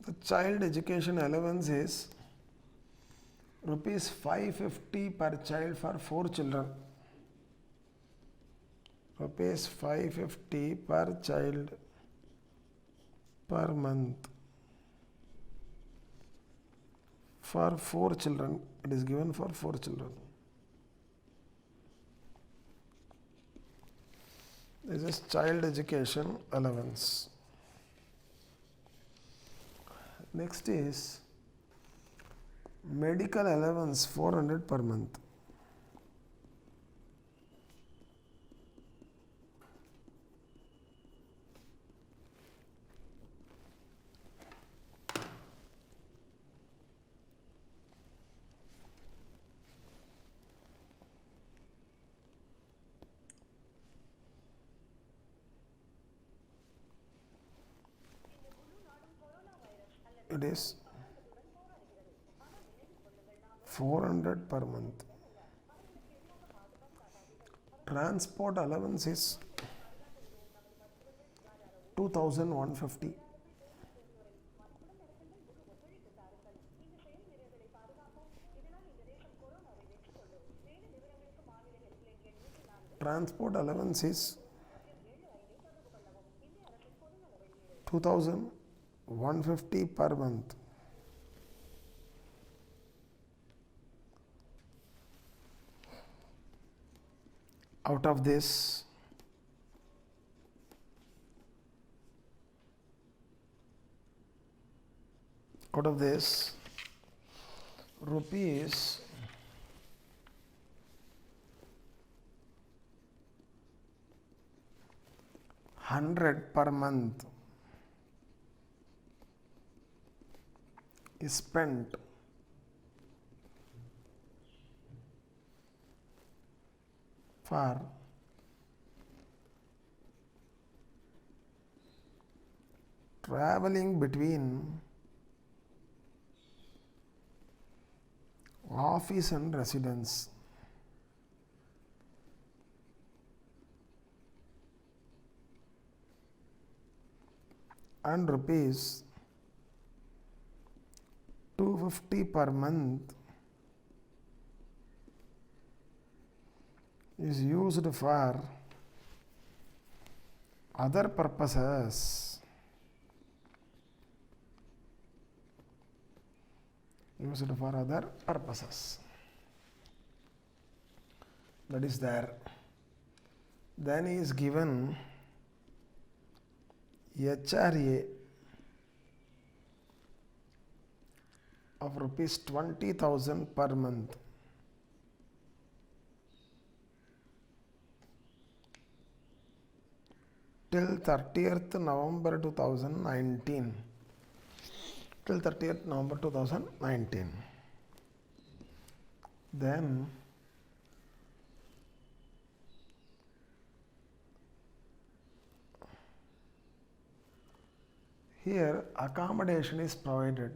Speaker 1: The child education allowance is rupees 550 per child for 4 children. Rupees 550 per child per month for 4 children. It is given for 4 children. This is child education allowance. Next is medical allowance, 400 per month. It is 400 per month. Transport allowance is 2,150. Transport allowance is 2,150 per month. Out of this, rupees 100 per month is spent for traveling between office and residence. And rupees 250 per month is used for other purposes. Used for other purposes. That is there. Then is given HRA of rupees 20,000 per month. Till 30th November 2019. Till 30th November 2019. Then Here accommodation is provided.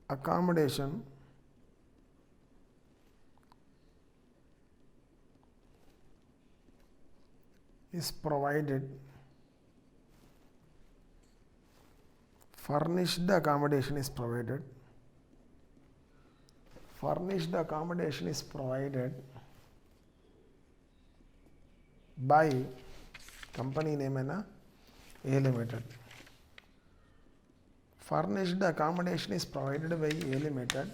Speaker 1: Accommodation is provided. Furnished accommodation is provided. Furnished accommodation is provided by company name and A Limited. Furnished accommodation is provided by A Limited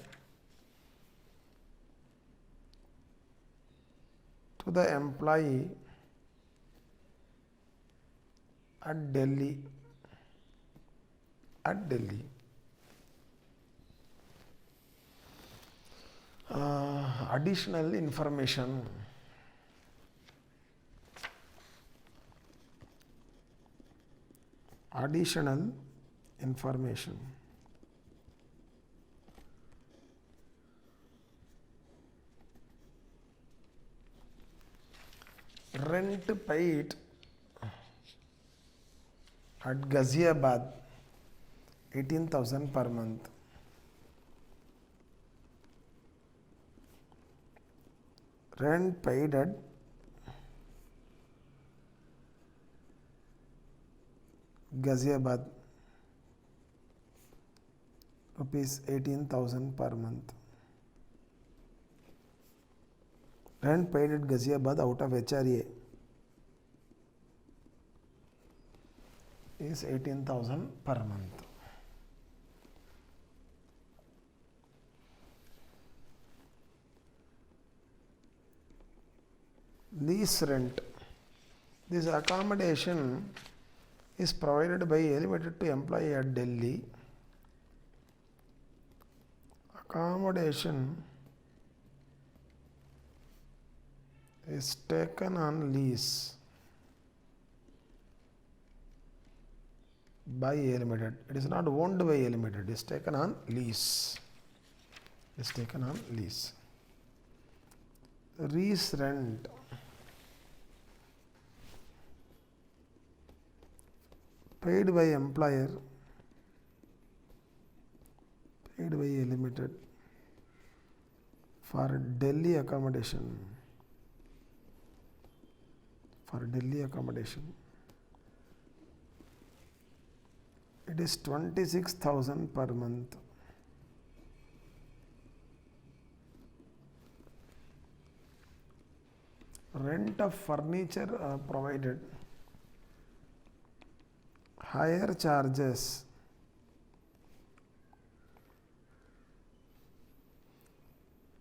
Speaker 1: to the employee at Delhi. Additional information. Additional information. Rent paid at Ghaziabad 18,000 per month. Rent paid at Ghaziabad rupees 18,000 per month. Rent paid at Ghaziabad out of HRA is 18,000 per month. Lease rent. This accommodation is provided by A Limited to employee at Delhi. Accommodation is taken on lease by A Limited. It is not owned by A Limited. It is taken on lease. Lease rent. Paid by employer, paid by A Limited for Delhi accommodation. It is 26,000 per month. Rent of furniture provided. Higher charges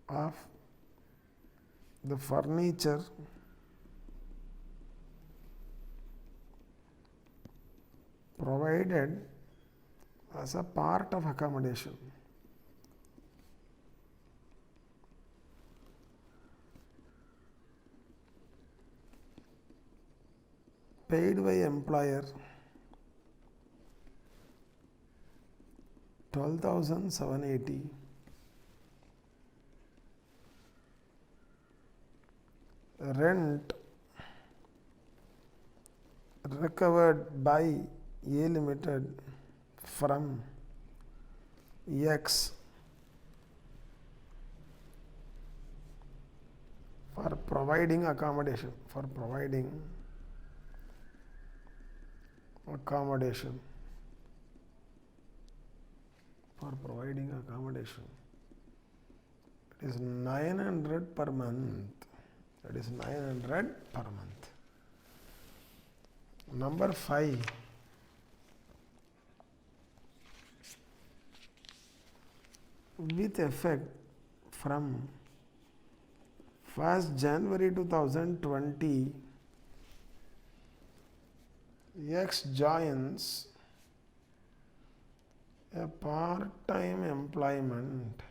Speaker 1: of the furniture provided as a part of accommodation. Paid by employer 12,780. Rent recovered by A Limited from X for providing accommodation. It is 900 per month. Number 5. With effect from 1st January 2020, X joins a part-time employment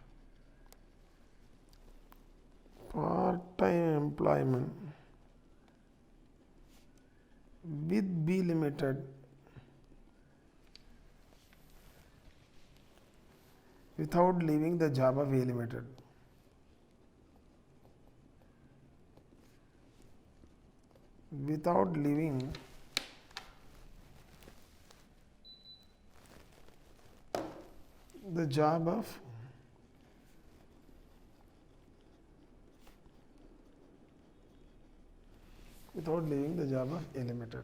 Speaker 1: with B Limited without leaving the job of A Limited. without leaving the job of A Limited.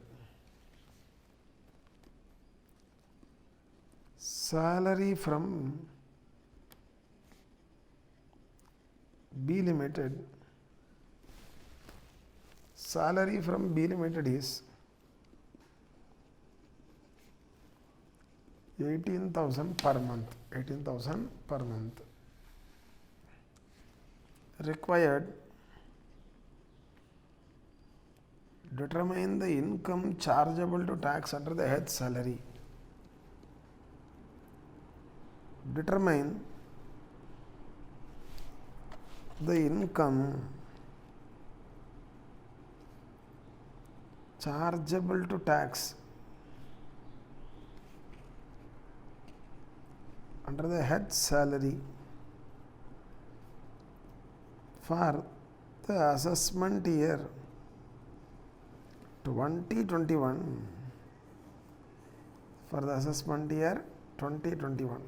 Speaker 1: Salary from B Limited. Salary from B Limited is 18,000 per month. 18,000 per month. Required, determine the income chargeable to tax under the head salary. Determine the income chargeable to tax under the head salary for the assessment year 2021. For the assessment year 2021.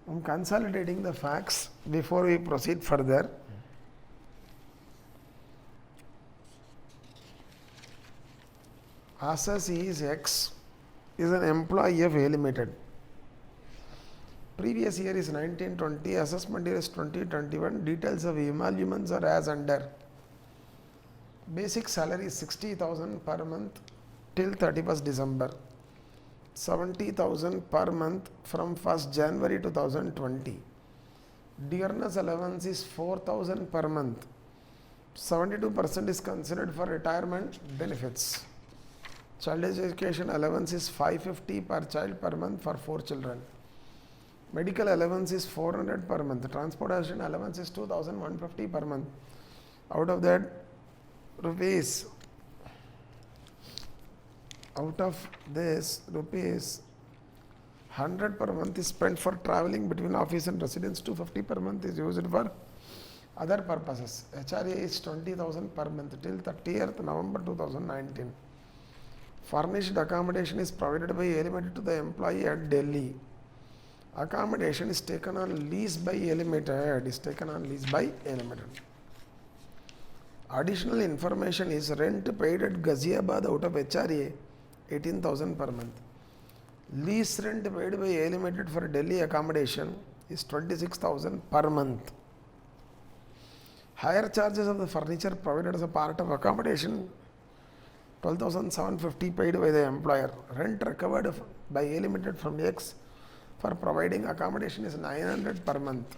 Speaker 1: I am consolidating the facts before we proceed further. Assess is X is an employee of A Limited. Previous year is 1920, assessment year is 2021. Details of emoluments are as under. Basic salary is 60,000 per month till 31st December. 70,000 per month from 1st January 2020. Dearness allowance is 4,000 per month. 72% is considered for retirement benefits. Child education allowance is 550 per child per month for 4 children. Medical allowance is 400 per month. Transportation allowance is 2,150 per month. Out of that, rupees 100 per month is spent for traveling between office and residence. 250 per month is used for other purposes. HRA is 20,000 per month till 30th November 2019. Furnished accommodation is provided by A Limited to the employee at Delhi. Accommodation is taken on lease by A Limited. Additional information is rent paid at Ghaziabad out of HRA 18,000 per month. Lease rent paid by A Limited for Delhi accommodation is 26,000 per month. Higher charges of the furniture provided as a part of accommodation 12,750 paid by the employer. Rent recovered by A Limited from X for providing accommodation is 900 per month.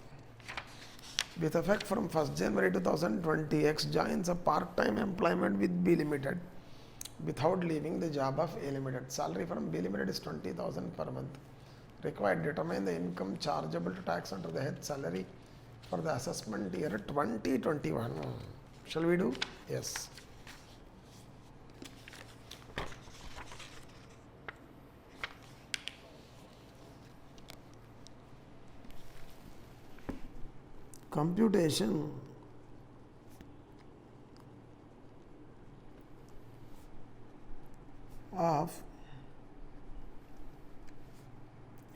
Speaker 1: With effect from 1st January 2020, X joins a part-time employment with B Limited without leaving the job of A Limited. Salary from B Limited is 20,000 per month. Required, determine the income chargeable to tax under the head salary for the assessment year 2021. Shall we do? Yes. Computation of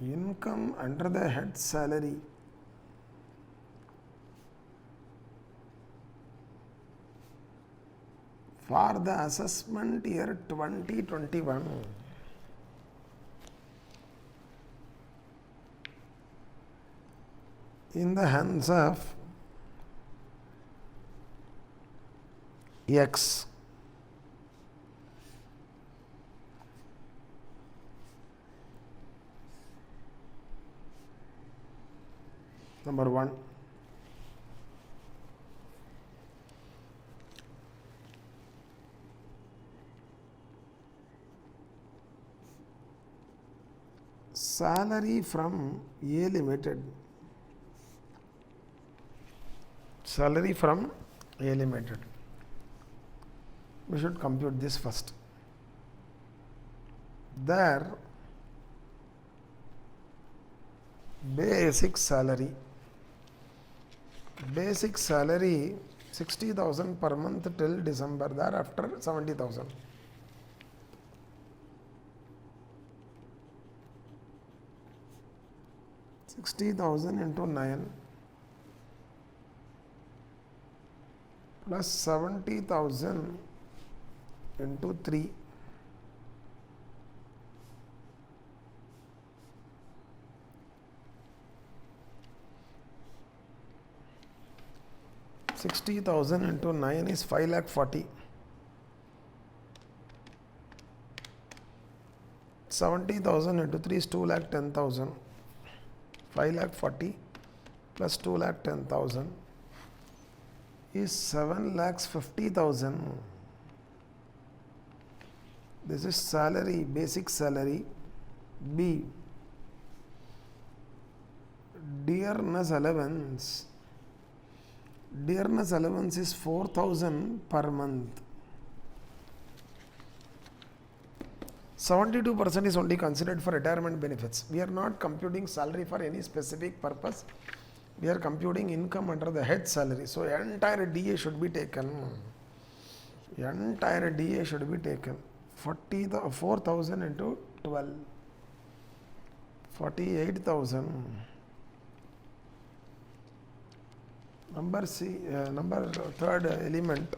Speaker 1: income under the head salary for the assessment year 2021 in the hands of X. Number 1. Salary from A Limited. Salary from A Limited. We should compute this first. Their basic salary 60,000 per month till December, thereafter 70,000. $60,000 into 9 plus 70,000 into 3. $60,000 into 9 is 5,40,000. 70,000 into 3 is 2,10,000. 5,40,000 plus 2,10,000 is 7,50,000. This is salary, basic salary. B, dearness allowance. Dearness allowance is 4,000 per month. 72% is only considered for retirement benefits. We are not computing salary for any specific purpose. We are computing income under the head salary. So entire DA should be taken. Entire DA should be taken. 4,000 into 12. 48,000. Number C, number third element,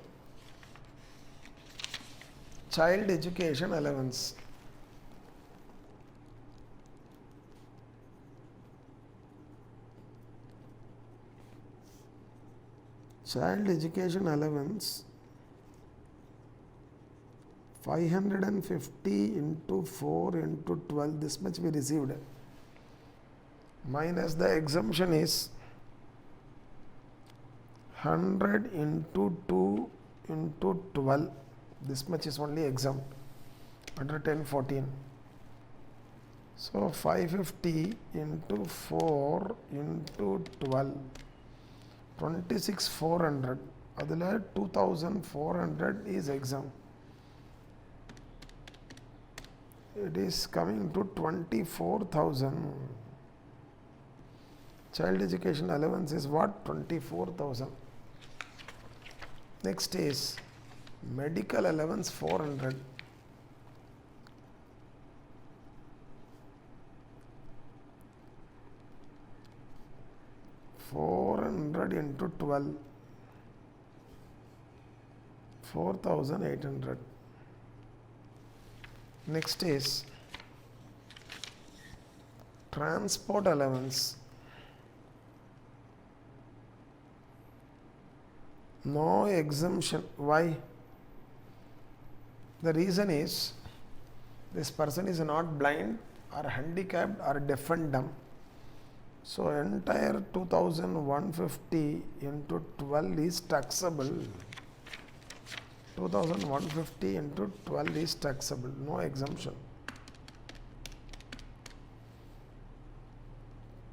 Speaker 1: child education allowance. Child education allowance 550 into 4 into 12, this much we received, minus the exemption is 100 into 2 into 12, this much is only exempt under 1014. So 550 into 4 into 12, 26,400. Adila 2,400 is exempt. It is coming to 24,000. Child education allowance is what? 24,000. Next is medical allowance 400. Into 12, 4,800. Next is transport allowance. No exemption. Why? The reason is this person is not blind or handicapped or deaf and dumb. So entire 2,150 into 12 is taxable. 2,150 into 12 is taxable, no exemption.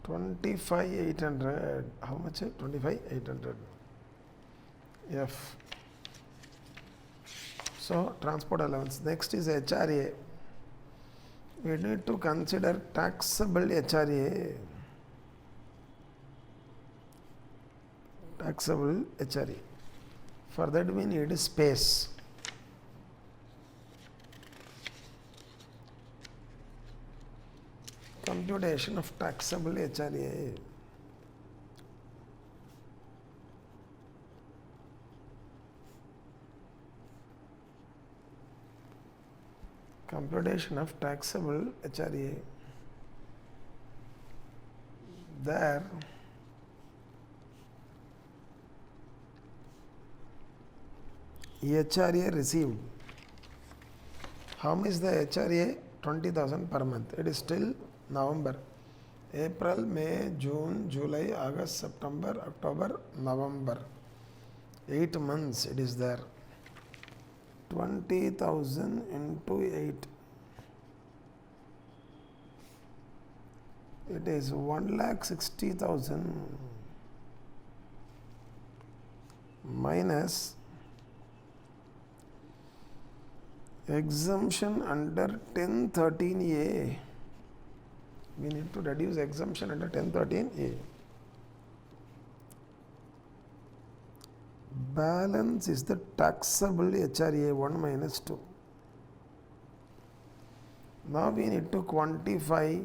Speaker 1: 25,800. How much? 25,800. F. So transport allowance. Next is HRA. We need to consider taxable HRA. Taxable HRA. For that we need space. Computation of taxable HRA. Computation of taxable HRA. There HRA received. How much is the HRA? 20,000 per month. It is till November. April, May, June, July, August, September, October, November. 8 months it is there. 20,000 into 8. It is 1,60,000 minus exemption under 1013A. We need to reduce exemption under 1013A. balance is the taxable HRA 1 minus 2. Now we need to quantify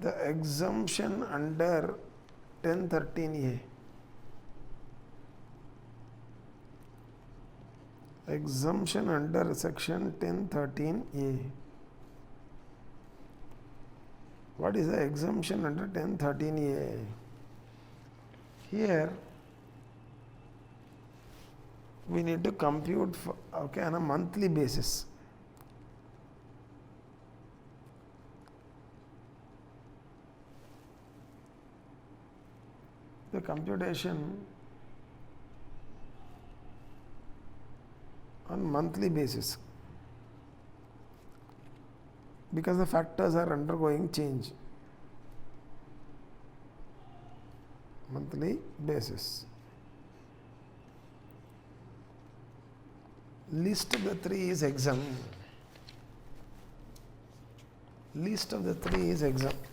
Speaker 1: the exemption under 1013A. Exemption under section 1013A. What is the exemption under 1013A? Here we need to compute on a monthly basis. The computation on monthly basis, because the factors are undergoing change. Monthly basis. Least of the three is exempt. Least of the three is exempt.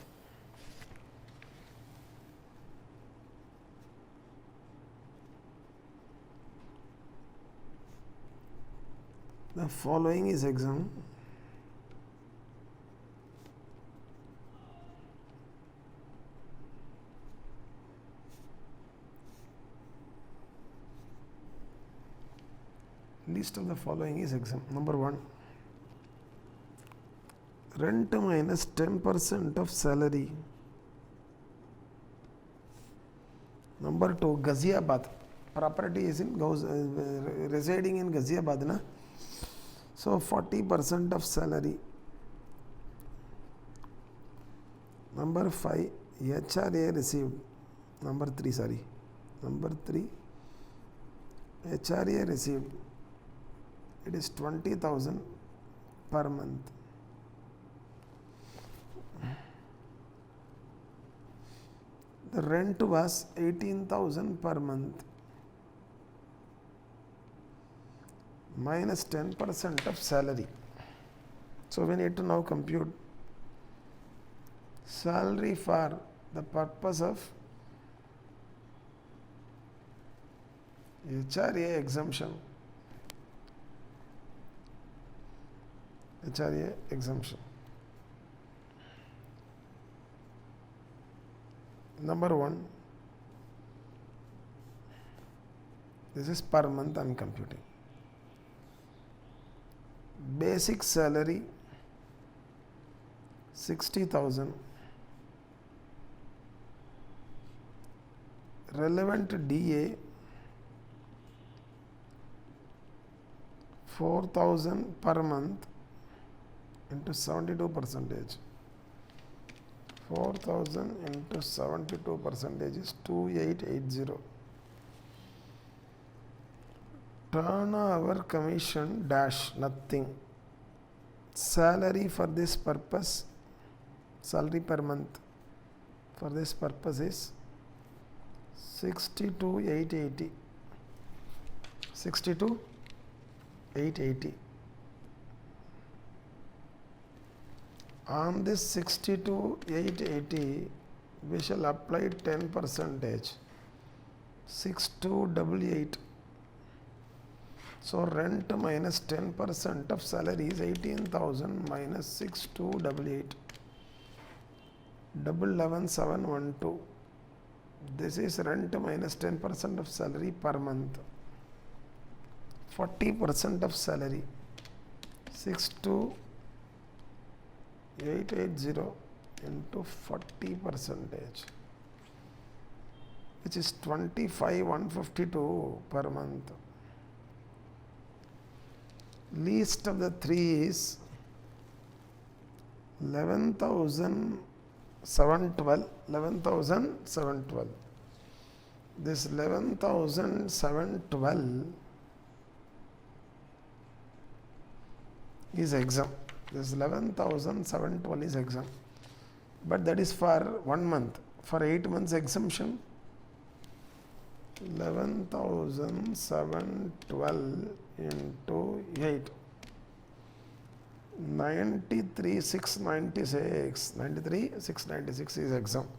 Speaker 1: The following is exempt. List of the following is exempt. Number 1, rent minus 10% of salary. Number 2, Ghaziabad. Property is in residing in Ghaziabad, na? So 40% of salary. Number 5, HRA received. Number 3, HRA received. It is 20,000 per month. The rent was 18,000 per month. Minus 10% of salary. So we need to now compute salary for the purpose of HRA exemption. HRA exemption. Number 1, this is per month I am computing. Basic salary 60,000. Relevant DA 4,000 per month into 72%. 4,000 into 72% is 2880. Turnover commission dash nothing. Salary for this purpose, salary per month for this purpose is 62,880. 62,880. On this 62,880, we shall apply 10%. 6288. So rent minus 10% of salary is 18,000 minus 6288. 11,712. This is rent minus 10% of salary per month. 40% of salary. 62,880 into 40%, which is 25,152 per month. Least of the three is 11,712. 11,712. This 11,712 is exempt. This 11,712 is exempt, but that is for 1 month. For 8 months exemption, 11,712 into 8, 93,696. 93,696 is exempt.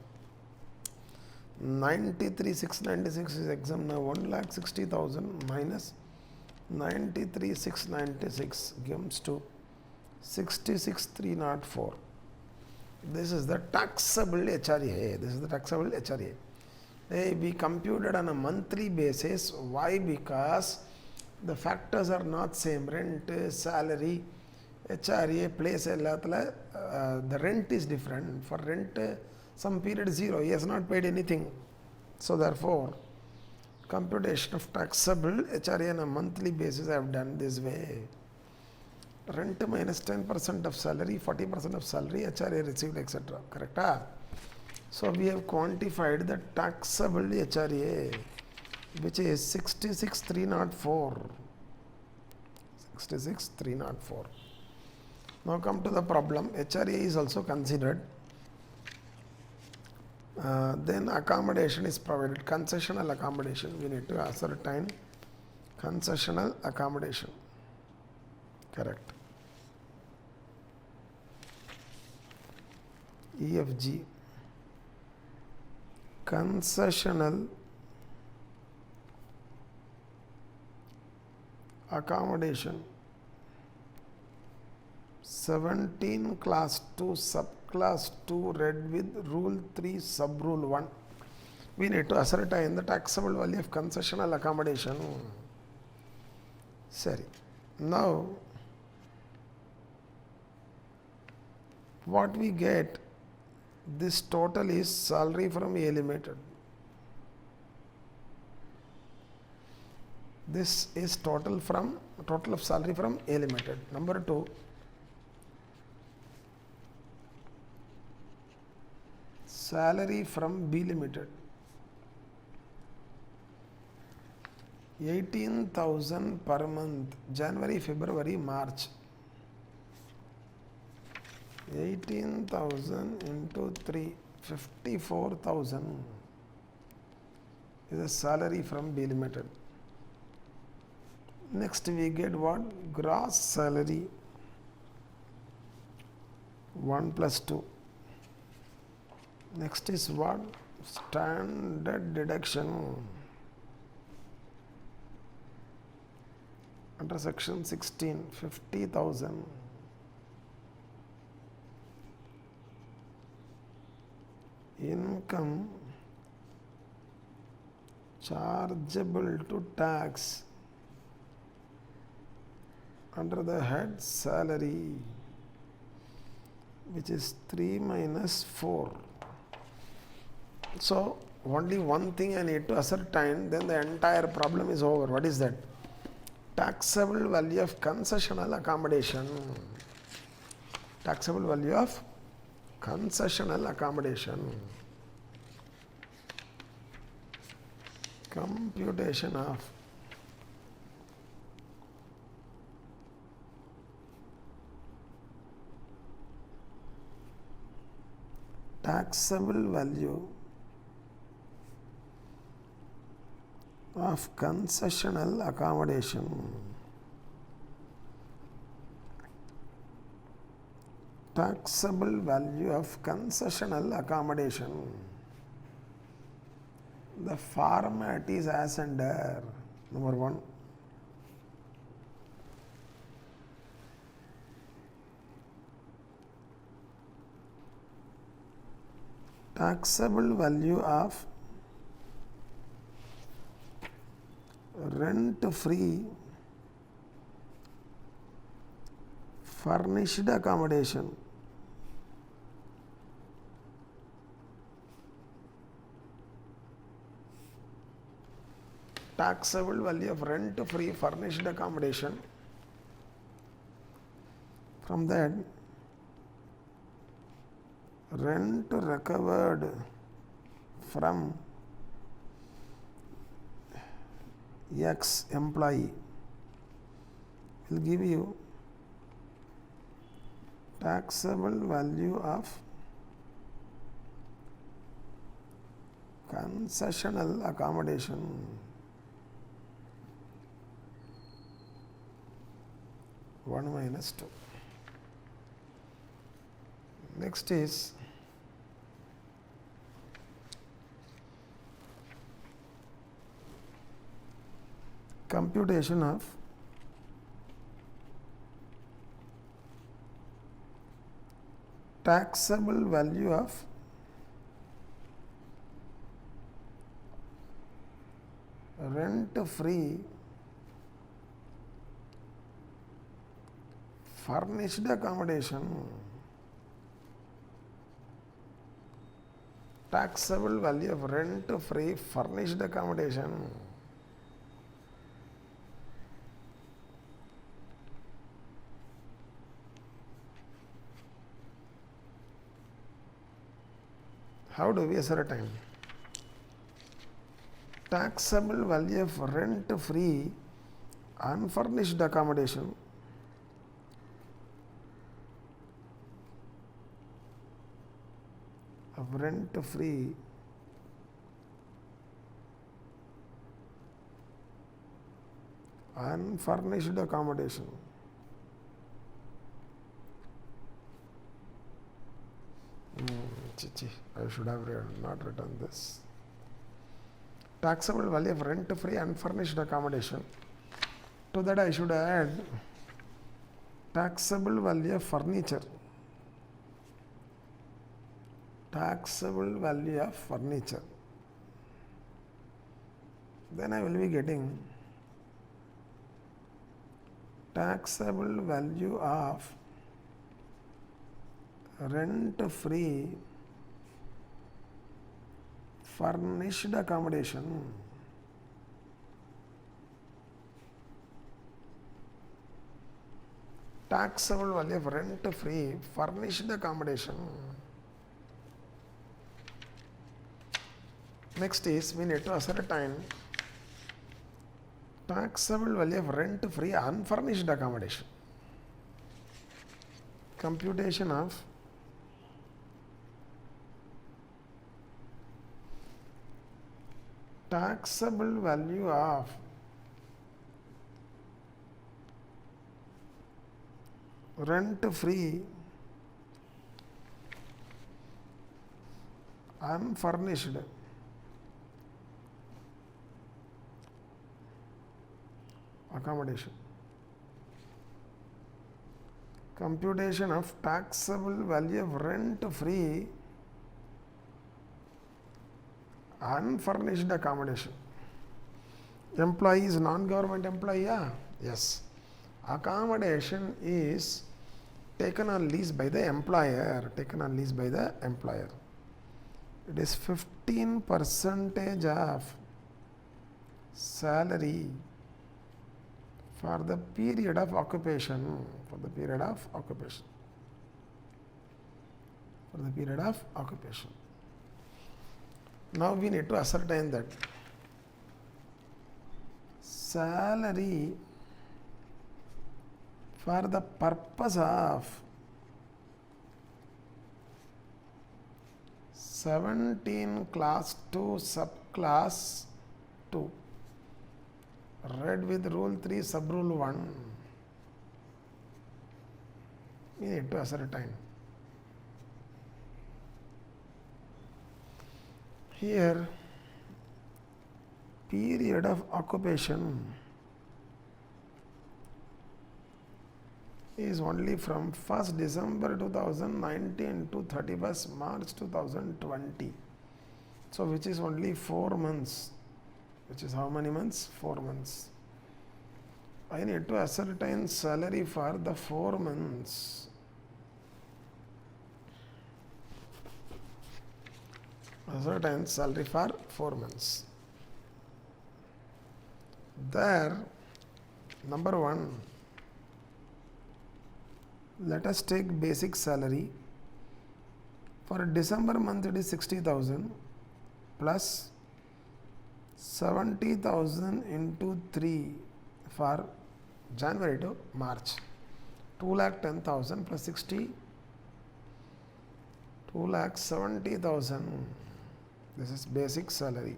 Speaker 1: 93,696 is exempt now. 1,60,000 minus 93,696 comes to 66,304. This is the taxable HRA. This is the taxable HRA. They be computed on a monthly basis. Why? Because the factors are not same. Rent, salary, HRA, place, the rent is different. For rent, some period 0. He has not paid anything. So therefore, computation of taxable HRA on a monthly basis I have done this way. Rent minus 10% of salary, 40% of salary, HRA received, etc. Correct? So we have quantified the taxable HRA, which is 66,304. 66,304. Now come to the problem. HRA is also considered. Then accommodation is provided. Concessional accommodation. We need to ascertain concessional accommodation. Correct. EFG. Concessional accommodation. 17 class 2 subclass 2 read with rule 3 sub rule 1. We need to ascertain the taxable value of concessional accommodation. Sorry. Now what we get, this total is salary from A Limited. This is total of salary from A Limited. Number 2, salary from B Limited. 18,000 per month, January, February, March. 18,000 into 3, 54,000 is the salary from B Limited. Next we get what? Gross salary 1 plus 2. Next is what? Standard deduction under section 16, 50,000. Income chargeable to tax under the head salary, which is 3 minus 4. So only one thing I need to ascertain, then the entire problem is over. What is that? Taxable value of concessional accommodation. Taxable value of concessional accommodation. Computation of taxable value of concessional accommodation. Taxable value of concessional accommodation. The format is as under. Number 1. Taxable value of rent-free furnished accommodation. Taxable value of rent-free furnished accommodation. From that, rent recovered from X employee will give you taxable value of concessional accommodation. 1 minus 2. Next is computation of taxable value of rent free furnished accommodation. Taxable value of rent free furnished accommodation. How do we ascertain? Taxable value of rent free unfurnished accommodation of rent free unfurnished accommodation. I should have not written this. Taxable value of rent free unfurnished accommodation. To that I should add taxable value of furniture. Taxable value of furniture. Then I will be getting taxable value of rent free furnished accommodation. Taxable value of rent free furnished accommodation. Next is we need to ascertain taxable value of rent free unfurnished accommodation. Computation of taxable value of rent free unfurnished accommodation. Computation of taxable value of rent free unfurnished accommodation. Employee is non-government employee, yeah? Yes. Accommodation is taken on lease by the employer. Taken on lease by the employer. It is 15% of salary for the period of occupation. For the period of occupation. For the period of occupation. Now we need to ascertain that salary for the purpose of 17 class 2 subclass 2 read with rule 3 sub rule 1, we need to ascertain. Here period of occupation is only from 1st December 2019 to 31st March 2020. So which is only 4 months. Which is how many months? 4 months. I need to ascertain salary for the 4 months. Ascertain salary for 4 months. There, number 1, let us take basic salary. For December month it is 60,000 plus 70,000 into 3 for January to March. 2,10,000 plus 60, 2,70,000. This is basic salary.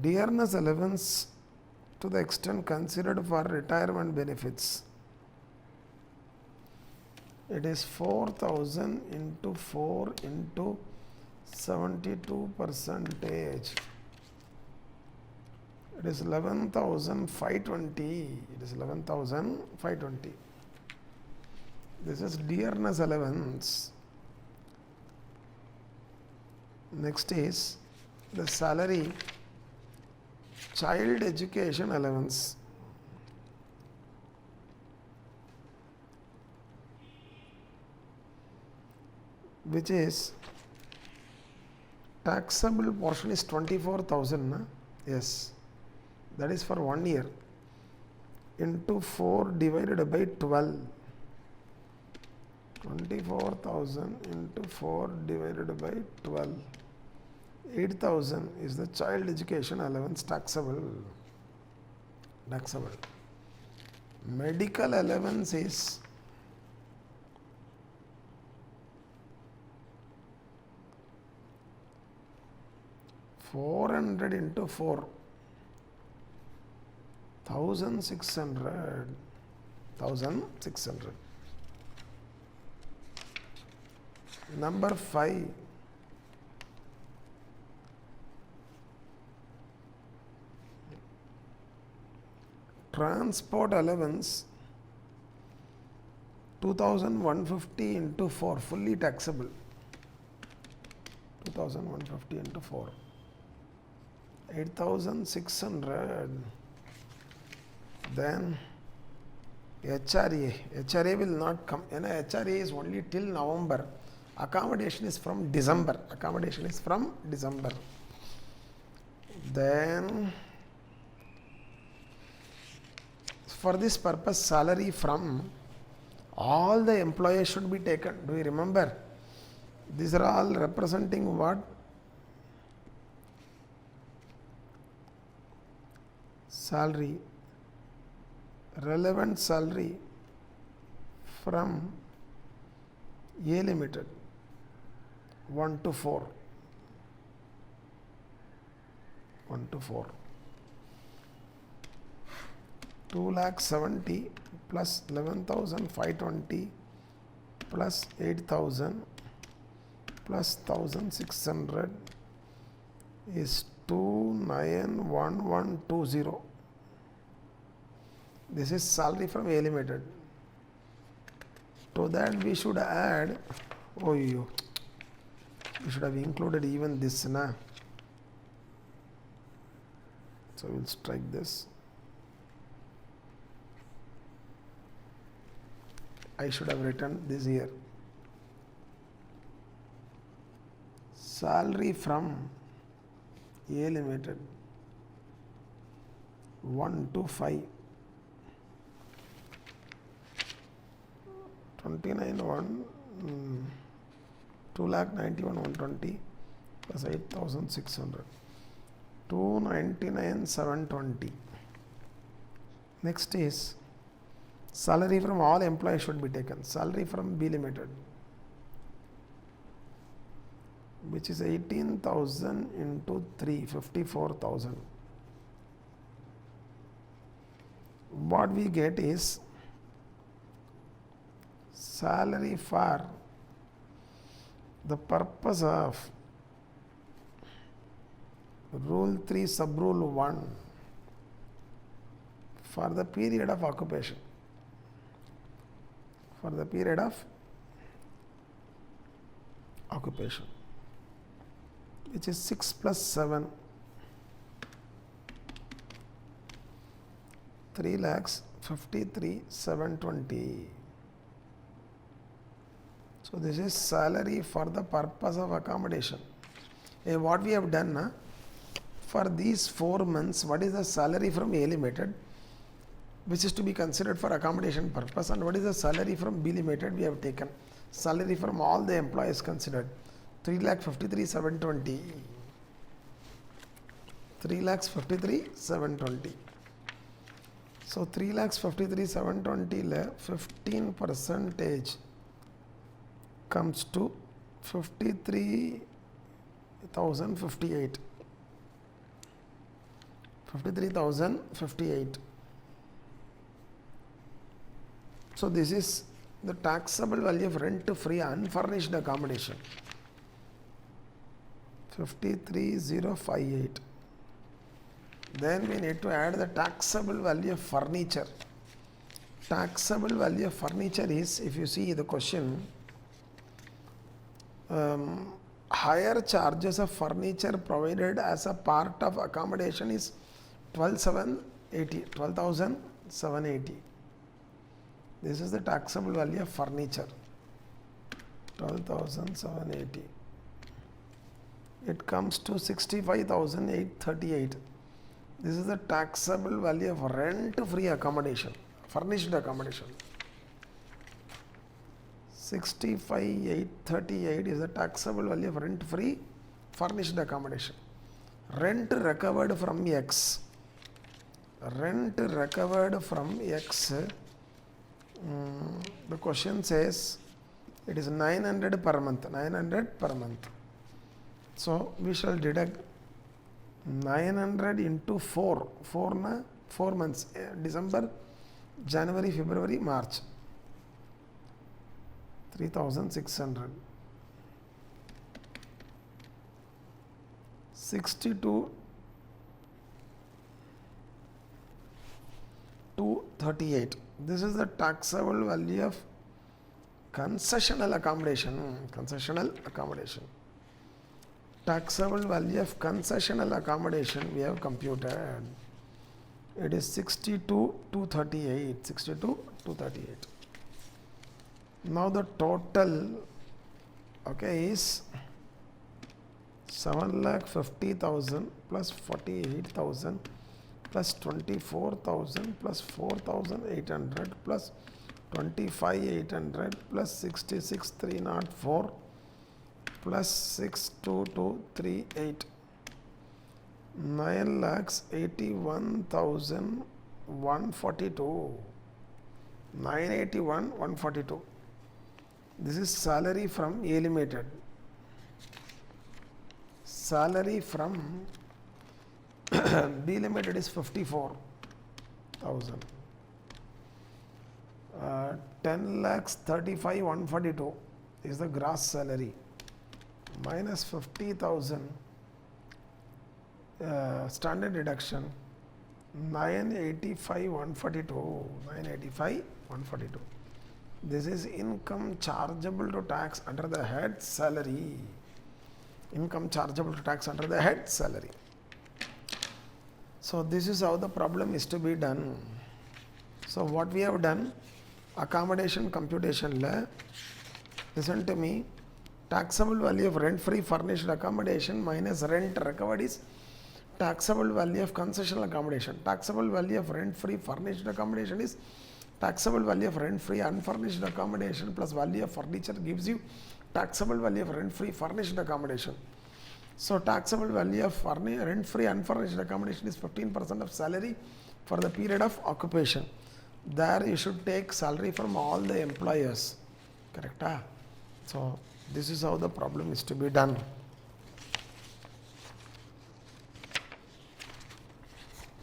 Speaker 1: Dearness allowance to the extent considered for retirement benefits. It is 4,000 into 4 into 72%. It is 11,520. It is 11,520. This is dearness allowance. Next is the salary child education allowance. Which is taxable portion is 24,000. Na? Yes, that is for 1 year into 4 divided by 12. 24,000 into 4 divided by 12. 8,000 is the child education allowance taxable. Medical allowance is 400 into 4, 1,600. Number 5, transport allowance 2,150 into 4, fully taxable. 2,150 into 4, 8,600. Then HRA will not come. HRA is only till November. Accommodation is from December. Then for this purpose, salary from all the employees should be taken. Do you remember? These are all representing what? Salary. Relevant salary from A Limited 1 to 4. 2,70,000 plus 11,520 plus 8,000 plus 1,600 is 2,91120. This is salary from A Limited. To that we should add, we should have included even this, na? So we'll strike this. I should have written this here. Salary from A Limited 1 to 5. 2,91,120 plus 8,600, 299,720. Next is salary from all employees should be taken. Salary from B Limited, which is 18,000 into 3, 54,000. What we get is salary for the purpose of Rule 3, Sub-Rule 1 for the period of occupation. Which is 6 plus 7, 3,53,720. So this is salary for the purpose of accommodation. What we have done, for these 4 months, what is the salary from A Limited, which is to be considered for accommodation purpose, and what is the salary from B Limited? We have taken salary from all the employees considered, 3,53,720. 3,53,720. So 3,53,720 15% comes to 53,058. 53,058. So this is the taxable value of rent-free unfurnished accommodation. 53,058. Then we need to add the taxable value of furniture. Taxable value of furniture is, if you see the question, higher charges of furniture provided as a part of accommodation is 12,780. This is the taxable value of furniture, 12,780. It comes to 65,838. This is the taxable value of rent-free accommodation, furnished accommodation. 65,838 is the taxable value of rent-free furnished accommodation. Rent recovered from X. Rent recovered from X. The question says it is 900 per month. 900 per month. So we shall deduct 900 into 4. 4 months. December, January, February, March. 3,600. 62 to 38. This is the taxable value of concessional accommodation. Concessional accommodation. Taxable value of concessional accommodation we have computed. It is 62 to 38. 62 to 38. Now the total, okay, is 7,50,000 plus 48,000 plus 24,000 plus 4,800 plus 25,800 plus 66,304 plus 6,2238. 9,81,142. 981,142. This is salary from A Limited. Salary from B Limited is 54,000. 10,35,142 is the gross salary, minus 50,000 standard deduction, 985,142. 985,142. This is income chargeable to tax under the head salary. Income chargeable to tax under the head salary. So this is how the problem is to be done. So what we have done, accommodation computation la, listen to me, taxable value of rent-free furnished accommodation minus rent recovered is taxable value of concessional accommodation. Taxable value of rent-free furnished accommodation is taxable value of rent-free unfurnished accommodation plus value of furniture gives you taxable value of rent-free furnished accommodation. So taxable value of rent-free unfurnished accommodation is 15% of salary for the period of occupation. There you should take salary from all the employers. Correct? So this is how the problem is to be done.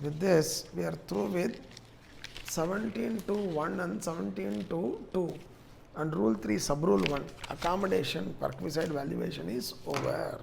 Speaker 1: With this, we are through with 17 to 1 and 17 to 2 and rule 3 sub rule 1 accommodation perquisite valuation is over.